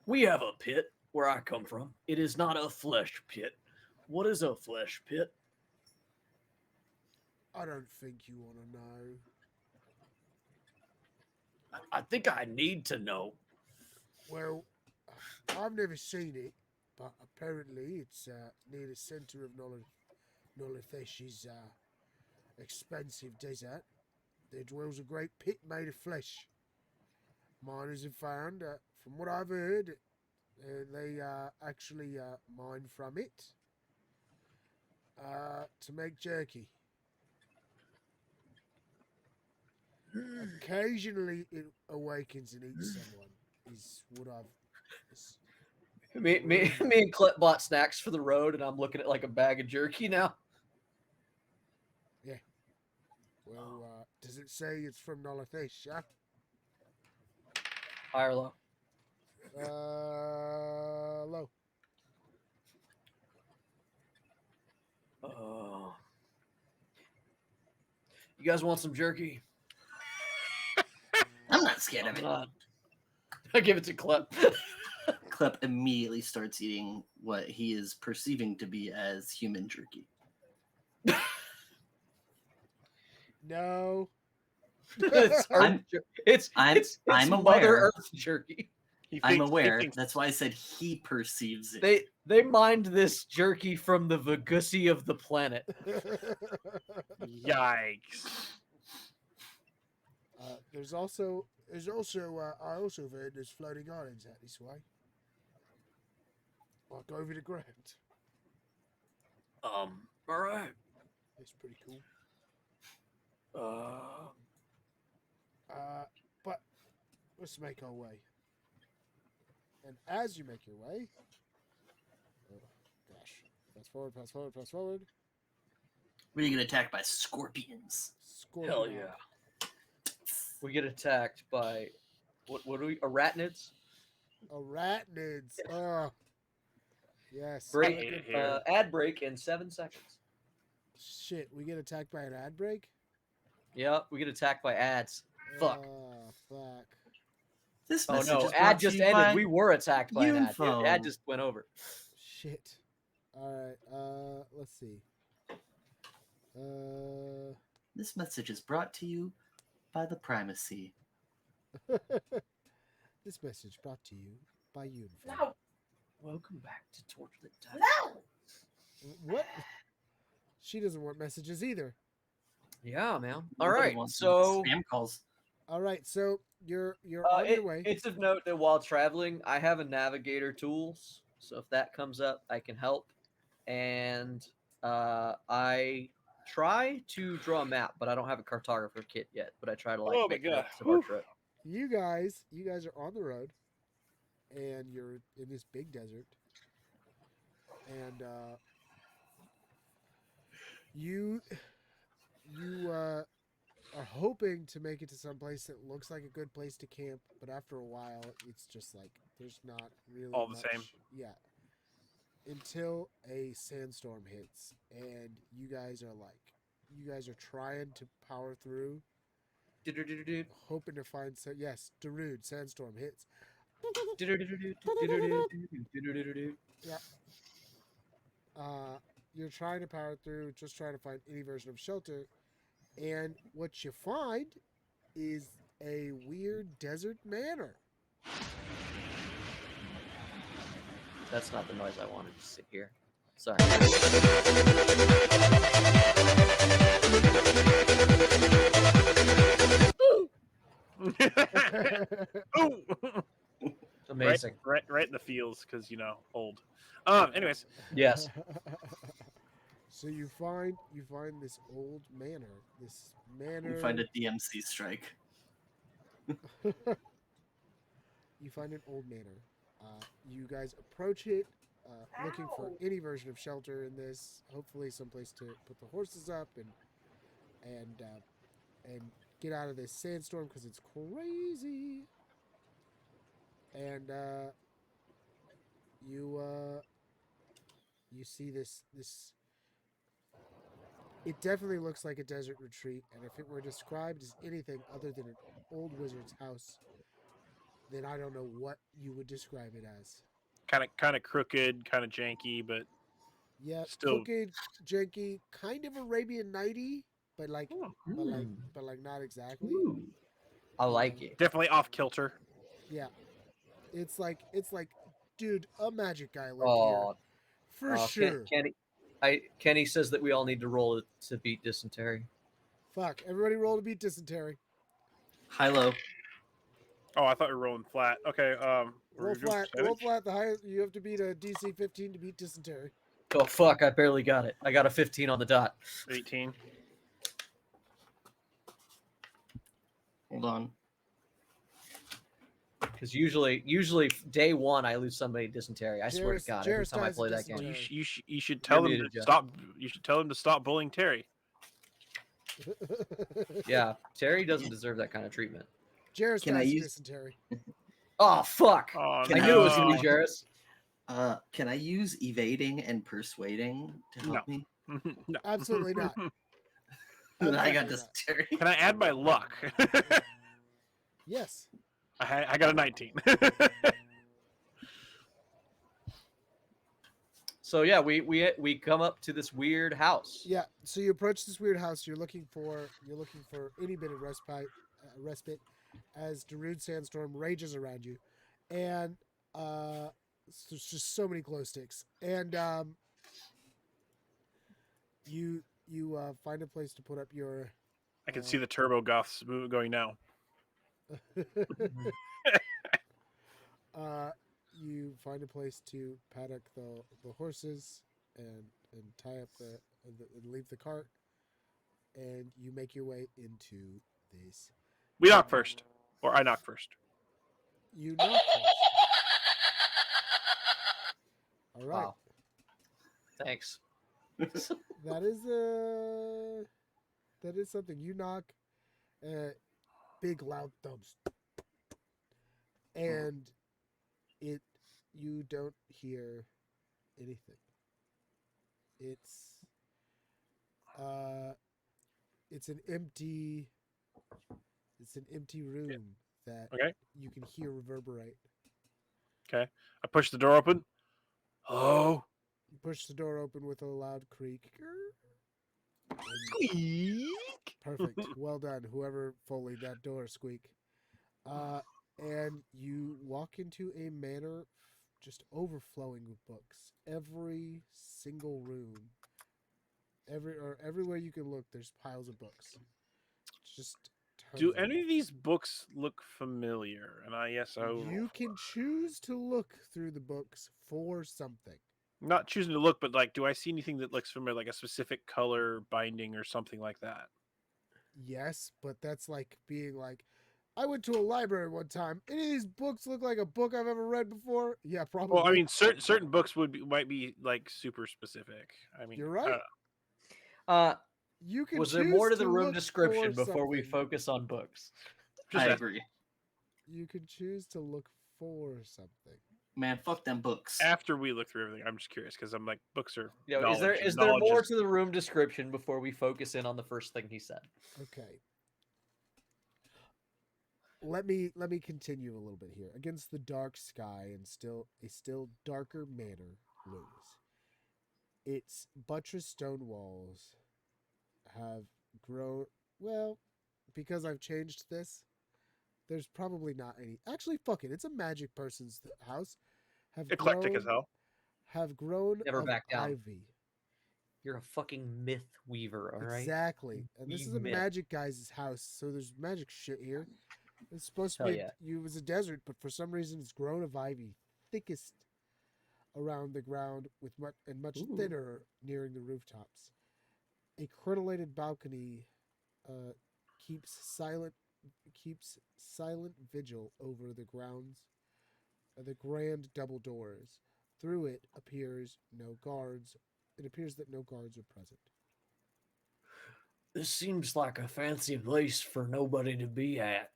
We have a pit where I come from. It is not a flesh pit. What is a flesh pit? I don't think you want to know. I think I need to know. Well, I've never seen it, but apparently it's near the center of Nolathesh's expansive desert. There dwells a great pit made of flesh. Miners have found, from what I've heard, they actually mine from it to make jerky. Occasionally, it awakens and eats someone. Is what I've. Me and Clep bought snacks for the road, and I'm looking at like a bag of jerky now. Well, does it say it's from Nolathesh? Yeah? High or low? Low. You guys want some jerky? I'm not scared of I'm it. not. I give it to Clep. Clep immediately starts eating what he is perceiving to be as human jerky. No. It's I'm- it's I'm- it's I'm Mother aware. Earth jerky. I'm aware. That's why I said he perceives it. They mined this jerky from the Vagusi of the planet. Yikes. There's also I also found this floating islands out this way. Like over the ground. All right. It's pretty cool. Uh, But let's make our way. And as you make your way, oh gosh, fast forward, fast forward, fast forward. We're gonna get attacked by scorpions. Scorpion. hell yeah. We get attacked by what do we arachnids? Arachnids. Oh, yes. Break, hate it here. ad break in 7 seconds. Shit, we get attacked by an ad break. Yep, we get attacked by ads. Fuck. Oh, fuck. This Oh message no, is brought ad to just you ended. by- We were attacked by an ad. Info. Ad just went over. Shit. All right. Let's see. This message is brought to you by the primacy. This message brought to you by Uniform. No. Welcome back to Torchlit Tavern. No. What? She doesn't want messages either. Yeah, man. All Nobody right, wants so spam calls. All right, so you're on your way. it's of note that while traveling, I have a navigator tools. So if that comes up, I can help. And I try to draw a map, but I don't have a cartographer kit yet. But I try to like Oh my make God. maps of our Whew. trip. You guys are on the road, and you're in this big desert, and you are hoping to make it to some place that looks like a good place to camp, but after a while, it's just like there's not really All the much- same. Yeah. Until a sandstorm hits, and you guys are trying to power through, Do-do-do-do-do. hoping to find yes, Darude, sandstorm hits. Do-do-do-do-do-do-do-do-do-do-do. You're trying to power through, just trying to find any version of shelter, and what you find is a weird desert manor. That's not the noise I wanted to sit here. Sorry. Ooh. Amazing. Right in the feels, because old. Anyways, Yes. So you find this old manor. This manor. You find a DMC strike. You find an old manor. You guys approach it, looking for Ow. any version of shelter in this. Hopefully, someplace to put the horses up and get out of this sandstorm because it's crazy. And you see this. It definitely looks like a desert retreat, and if it were described as anything other than an old wizard's house, then I don't know what you would describe it as. kind of crooked, kind of janky, but Yeah, Still- crooked, janky, kind of Arabian Nighty, but like, Mm. but like not exactly. Ooh. I like it. definitely off kilter. Yeah, it's like, dude, a magic guy lived Oh, here for oh, sure. Kenny says that we all need to roll it to beat dysentery. Fuck, everybody roll to beat dysentery. High low. Oh, I thought we were rolling flat. Okay. Roll flat. Roll flat. The highest you have to beat a DC 15 to beat dysentery. Oh fuck! I barely got it. I got a 15 on the dot. 18. Hold on. Because usually day one I lose somebody dysentery. I swear to Jairus- God, every Jairus time I dies of play that Well, game. dysentery. you should tell them muted, to Jeff. stop. You should tell them to stop bullying Terry. Yeah, Terry doesn't deserve that kind of treatment. Jairus Can I dies of use- dysentery. Oh fuck! Oh, Can I knew it was gonna no. be Jairus. Can I use evading and persuading to help me? No. Absolutely not. I got Absolutely not. dysentery. Can I add my luck? Yes. I got a 19. So yeah, we come up to this weird house. Yeah. So you approach this weird house. You're looking for any bit of respite as Darude Sandstorm rages around you, and there's just so many glow sticks, and you find a place to put up your. I can see the turbo goths going now. You find a place to paddock the horses and tie up and leave the cart, and you make your way into this. We knock first, or I knock first. You knock first. All right. Wow. Thanks. That is something. You knock, big loud thumps, and you don't hear anything. It's an empty room that Okay. you can hear reverberate. Okay. I push the door open. Hello. You push the door open with a loud creak. And Squeak. perfect. Well done, whoever Foleyed that door squeak. And you walk into a manor just overflowing with books. Every single room, everywhere you can look, there's piles of books. Just tons Do of them. any of these books look familiar? And yes, I will. You can choose to look through the books for something. Not choosing to look, but like, do I see anything that looks familiar, like a specific color binding or something like that? Yes, but that's like being like, I went to a library one time. Any of these books look like a book I've ever read before? Yeah, probably. Well, I mean, certain books might be like super specific. I mean, You're right. You can. Was there more to choose the room look description for before we something. focus on books? Just I ask- agree. You can choose to look for something. Man, fuck them books. after we look through everything, I'm just curious because I'm like, books are. Yeah, knowledge, is and there knowledge more is- to the room description before we focus in on the first thing he said? Okay. Let me continue a little bit here. Against the dark sky and still darker manor looms. Its buttressed stone walls have grown because I've changed this. There's probably not any. Actually, fuck it. It's a magic person's house. Have eclectic as grown, hell. Have grown Never of back down. ivy. You're a fucking myth weaver, all right? Exactly. And this We is a myth. magic guy's house, so there's magic shit here. It's supposed to Hell be yeah. it was a desert, but for some reason it's grown of ivy, thickest around the ground with much Ooh. thinner nearing the rooftops. A crenellated balcony keeps silent vigil over the grounds, the grand double doors. Through it appears no guards. It appears that no guards are present. This seems like a fancy place for nobody to be at.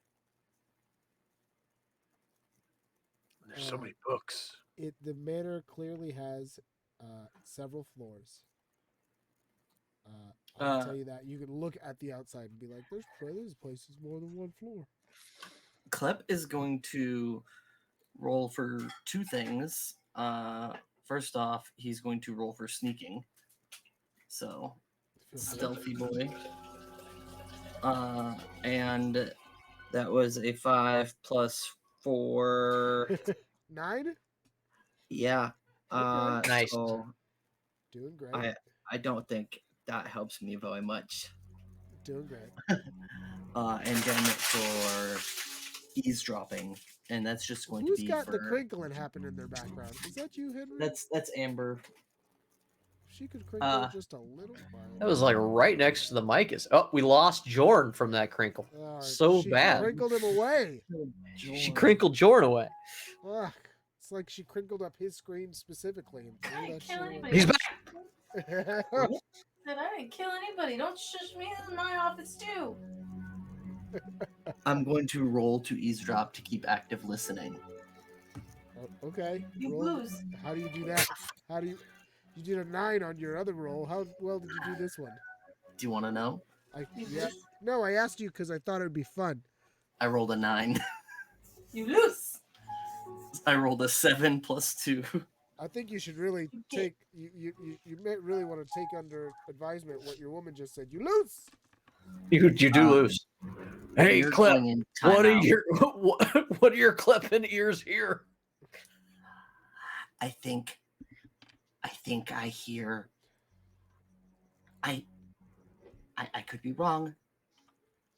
There's so many books. The manor clearly has several floors. I'll tell you that. You can look at the outside and be like, "There's places more than one floor." Klep is going to roll for two things. First off, he's going to roll for sneaking. So, stealthy boy. And that was a 5 plus 4. 9? Yeah. Okay. Nice. So Doing great. I don't think that helps me very much. Doing great. And then for eavesdropping, and that's just going Who's to be got for the crinkling happen in their background? Is that you, Henry? that's Amber. She could crinkle just a little. That was like right next to the mic. Oh, we lost Jorn from that crinkle. So she bad. Crinkled him away. She crinkled Jorn away. Ugh. It's like she crinkled up his screen specifically and I threw didn't that kill shit anybody. He's back. away. Said I didn't kill anybody. Don't shush me. This is my office too. I'm going to roll to eavesdrop to keep active listening. Oh, okay. You Roll. lose. How do you do that? How do you did a 9 on your other roll? How well did you do this one? Do you want to know? You Yeah. lose. No, I asked you because I thought it would be fun. I rolled a 9. You lose. I rolled a 7 plus 2. I think you should really take you may really want to take under advisement what your woman just said. You lose. You do lose. Hey, You're Clep, going in what are timeout. your what are your Cleppin ears here? I think I hear. I could be wrong.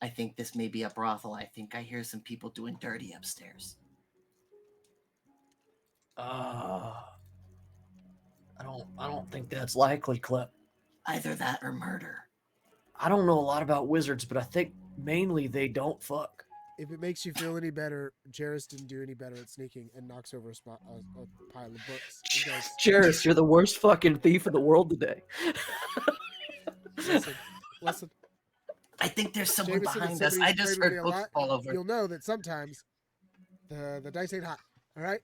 I think this may be a brothel. I think I hear some people doing dirty upstairs. I don't think that's likely, Clep. Either that or murder. I don't know a lot about wizards, but I think mainly they don't fuck. If it makes you feel any better, Jairus didn't do any better at sneaking and knocks over a pile of books. He goes, Jairus, you're the worst fucking thief in the world today. listen. I think there's someone Jameson, if behind us. I somebody's just played with me heard a books lot, fall over. You'll know that sometimes the dice ain't hot. All right.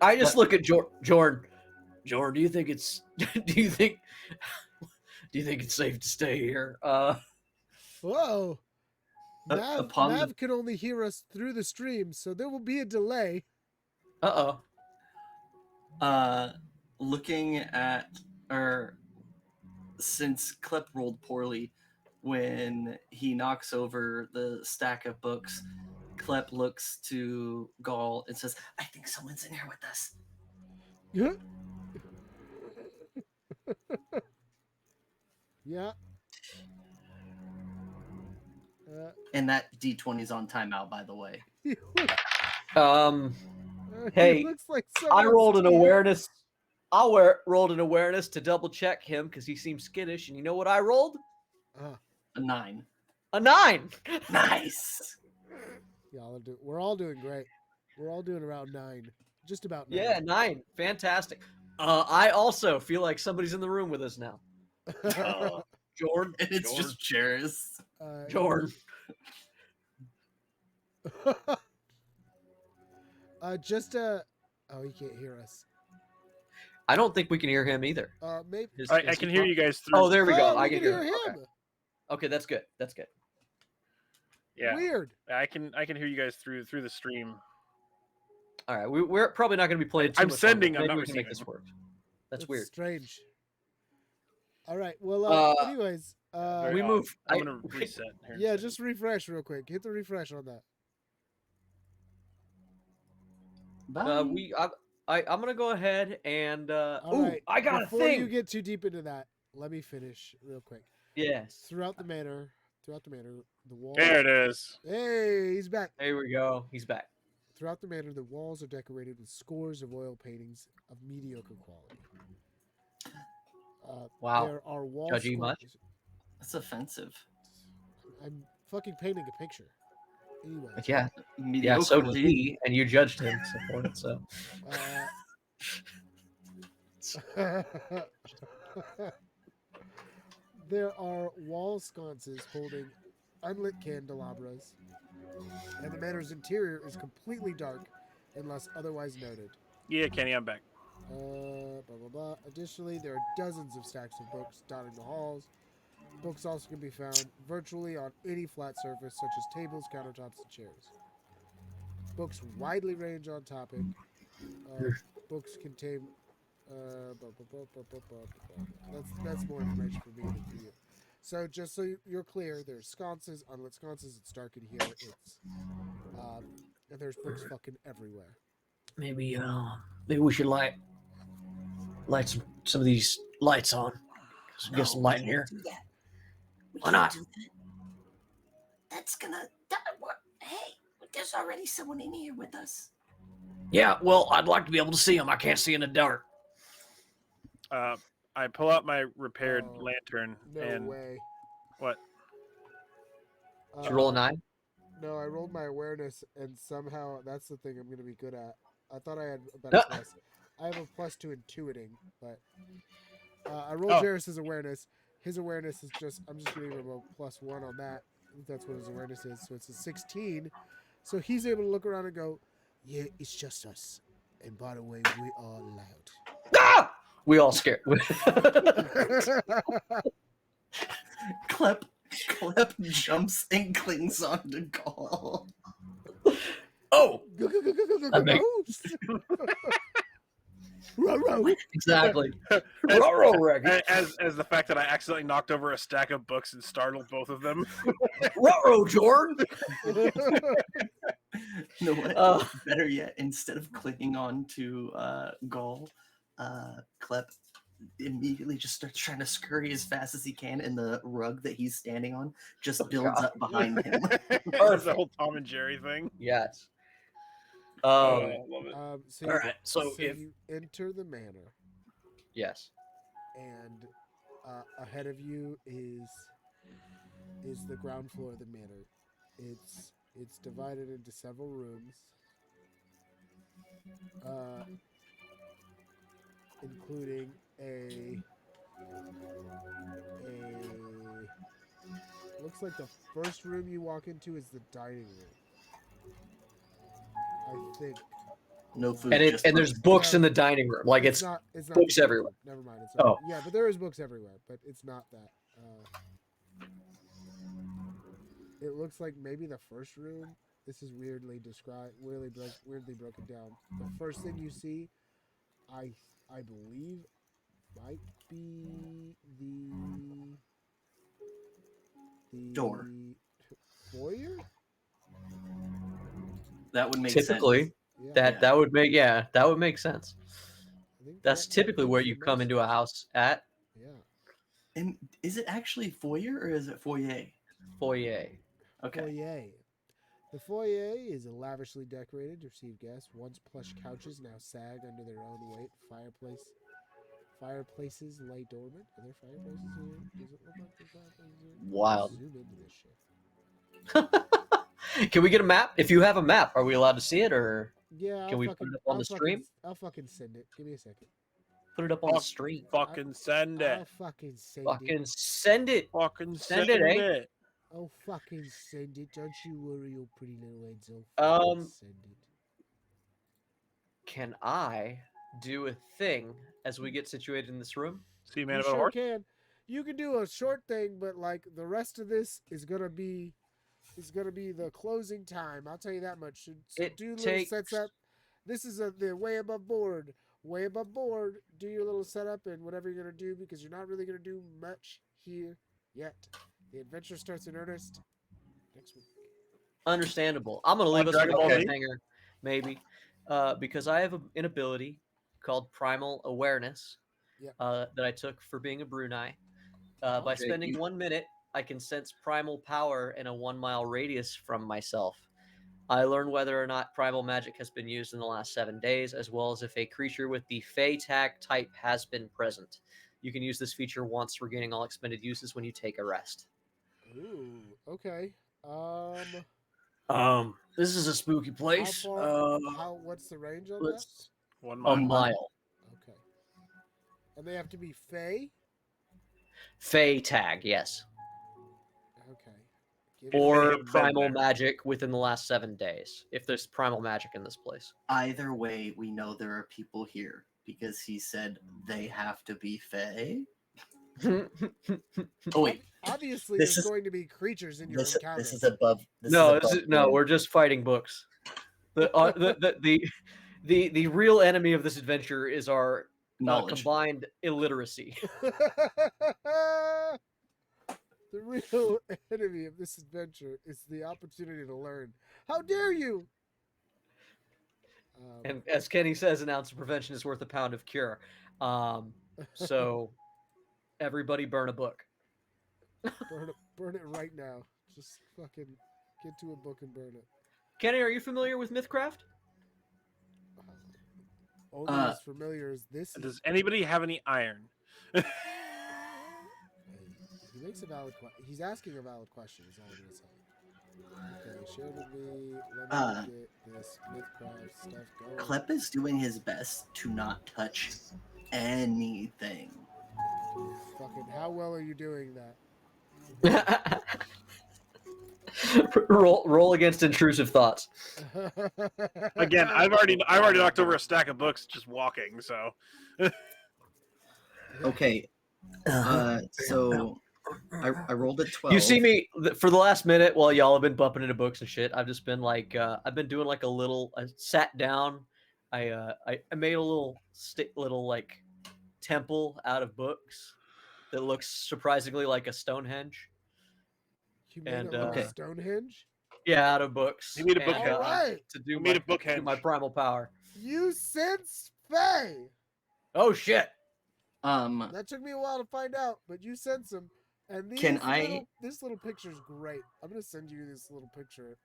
I just look at Jordan. Jordan, do you think it's safe to stay here? Whoa. upon Mav the- can only hear us through the stream, so there will be a delay. Looking at, or since Klep rolled poorly when he knocks over the stack of books, Klep looks to Gaul and says, I think someone's in here with us. Yeah. And that D20's on timeout, by the way. He Hey, looks like I rolled an someone's awareness. Rolled an awareness to double check him because he seems skittish, and you know what I rolled? A 9. A 9. Nice. We're all doing great. We're all doing around 9, just about 9. Yeah, 9. Fantastic. I also feel like somebody's in the room with us now. Jordan. And it's Jordan. just Jairus. Jordan. Oh, he can't hear us. I don't think we can hear him either. Maybe. I can hear you guys through. Oh, there we go. Oh, I we can hear hear him. him. Okay, that's good. That's good. Yeah, Weird. I can hear you guys through the stream. All right, we're probably not going to be playing. Too I'm much sending, longer. I'm Maybe not we can make receiving. this work. That's weird. Strange. All right. Well, anyways, Very we odd. move. I'm gonna reset here. in a yeah, second. just refresh real quick. Hit the refresh on that. Bye. I'm gonna go ahead and. All right. I got Before a thing. you get too deep into that, let me finish real quick. Yes. Throughout the manor, the walls. There it is. Hey, he's back. There we go. He's back. Throughout the manor, the walls are decorated with scores of oil paintings of mediocre quality. Wow. There are wall Judgy much? That's offensive. I'm fucking painting a picture. Anyway. Yeah. Yeah. Mediocre So did was- he, and you judged him for it. So. There are wall sconces holding unlit candelabras, and the manor's interior is completely dark unless otherwise noted. Yeah, Kenny, I'm back. Blah, blah, blah. Additionally, there are dozens of stacks of books dotting the halls. Books also can be found virtually on any flat surface, such as tables, countertops, and chairs. Books widely range on topic. Books contain. That's more information for me than for you. So just so you're clear, there's sconces, unlit sconces. It's dark in here. And there's books fucking everywhere. Maybe we should light some of these lights on. So get some light in here. Do that. We Why can't not? do that. That's gonna. Hey, there's already someone in here with us. Yeah, well, I'd like to be able to see them. I can't see in the dark. I pull out my repaired Oh, lantern No and way. what? Did you roll a 9? No, I rolled my awareness, and somehow that's the thing I'm going to be good at. I thought I had a better plus. I have a plus to intuiting, but I rolled Oh. Jairus' awareness. His awareness is just, I'm just going to give him a +1 on that. That's what his awareness is. So it's a 16. So he's able to look around and go, yeah, it's just us. And by the way, we are loud. Ah! We all scared. Klep jumps and clings onto Gaul. Oh, Go, go, go, go, go, go, That make- ghost. Ruh-roh. Exactly. as, Ruh-roh, Reggie. as the fact that I accidentally knocked over a stack of books and startled both of them. Ruh-roh, Jordan. You know what? Uh, Better yet, instead of clinging on to Gaul, Klep immediately just starts trying to scurry as fast as he can, and the rug that he's standing on just builds God. up behind him. That's the whole Tom and Jerry thing. yes. Oh, I love it. So All you, right, so if you enter the manor, Yes. and ahead of you is the ground floor of the manor. It's divided into several rooms, including a looks like the first room you walk into is the dining room. I think. No food. And just there's books. books Yeah. in the dining room. Like it's not books the dining everywhere. room. Never mind. It's not. Oh. Yeah, but there is books everywhere. But it's not that. It looks like maybe the first room. This is weirdly described, weirdly broken down. The first thing you see, I believe, might be the Door. foyer. That would make typically sense. Yeah, that would make sense. I think That's that typically makes where the you come most into a sense. house at. Yeah. And is it actually foyer or is it foyer? Foyer. Okay. Foyer. The foyer is lavishly decorated to receive guests. Once plush couches now sag under their own weight. Fireplaces lay dormant. Are there fireplaces here? Does it look like there's fireplaces here? Wild. Zoom into this shit. Can we get a map? If you have a map, are we allowed to see it, or Yeah, can we put it up on the stream? I'll fucking send it. Give me a second. Put it up on the stream. Fucking send it. I'll fucking send Fucking it. send it. Fucking Send send it, eh? it. I'll fucking send it. Don't you worry, your pretty little heads. I'll fucking send it. Can I do a thing as we get situated in this room? See, man, You about a sure horse. can. You can do a short thing, but like the rest of this is gonna be the closing time. I'll tell you that much. So It do little takes- sets up. This is the way above board. Way above board. Do your little setup and whatever you're gonna do because you're not really gonna do much here yet. The adventure starts in earnest next week. Understandable. I'm gonna leave us with Dragon a Ball Z? cliffhanger, maybe, because I have an ability called Primal Awareness Yep. that I took for being a Brunei. By Okay, spending you- 1 minute, I can sense primal power in a 1 mile radius from myself. I learn whether or not primal magic has been used in the last 7 days, as well as if a creature with the Fey tag type has been present. You can use this feature once, regaining all expended uses when you take a rest. Ooh. Okay. this is a spooky place. What's the range on that? Let's 1 A mile. mile. Okay. And they have to be Fey? Fey tag, yes. Okay. Give me- Or have been primal there. magic within the last 7 days, if there's primal magic in this place. Either way, we know there are people here because he said they have to be Fey. Oh wait, Obviously, This there's is- going to be creatures in your this encounter. this is above. This no, is above no, board. we're just fighting books. The real enemy of this adventure is our knowledge. combined illiteracy. The real enemy of this adventure is the opportunity to learn. How dare you? And as Kenny says, an ounce of prevention is worth a pound of cure. So everybody burn a book. burn it right now. Just fucking get to a book and burn it. Kenny, are you familiar with Mythcraft? Only as familiar as this. Does anybody have any iron? He makes a valid question. He's asking a valid question. Is all I'm gonna say. Okay, share with me. Let me get this Mythcraft stuff going. Klep is doing his best to not touch anything. Fucking, how well are you doing that? roll against intrusive thoughts. Again, I've already knocked over a stack of books just walking. So Okay, so I rolled a 12. You see me for the last minute while y'all have been bumping into books and shit. I've just been like, I've been doing like a little. I sat down I made a little like temple out of books that looks surprisingly like a Stonehenge. You made a And little Okay. Stonehenge. yeah, out of books. He made a and, book henge. All right. to He do made my a book do my henge. primal power. You sense Fae. Oh shit! That took me a while to find out, but you sense them. And Can I- this little picture's great. I'm gonna send you this little picture.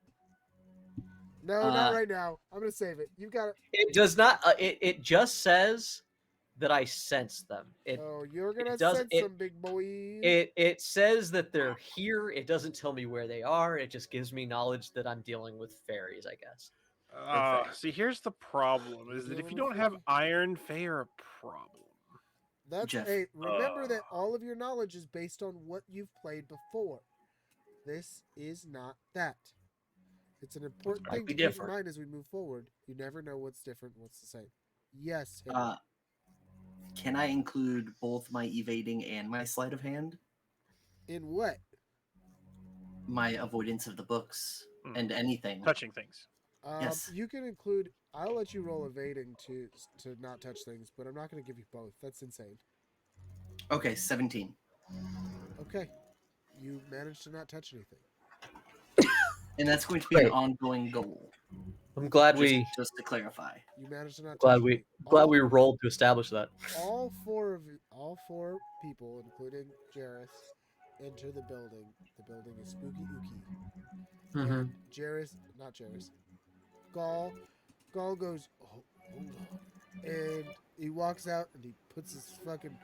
No, not right now. I'm gonna save it. You've got it. It does not. It just says that I sense them. Oh, you're gonna does- sense it- them, big boy. It says that they're here. It doesn't tell me where they are. It just gives me knowledge that I'm dealing with fairies, I guess. See, here's the problem: is that if you don't have iron, Fae are a problem. That's Jeff. hey. Remember that all of your knowledge is based on what you've played before. This is not that. It's an important Might thing be to keep in different. mind as we move forward. You never know what's different, what's the same. Yes. Henry. Can I include both my evading and my sleight of hand? In what? My avoidance of the books and anything. Touching things. Yes. You can include. I'll let you roll evading to not touch things, but I'm not going to give you both. That's insane. Okay, 17. Okay, you managed to not touch anything. And that's going to be an Great. ongoing goal. I'm glad Just to clarify. You managed to not glad touch we anything. glad we rolled to establish that. All four people, including Jareth, enter the building. The building is spooky ooky. Mm-hmm. And not Jareth, Gaul goes, oh, hold on. And he walks out and he puts his fucking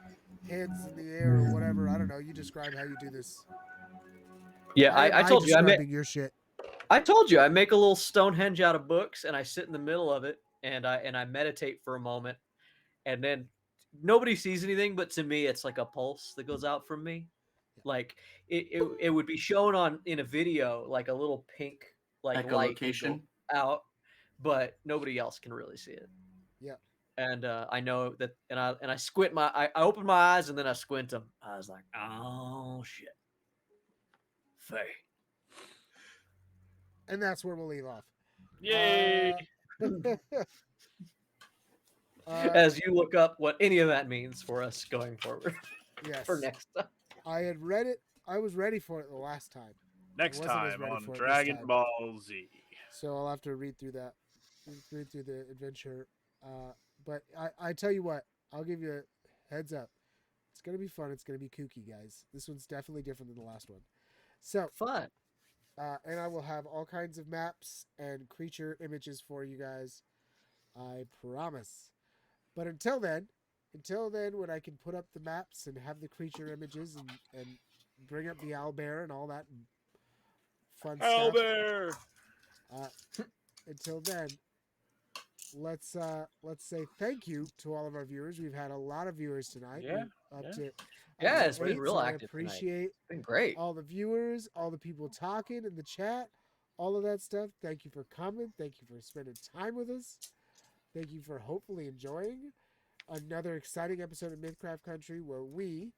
hands in the air or whatever. I don't know. You describe how you do this. Yeah, I told you. describing your shit. I told you I make a little Stonehenge out of books, and I sit in the middle of it, and I meditate for a moment, and then nobody sees anything, but to me, it's like a pulse that goes out from me. Like it would be shown in a video, like a little pink like light would go Echolocation. out, but nobody else can really see it. Yeah. And I know that, and I squint I open my eyes and then I squint them. I was like, oh shit, Faye. And that's where we'll leave off. Yay! As you look up what any of that means for us going forward. Yes. For next time. I had read it. I was ready for it the last time. Next wasn't as time ready on for it this Dragon time. Ball Z. So I'll have to read through that. Read through the adventure. But I tell you what, I'll give you a heads up. It's going to be fun. It's going to be kooky, guys. This one's definitely different than the last one. So, Fun. and I will have all kinds of maps and creature images for you guys. I promise. But until then, when I can put up the maps and have the creature images and bring up the owlbear and all that fun stuff. Owlbear! Until then, let's say thank you to all of our viewers. We've had a lot of viewers tonight. Yeah, Yeah, it's been 8, real so I active tonight. appreciate It's been great. all the viewers, all the people talking in the chat, all of that stuff. Thank you for coming. Thank you for spending time with us. Thank you for hopefully enjoying another exciting episode of Mythcraft Country where we,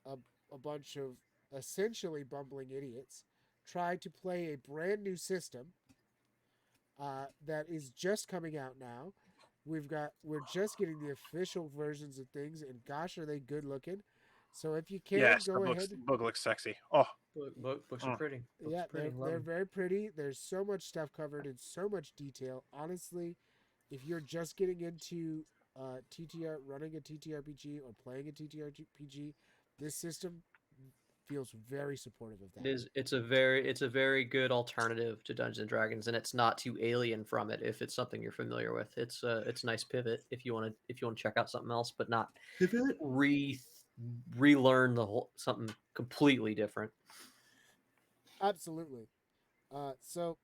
a bunch of essentially bumbling idiots, try to play a brand new system that is just coming out now. We're just getting the official versions of things, and gosh, are they good looking? So if you can, Yes, go the ahead. book looks sexy. Oh, Books are pretty. Yeah, pretty. they're very pretty. There's so much stuff covered in so much detail. Honestly, if you're just getting into running a TTRPG or playing a TTRPG, this system feels very supportive of that. It is. It's a very good alternative to Dungeons and Dragons, and it's not too alien from it. If it's something you're familiar with, it's a nice pivot if you want to check out something else, but not relearn the whole something completely different. Absolutely. So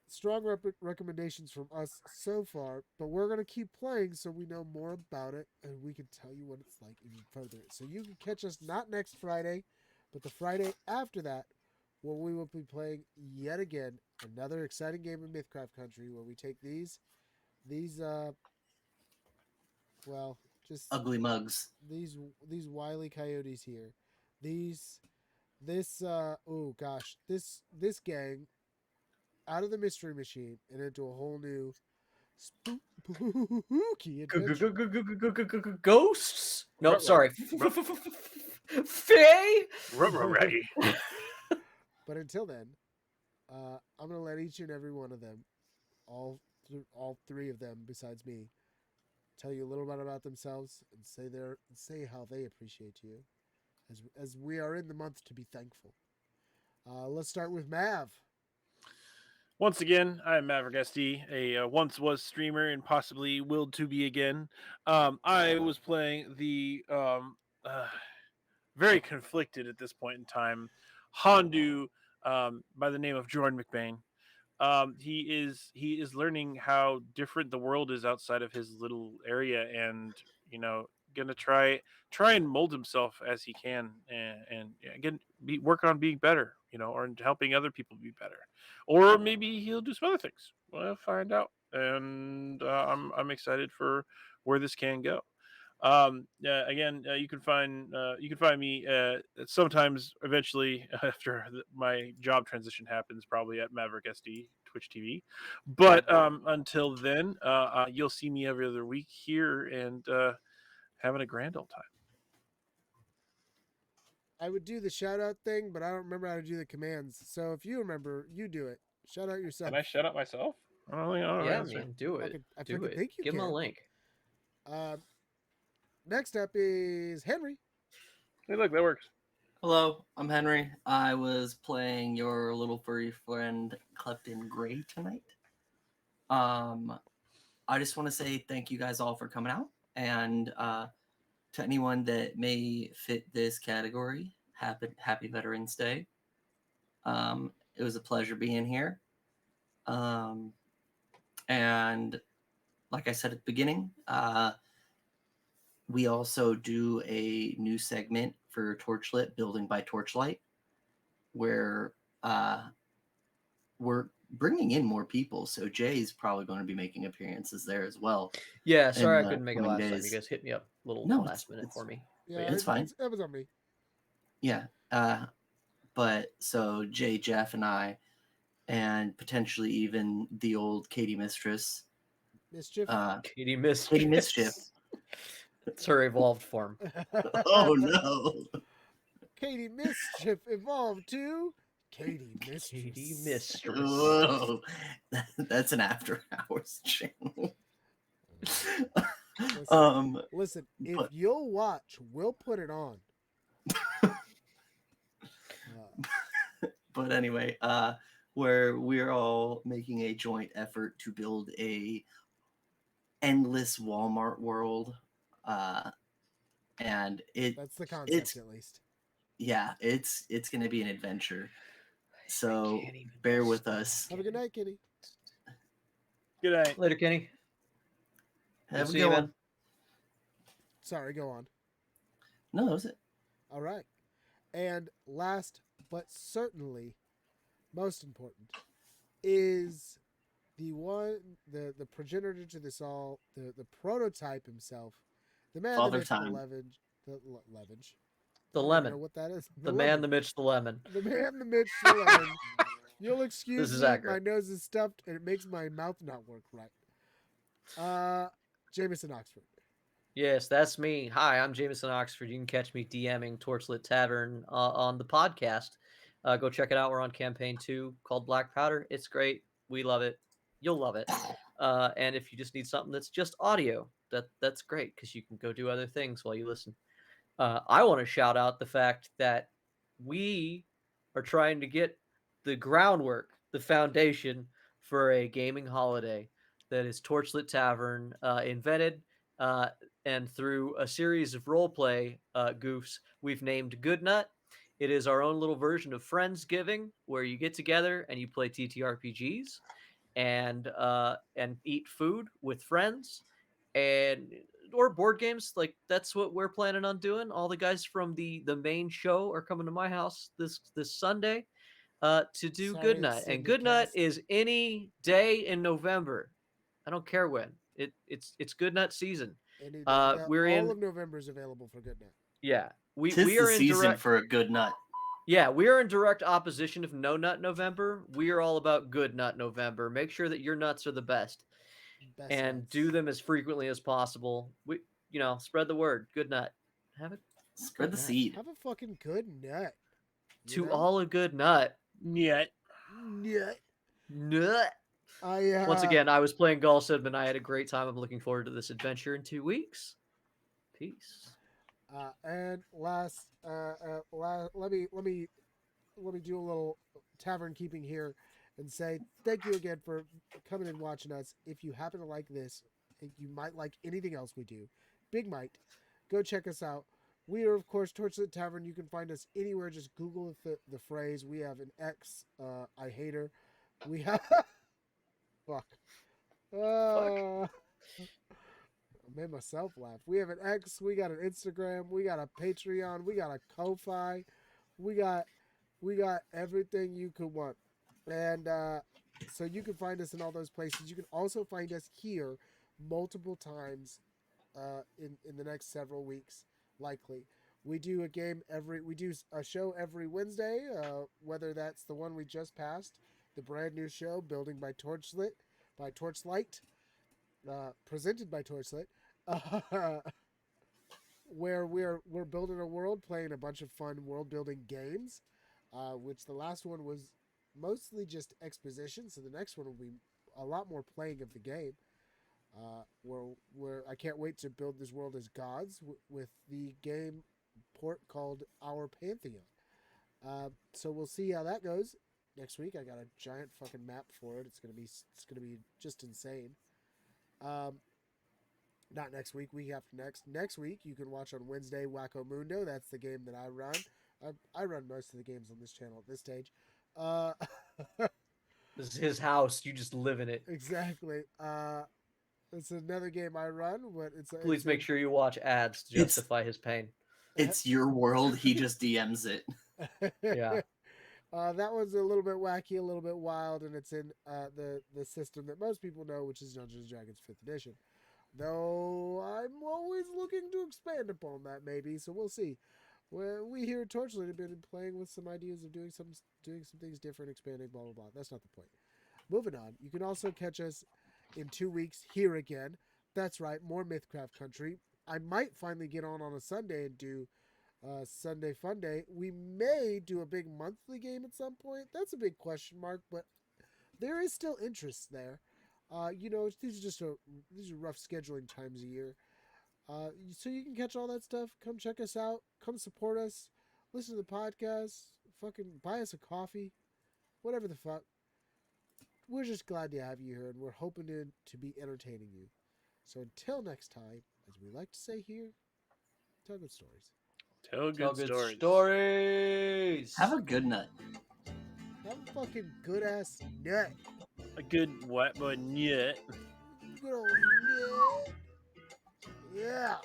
strong recommendations from us so far, but we're going to keep playing so we know more about it and we can tell you what it's like even further. So you can catch us not next Friday, but the Friday after that, where we will be playing yet again another exciting game of Mythcraft Country where we take these just Ugly mugs. these wily coyotes here. This gang out of the mystery machine and into a whole new Spooky adventure. Ghosts? No, Ruh-roh. sorry. Ruh- Faye? Ready. But until then, I'm gonna let each and every one of them, all three of them besides me, tell you a little bit about themselves and say how they appreciate you, as we are in the month to be thankful. Let's start with Mav. Once again, I'm Maverick SD, a once was streamer and possibly will to be again. I was playing the uh, very conflicted at this point in time Hondu by the name of Jordan McBain. He is learning how different the world is outside of his little area, and gonna try and mold himself as he can, and again work on being better, or helping other people be better, or maybe he'll do some other things. We'll find out, and I'm excited for where this can go. Again, you can find me sometimes eventually after my job transition happens, probably at Maverick SD Twitch TV. But until then, you'll see me every other week here and having a grand old time. I would do the shout out thing, but I don't remember how to do the commands. So if you remember, you do it. Shout out yourself. Can I shut up myself? I don't think I don't Yeah, answer. man, do it. I Do fucking it. think you Give him a can. link. Next up is Henry. Hey, look, that works. Hello, I'm Henry. I was playing your little furry friend Clepton Gray tonight. I just want to say thank you guys all for coming out, and to anyone that may fit this category, happy Veterans Day. It was a pleasure being here. And like I said at the beginning, we also do a new segment for Torchlit, Building by Torchlight, where we're bringing in more people. So Jay's probably going to be making appearances there as well. Yeah, sorry in I couldn't make it coming last time. You days. guys hit me up a little No, last minute for me. Yeah, But It's fine. It was on me. Yeah. But so Jay, Jeff, and I, and potentially even the old Katie Mistress. Mischief. Katie Mischief. Katie Mischief. It's her evolved form. Oh no. Katie Mischief evolved to Katie Mistress. Katie Mistress. Whoa. That's an after hours channel. Listen, if but- you'll watch, we'll put it on. But anyway, where we're all making a joint effort to build a endless Walmart world, and That's the concept, it's at least. it's gonna be an adventure. So can't even bear with us. Have a good night, Kenny. Good night. Later, Kenny. Have See a you, good man. one. Sorry, go on. No, that was it. All right. And last but certainly most important is the progenitor to this all, the prototype himself, the man, Father the myth, Time. the Levenge. The I don't lemon. know what that is. The man, the Mitch, the lemon. The man, the Mitch, the lemon. You'll excuse This is me. accurate. My nose is stuffed and it makes my mouth not work right. Jameson Oxford. Yes, that's me. Hi, I'm Jameson Oxford. You can catch me DMing Torchlit Tavern on the podcast. Go check it out. We're on campaign 2 called Black Powder. It's great. We love it. You'll love it. And if you just need something that's just audio, that's great because you can go do other things while you listen. I want to shout out the fact that we are trying to get the groundwork, the foundation for a gaming holiday that is Torchlit Tavern invented. And through a series of roleplay goofs, we've named Good Nut. It is our own little version of Friendsgiving, where you get together and you play TTRPGs and eat food with friends, and or board games. Like that's what we're planning on doing. All the guys from the main show are coming to my house this Sunday to do Sorry, Good Nut. Sydney And Good Nut Cast. is any day in November. I don't care when. It's Good Nut season. We're all in of November is available for Good Nut. yeah. We Tis we the are in season direct for a good nut. yeah, we are in direct opposition of No Nut November. We are all about Good Nut November. Make sure that your nuts are the best. Best and nuts. do them as frequently as possible. Spread the word. Good nut. Have it. Spread the Good nut. seed. Have a fucking good nut. You To know? all a good nut. Yet. Nut. Nut. I Once again, I was playing Galsum and I had a great time. I'm looking forward to this adventure in 2 weeks. Peace. And last, let me do a little tavern keeping here, and say thank you again for coming and watching us. If you happen to like this, if you might like anything else we do, Big Might, go check us out. We are of course Torchlit Tavern. You can find us anywhere. Just Google the phrase. We have an X. I hate her. We have fuck. I made myself laugh. We have an X. We got an Instagram. We got a Patreon. We got a Ko-Fi. We got everything you could want. And so you can find us in all those places. You can also find us here multiple times in the next several weeks, likely. We do a show every Wednesday, whether that's the one we just passed, the brand new show, Building by Torchlight, presented by Torchlight, where we're building a world, playing a bunch of fun world building games, which the last one was mostly just exposition. So the next one will be a lot more playing of the game. Where I can't wait to build this world as gods with the game port called Our Pantheon. So we'll see how that goes next week. I got a giant fucking map for it. It's gonna be just insane. Not next week. Week after next. Next week you can watch on Wednesday Wacko Mundo. That's the game that I run. I run most of the games on this channel at this stage. This is his house. You just live in it. Exactly. It's another game I run, but Please make sure you watch ads to It's- justify his pain. It's your world. He just DMs it. Yeah. That one's a little bit wacky, a little bit wild, and it's in the system that most people know, which is Dungeons and Dragons 5th edition. Though I'm always looking to expand upon that, maybe. So we'll see. We here at Torchlight have been playing with some ideas of doing some things different, expanding, blah blah blah. That's not the point. Moving on. You can also catch us in 2 weeks here again. That's right, more Mythcraft Country. I might finally get on a Sunday and do Sunday Fun Day. We may do a big monthly game at some point. That's a big question mark, but there is still interest there. These are rough scheduling times a year. So you can catch all that stuff. Come check us out. Come support us. Listen to the podcast. Fucking buy us a coffee. Whatever the fuck. We're just glad to have you here, and we're hoping to be entertaining you. So until next time, as we like to say here, tell good stories. Tell good stories. stories. Have a good nut. Have a fucking good ass nut. A good wet boy nut. Good old nut. Yeah.